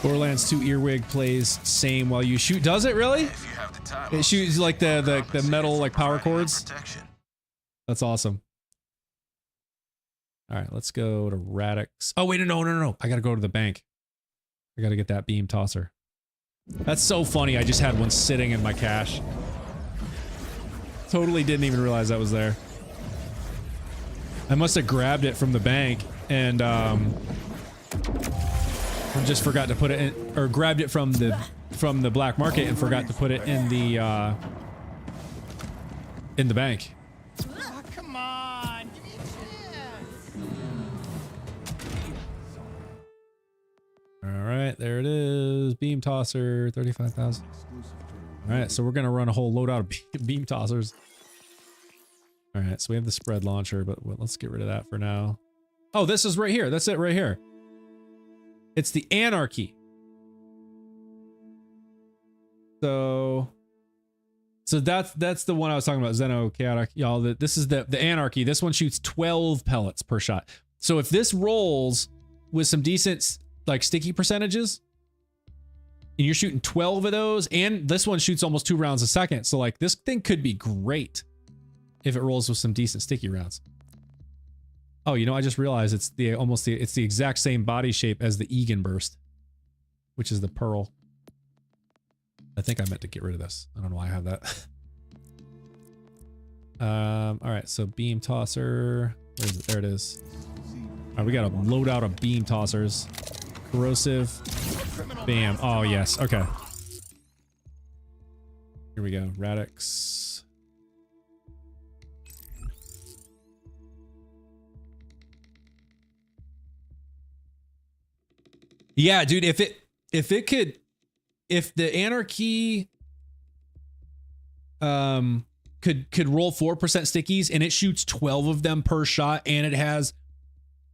Borderlands 2 earwig plays same while you shoot. Does it really? If you have the time, It shoots like the metal like power cords. That's awesome. All right, let's go to Radix. Oh wait, no. I gotta go to the bank. I gotta get that beam tosser. That's so funny. I just had one sitting in my cache. Totally didn't even realize that was there. I must have grabbed it from the bank and just forgot to put it in, or grabbed it from the black market and forgot to put it in the bank. Oh, come on, give me a chance. All right, there it is. Beam tosser, 35,000. All right, so we're gonna run a whole loadout of beam tossers. All right, so we have the spread launcher, but let's get rid of that for now. Oh, this is right here. That's it right here. It's the Anarchy. So that's the one I was talking about, Zeno Chaotic. Y'all, this is the Anarchy. This one shoots 12 pellets per shot. So if this rolls with some decent like sticky percentages, and you're shooting 12 of those, and this one shoots almost 2 rounds a second, so like this thing could be great if it rolls with some decent sticky rounds. Oh, you know, I just realized it's the exact same body shape as the Egan burst, which is the pearl. I think I meant to get rid of this. I don't know why I have that. All right, so beam tosser. Where is it? There it is. All right, we got to load out of beam tossers. Corrosive. Bam. Oh, yes. Okay. Here we go. Radix. Yeah, dude, if the Anarchy could roll 4% stickies and it shoots 12 of them per shot and it has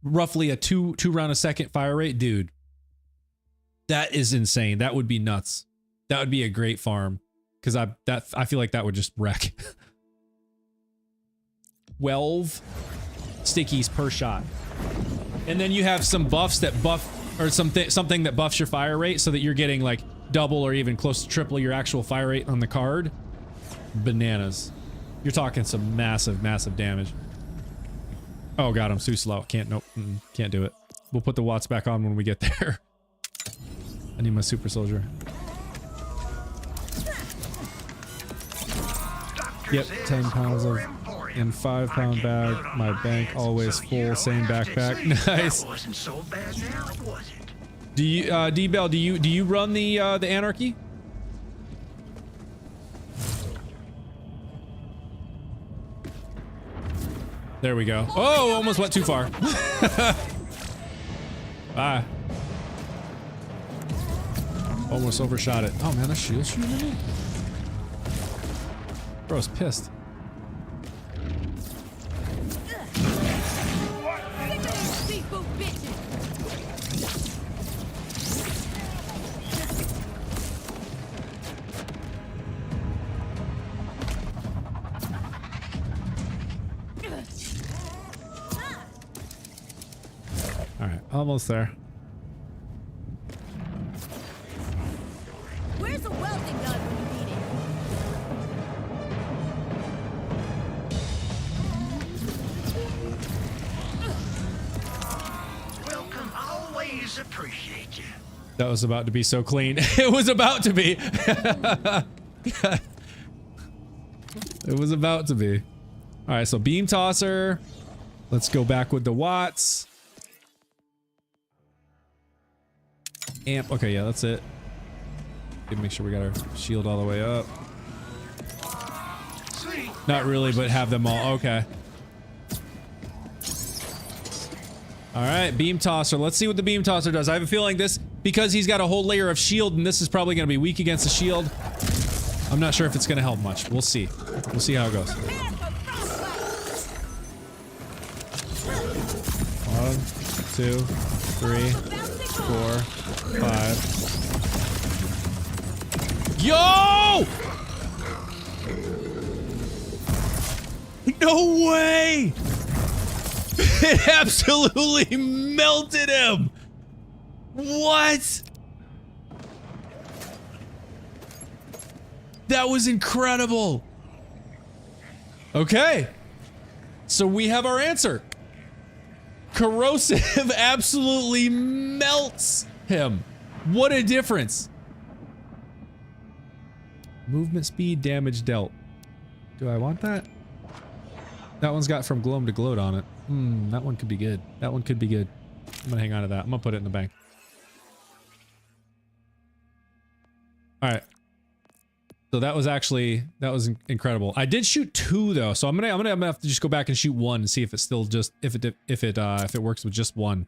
roughly a 2 round a second fire rate, dude, that is insane. That would be nuts. That would be a great farm, because I feel like that would just wreck. 12 stickies per shot, and then you have some buffs that buff, or something that buffs your fire rate so that you're getting like double or even close to triple your actual fire rate on the card. Bananas. You're talking some massive damage. Oh god, I'm too slow. Can't, nope, can't do it. We'll put the watts back on when we get there. I need my super soldier. Yep, 10 pounds of in 5 pound bag. My bank always full, same backpack. Nice. Do you D-Bell, do you run the Anarchy? There we go. Oh, almost went too far. Bye. Almost overshot it. Oh man, that shield's shooting at me. Bro's pissed. All right, almost there. Where's a welding gun when you need it? Welcome, always appreciate you. That was about to be so clean. It was about to be. It was about to be. All right, so beam tosser. Let's go back with the watts. Amp. Okay, yeah, that's it. Make sure we got our shield all the way up. Not really, but have them all. Okay. All right, beam tosser. Let's see what the beam tosser does. I have a feeling this, because he's got a whole layer of shield, and this is probably going to be weak against the shield. I'm not sure if it's going to help much. We'll see. We'll see how it goes. 1, 2, 3, 4, 5. Yo! No way! It absolutely melted him! What? That was incredible! Okay. So we have our answer. Corrosive absolutely melts him. What a difference. Movement speed, damage dealt. Do I want that? That one's got from gloam to gloat on it. That one could be good. That one could be good. I'm gonna hang on to that. I'm gonna put it in the bank. Alright. So that was incredible. I did shoot 2 though, so I'm gonna have to just go back and shoot 1 and see if it's still just if it works with just 1.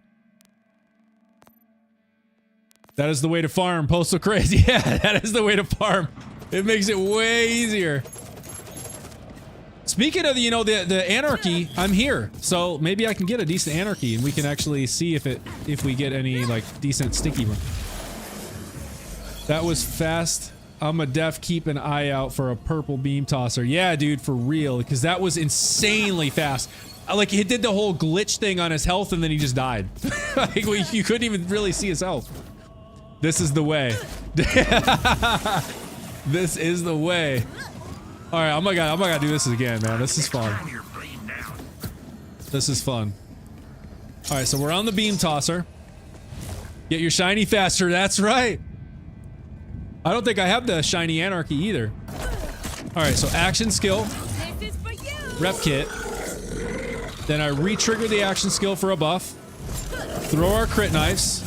That is the way to farm, Postal Crazy. Yeah, that is the way to farm. It makes it way easier. Speaking of, you know, the anarchy, I'm here, so maybe I can get a decent anarchy, and we can actually see if we get any like decent sticky one. That was fast. I'm a def. Keep an eye out for a purple beam tosser. Yeah, dude, for real, because that was insanely fast. Like, he did the whole glitch thing on his health, and then he just died. Like, you couldn't even really see his health. This is the way. This is the way. All right, I'm gonna do this again, man. This is fun. This is fun. All right, so we're on the beam tosser. Get your shiny faster. That's right. I don't think I have the shiny anarchy either. All right, so action skill, rep kit. Then I re-trigger the action skill for a buff. Throw our crit knives.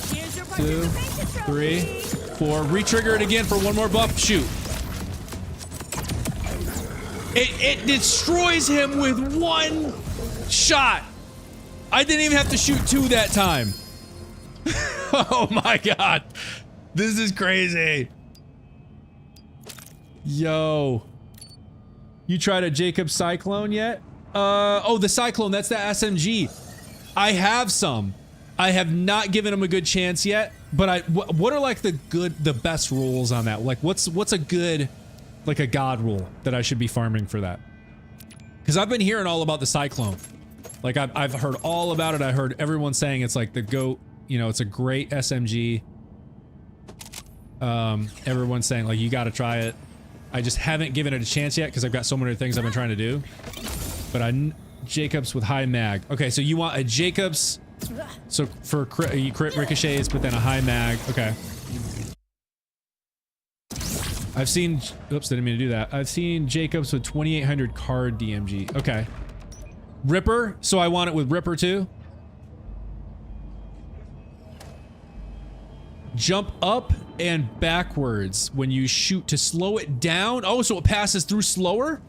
2, 3, 4. Re-trigger it again for one more buff. Shoot. It destroys him with 1 shot. I didn't even have to shoot 2 that time. Oh my god. This is crazy. Yo. You tried a Jacob Cyclone yet? Oh, the Cyclone, that's the SMG. I have some. I have not given him a good chance yet, but what are like the best rules on that? Like what's a good, like a god rule that I should be farming for that? Because I've been hearing all about the Cyclone. Like I've heard all about it. I heard everyone saying it's like the GOAT, you know, it's a great SMG. Everyone's saying like, you gotta try it. I just haven't given it a chance yet because I've got so many things I've been trying to do. But Jacobs with high mag. Okay, so you want a Jacobs, so for crit ricochets, but then a high mag. Okay. I've seen, oops, didn't mean to do that. I've seen Jacobs with 2800 card DMG. Okay. Ripper, so I want it with Ripper too. Jump up and backwards when you shoot to slow it down. Oh, so it passes through slower?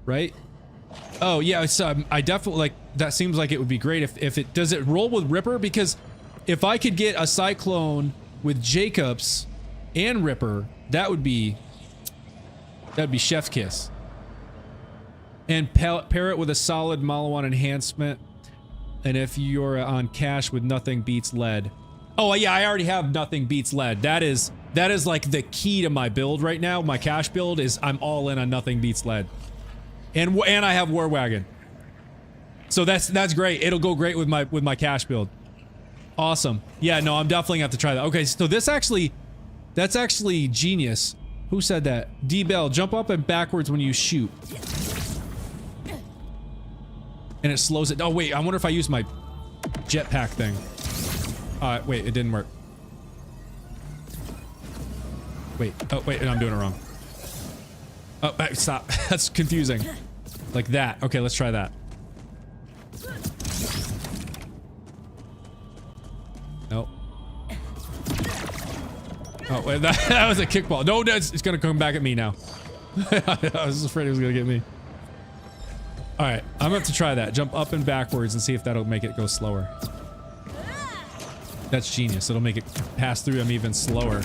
Right? Oh, yeah, so I definitely, like, that seems like it would be great if it, does it roll with Ripper? Because if I could get a Cyclone with Jacobs and Ripper, that'd be chef's kiss. And pair it with a solid Malawan enhancement. And if you're on cash with nothing beats lead. Oh yeah, I already have nothing beats lead. That is like the key to my build right now. My cash build is I'm all in on nothing beats lead. And I have War Wagon. So that's great. It'll go great with my cash build. Awesome. Yeah, no, I'm definitely gonna have to try that. Okay, so that's actually genius. Who said that? D-Bell, jump up and backwards when you shoot. And it slows it. Oh wait, I wonder if I use my jetpack thing. Wait, it didn't work. Wait, oh wait, I'm doing it wrong. Oh, stop. That's confusing. Like that. Okay, let's try that. Nope. Oh wait, that was a kickball. No, it's gonna come back at me now. I was afraid it was gonna get me. All right, I'm gonna have to try that. Jump up and backwards and see if that'll make it go slower. That's genius. It'll make it pass through them even slower.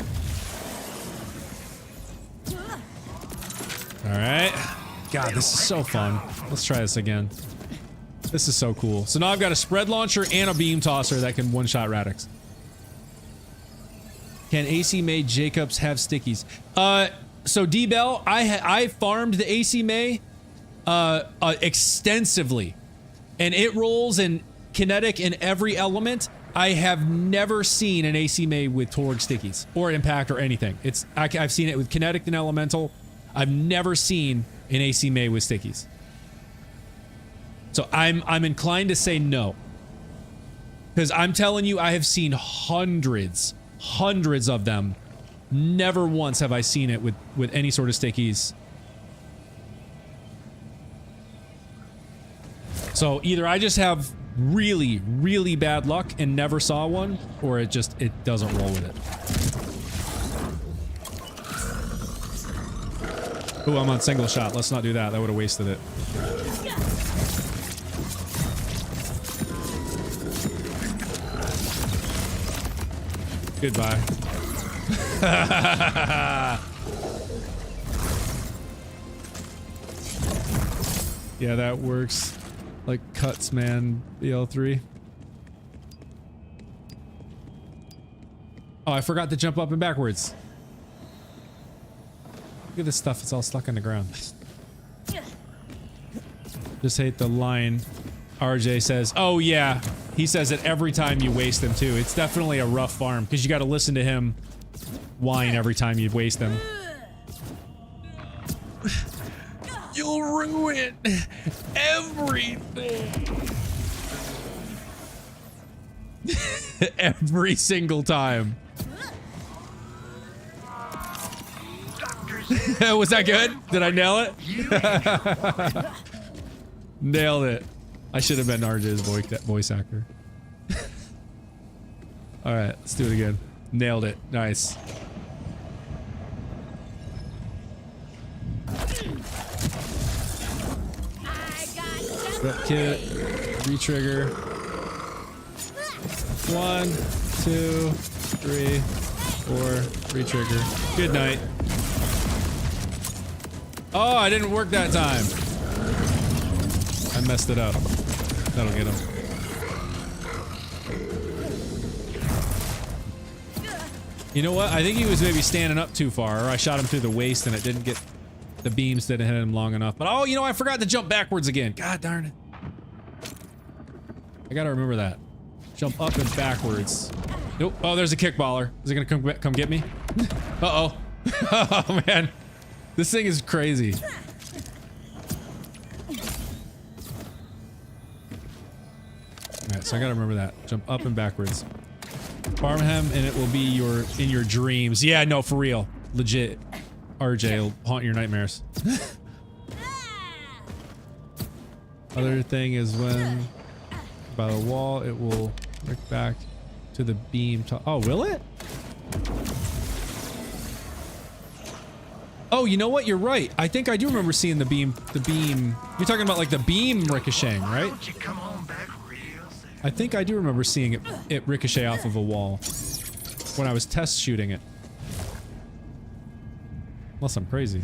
All right. God, this is so fun. Let's try this again. This is so cool. So now I've got a spread launcher and a beam tosser that can one-shot Radix. Can AC May Jacobs have stickies? So D-Bell, I farmed the AC May extensively, and it rolls in kinetic in every element. I have never seen an AC May with Torg stickies or impact or anything. I've seen it with kinetic and elemental. I've never seen an AC May with stickies. So I'm inclined to say no. Because I'm telling you, I have seen hundreds of them. Never once have I seen it with any sort of stickies. So either I just have really, really bad luck and never saw one, or it doesn't roll with it. Oh, I'm on single shot. Let's not do that. That would have wasted it. Goodbye. Yeah, that works. Like cuts, man. BL3. Oh, I forgot to jump up and backwards. Look at this stuff. It's all stuck on the ground. Just hate the line. RJ says, oh yeah. He says it every time you waste them too. It's definitely a rough farm because you got to listen to him whine every time you waste them. You'll ruin everything. Every single time. Was that good? Did I nail it? Nailed it. I should have been RJ's voice actor. Alright, let's do it again. Nailed it. Nice. Rep kit. Retrigger. 1, 2, 3, 4. Retrigger. Good night. Oh, I didn't work that time. I messed it up. That'll get him. You know what? I think he was maybe standing up too far, or I shot him through the waist and it didn't get... The beams didn't hit him long enough. But oh, you know, I forgot to jump backwards again. God darn it. I gotta remember that. Jump up and backwards. Nope. Oh, there's a kickballer. Is it gonna come get me? Uh-oh. Oh, man. This thing is crazy. Alright, so I gotta remember that. Jump up and backwards. Farm him and it will be in your dreams. Yeah, no, for real. Legit. RJ will haunt your nightmares. Other thing is when by the wall, it will rick back to the beam. Oh, will it? Oh, you know what? You're right. I think I do remember seeing the beam. You're talking about like the beam ricocheting, right? I think I do remember seeing it ricochet off of a wall. when I was test shooting it. Unless I'm crazy.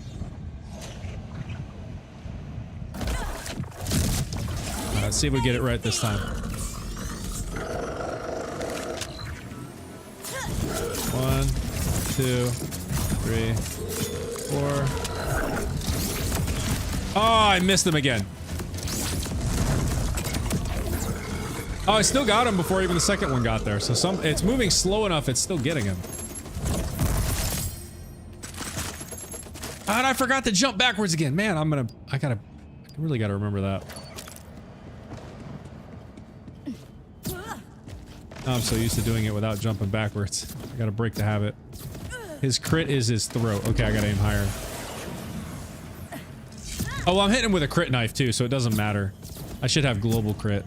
Let's see if we get it right this time. 1, 2, 3, 4. Oh, I missed him again. Oh, I still got him before even the second one got there. So it's moving slow enough, it's still getting him. And I forgot to jump backwards again. Man, I really gotta remember that. I'm so used to doing it without jumping backwards. I gotta break the habit. His crit is his throat. Okay, I gotta aim higher. Oh, well, I'm hitting him with a crit knife too, so it doesn't matter. I should have global crit.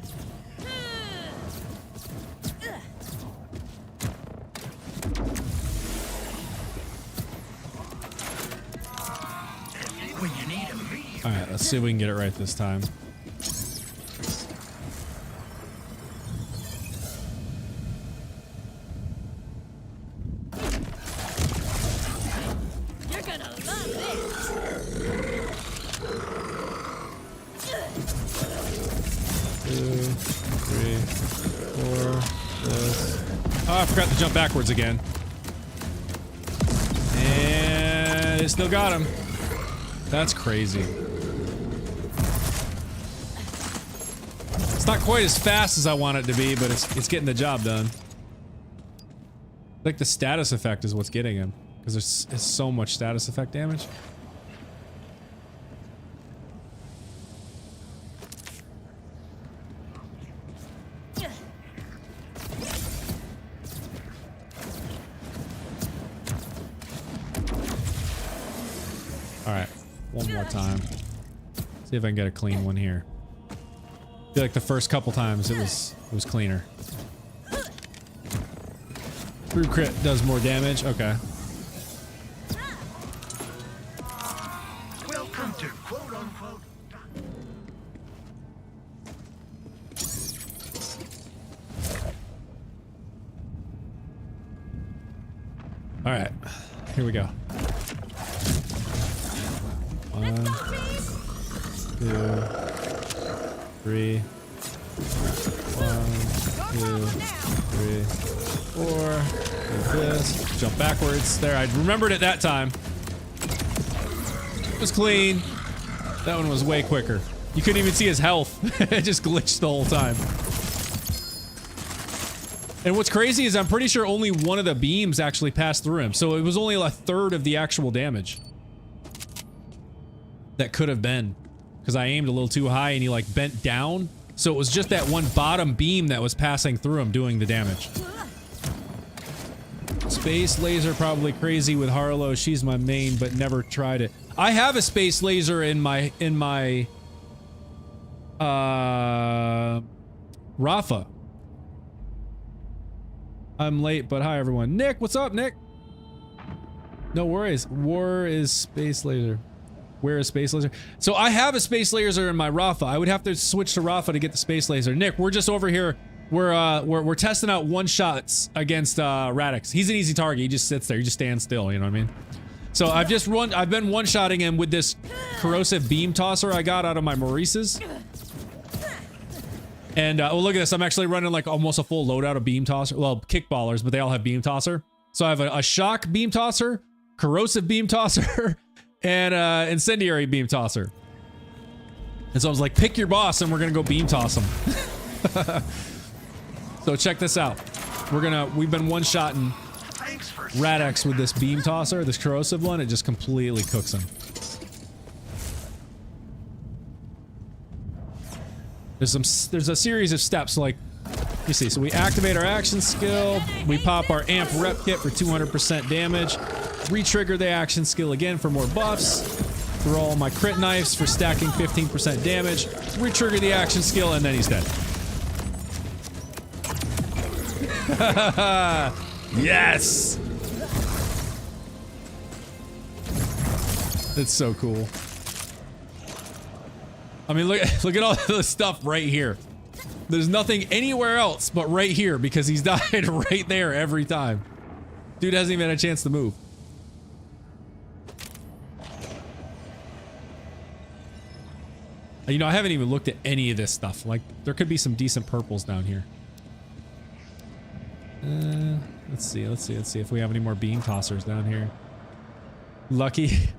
Alright, let's see if we can get it right this time. You're gonna love this. 2, 3, 4. This. Oh, I forgot to jump backwards again. And it still got him. That's crazy. It's not quite as fast as I want it to be, but it's getting the job done. I think the status effect is what's getting him, because there's so much status effect damage. All right, one more time. See if I can get a clean one here. I feel like the first couple times it was cleaner. Through crit does more damage. Okay. Welcome to quote unquote. All right, here we go. 1, 2, 3. 1, 2, 3, 4. Do this. Jump backwards. There, I remembered it that time. It was clean. That one was way quicker. You couldn't even see his health. It just glitched the whole time. And what's crazy is I'm pretty sure only one of the beams actually passed through him. So it was only a third of the actual damage. That could have been. Because I aimed a little too high and he like bent down. So it was just that one bottom beam that was passing through him doing the damage. Space laser probably crazy with Harlow. She's my main, but never tried it. I have a space laser in my RAFA. I'm late, but hi everyone. Nick, what's up, Nick? No worries. War is space laser. Where is space laser? So I have a space laser in my RAFA. I would have to switch to RAFA to get the space laser. Nick, we're just over here. We're testing out one shots against Radix. He's an easy target. He just sits there. He just stands still. You know what I mean? So I've been one-shotting him with this corrosive beam tosser I got out of my Maurice's. And oh, look at this. I'm actually running like almost a full loadout of beam tosser. Well, kickballers, but they all have beam tosser. So I have a shock beam tosser, corrosive beam tosser. And incendiary beam tosser. And so I was like, pick your boss and we're gonna go beam toss him. So check this out. We've been one-shotting Radix with this beam tosser, this corrosive one. It just completely cooks him. There's a series of steps, like, you see, so we activate our action skill, we pop our amp rep kit for 200% damage, re-trigger the action skill again for more buffs, throw my crit knives for stacking 15% damage, re-trigger the action skill, and then he's dead. Yes! It's so cool. I mean, look at all the stuff right here. There's nothing anywhere else but right here because he's died right there every time. Dude hasn't even had a chance to move. You know, I haven't even looked at any of this stuff. Like, there could be some decent purples down here. Let's see if we have any more beam tossers down here. Lucky.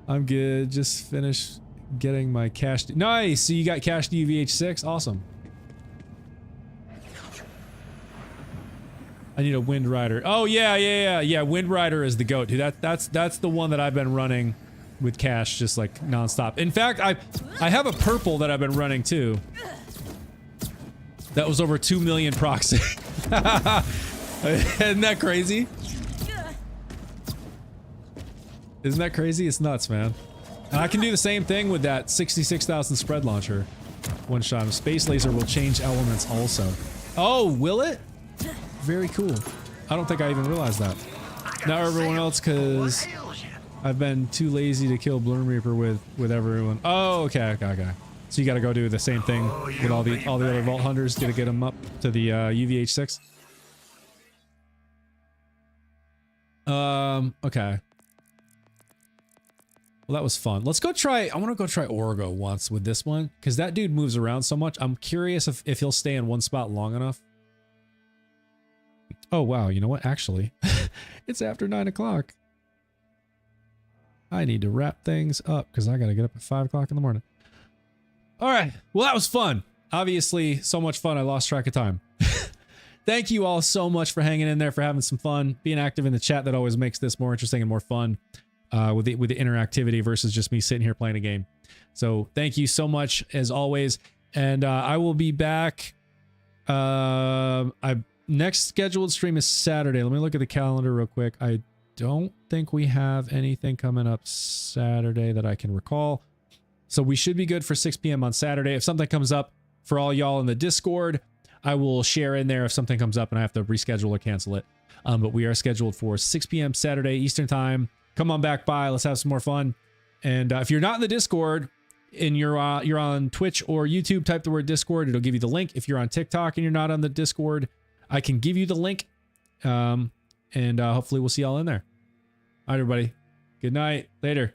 I'm good. Just finished getting my cache. Nice! So you got cache UVH6? Awesome. I need a Wind Rider. Oh, yeah. Wind Rider is the GOAT, dude. That's the one that I've been running with cache just like nonstop. In fact, I have a purple that I've been running too. That was over 2 million procs. Isn't that crazy? Isn't that crazy? It's nuts, man. And I can do the same thing with that 66,000 spread launcher. One shot. Space laser will change elements also. Oh, will it? Very cool. I don't think I even realized that. Now everyone else, because I've been too lazy to kill Bloom Reaper with everyone. Oh, okay. So you got to go do the same thing with all the other Vault Hunters to get them up to the UVH6. Okay. Well, that was fun. Let's go try. I want to go try Orgo once with this one because that dude moves around so much. I'm curious if he'll stay in one spot long enough. Oh, wow. You know what? Actually, it's after 9 o'clock. I need to wrap things up because I got to get up at 5 o'clock in the morning. All right. Well, that was fun. Obviously, so much fun. I lost track of time. Thank you all so much for hanging in there, for having some fun, being active in the chat. That always makes this more interesting and more fun with the interactivity versus just me sitting here playing a game. So thank you so much as always. And I will be back. Next scheduled stream is Saturday. Let me look at the calendar real quick. I don't think we have anything coming up Saturday that I can recall. So we should be good for 6 p.m. on Saturday. If something comes up for all y'all in the Discord, I will share in there if something comes up and I have to reschedule or cancel it. But we are scheduled for 6 p.m. Saturday Eastern time. Come on back by. Let's have some more fun. And if you're not in the Discord and you're on Twitch or YouTube, type the word Discord. It'll give you the link. If you're on TikTok and you're not on the Discord, I can give you the link. And hopefully we'll see y'all in there. All right, everybody. Good night. Later.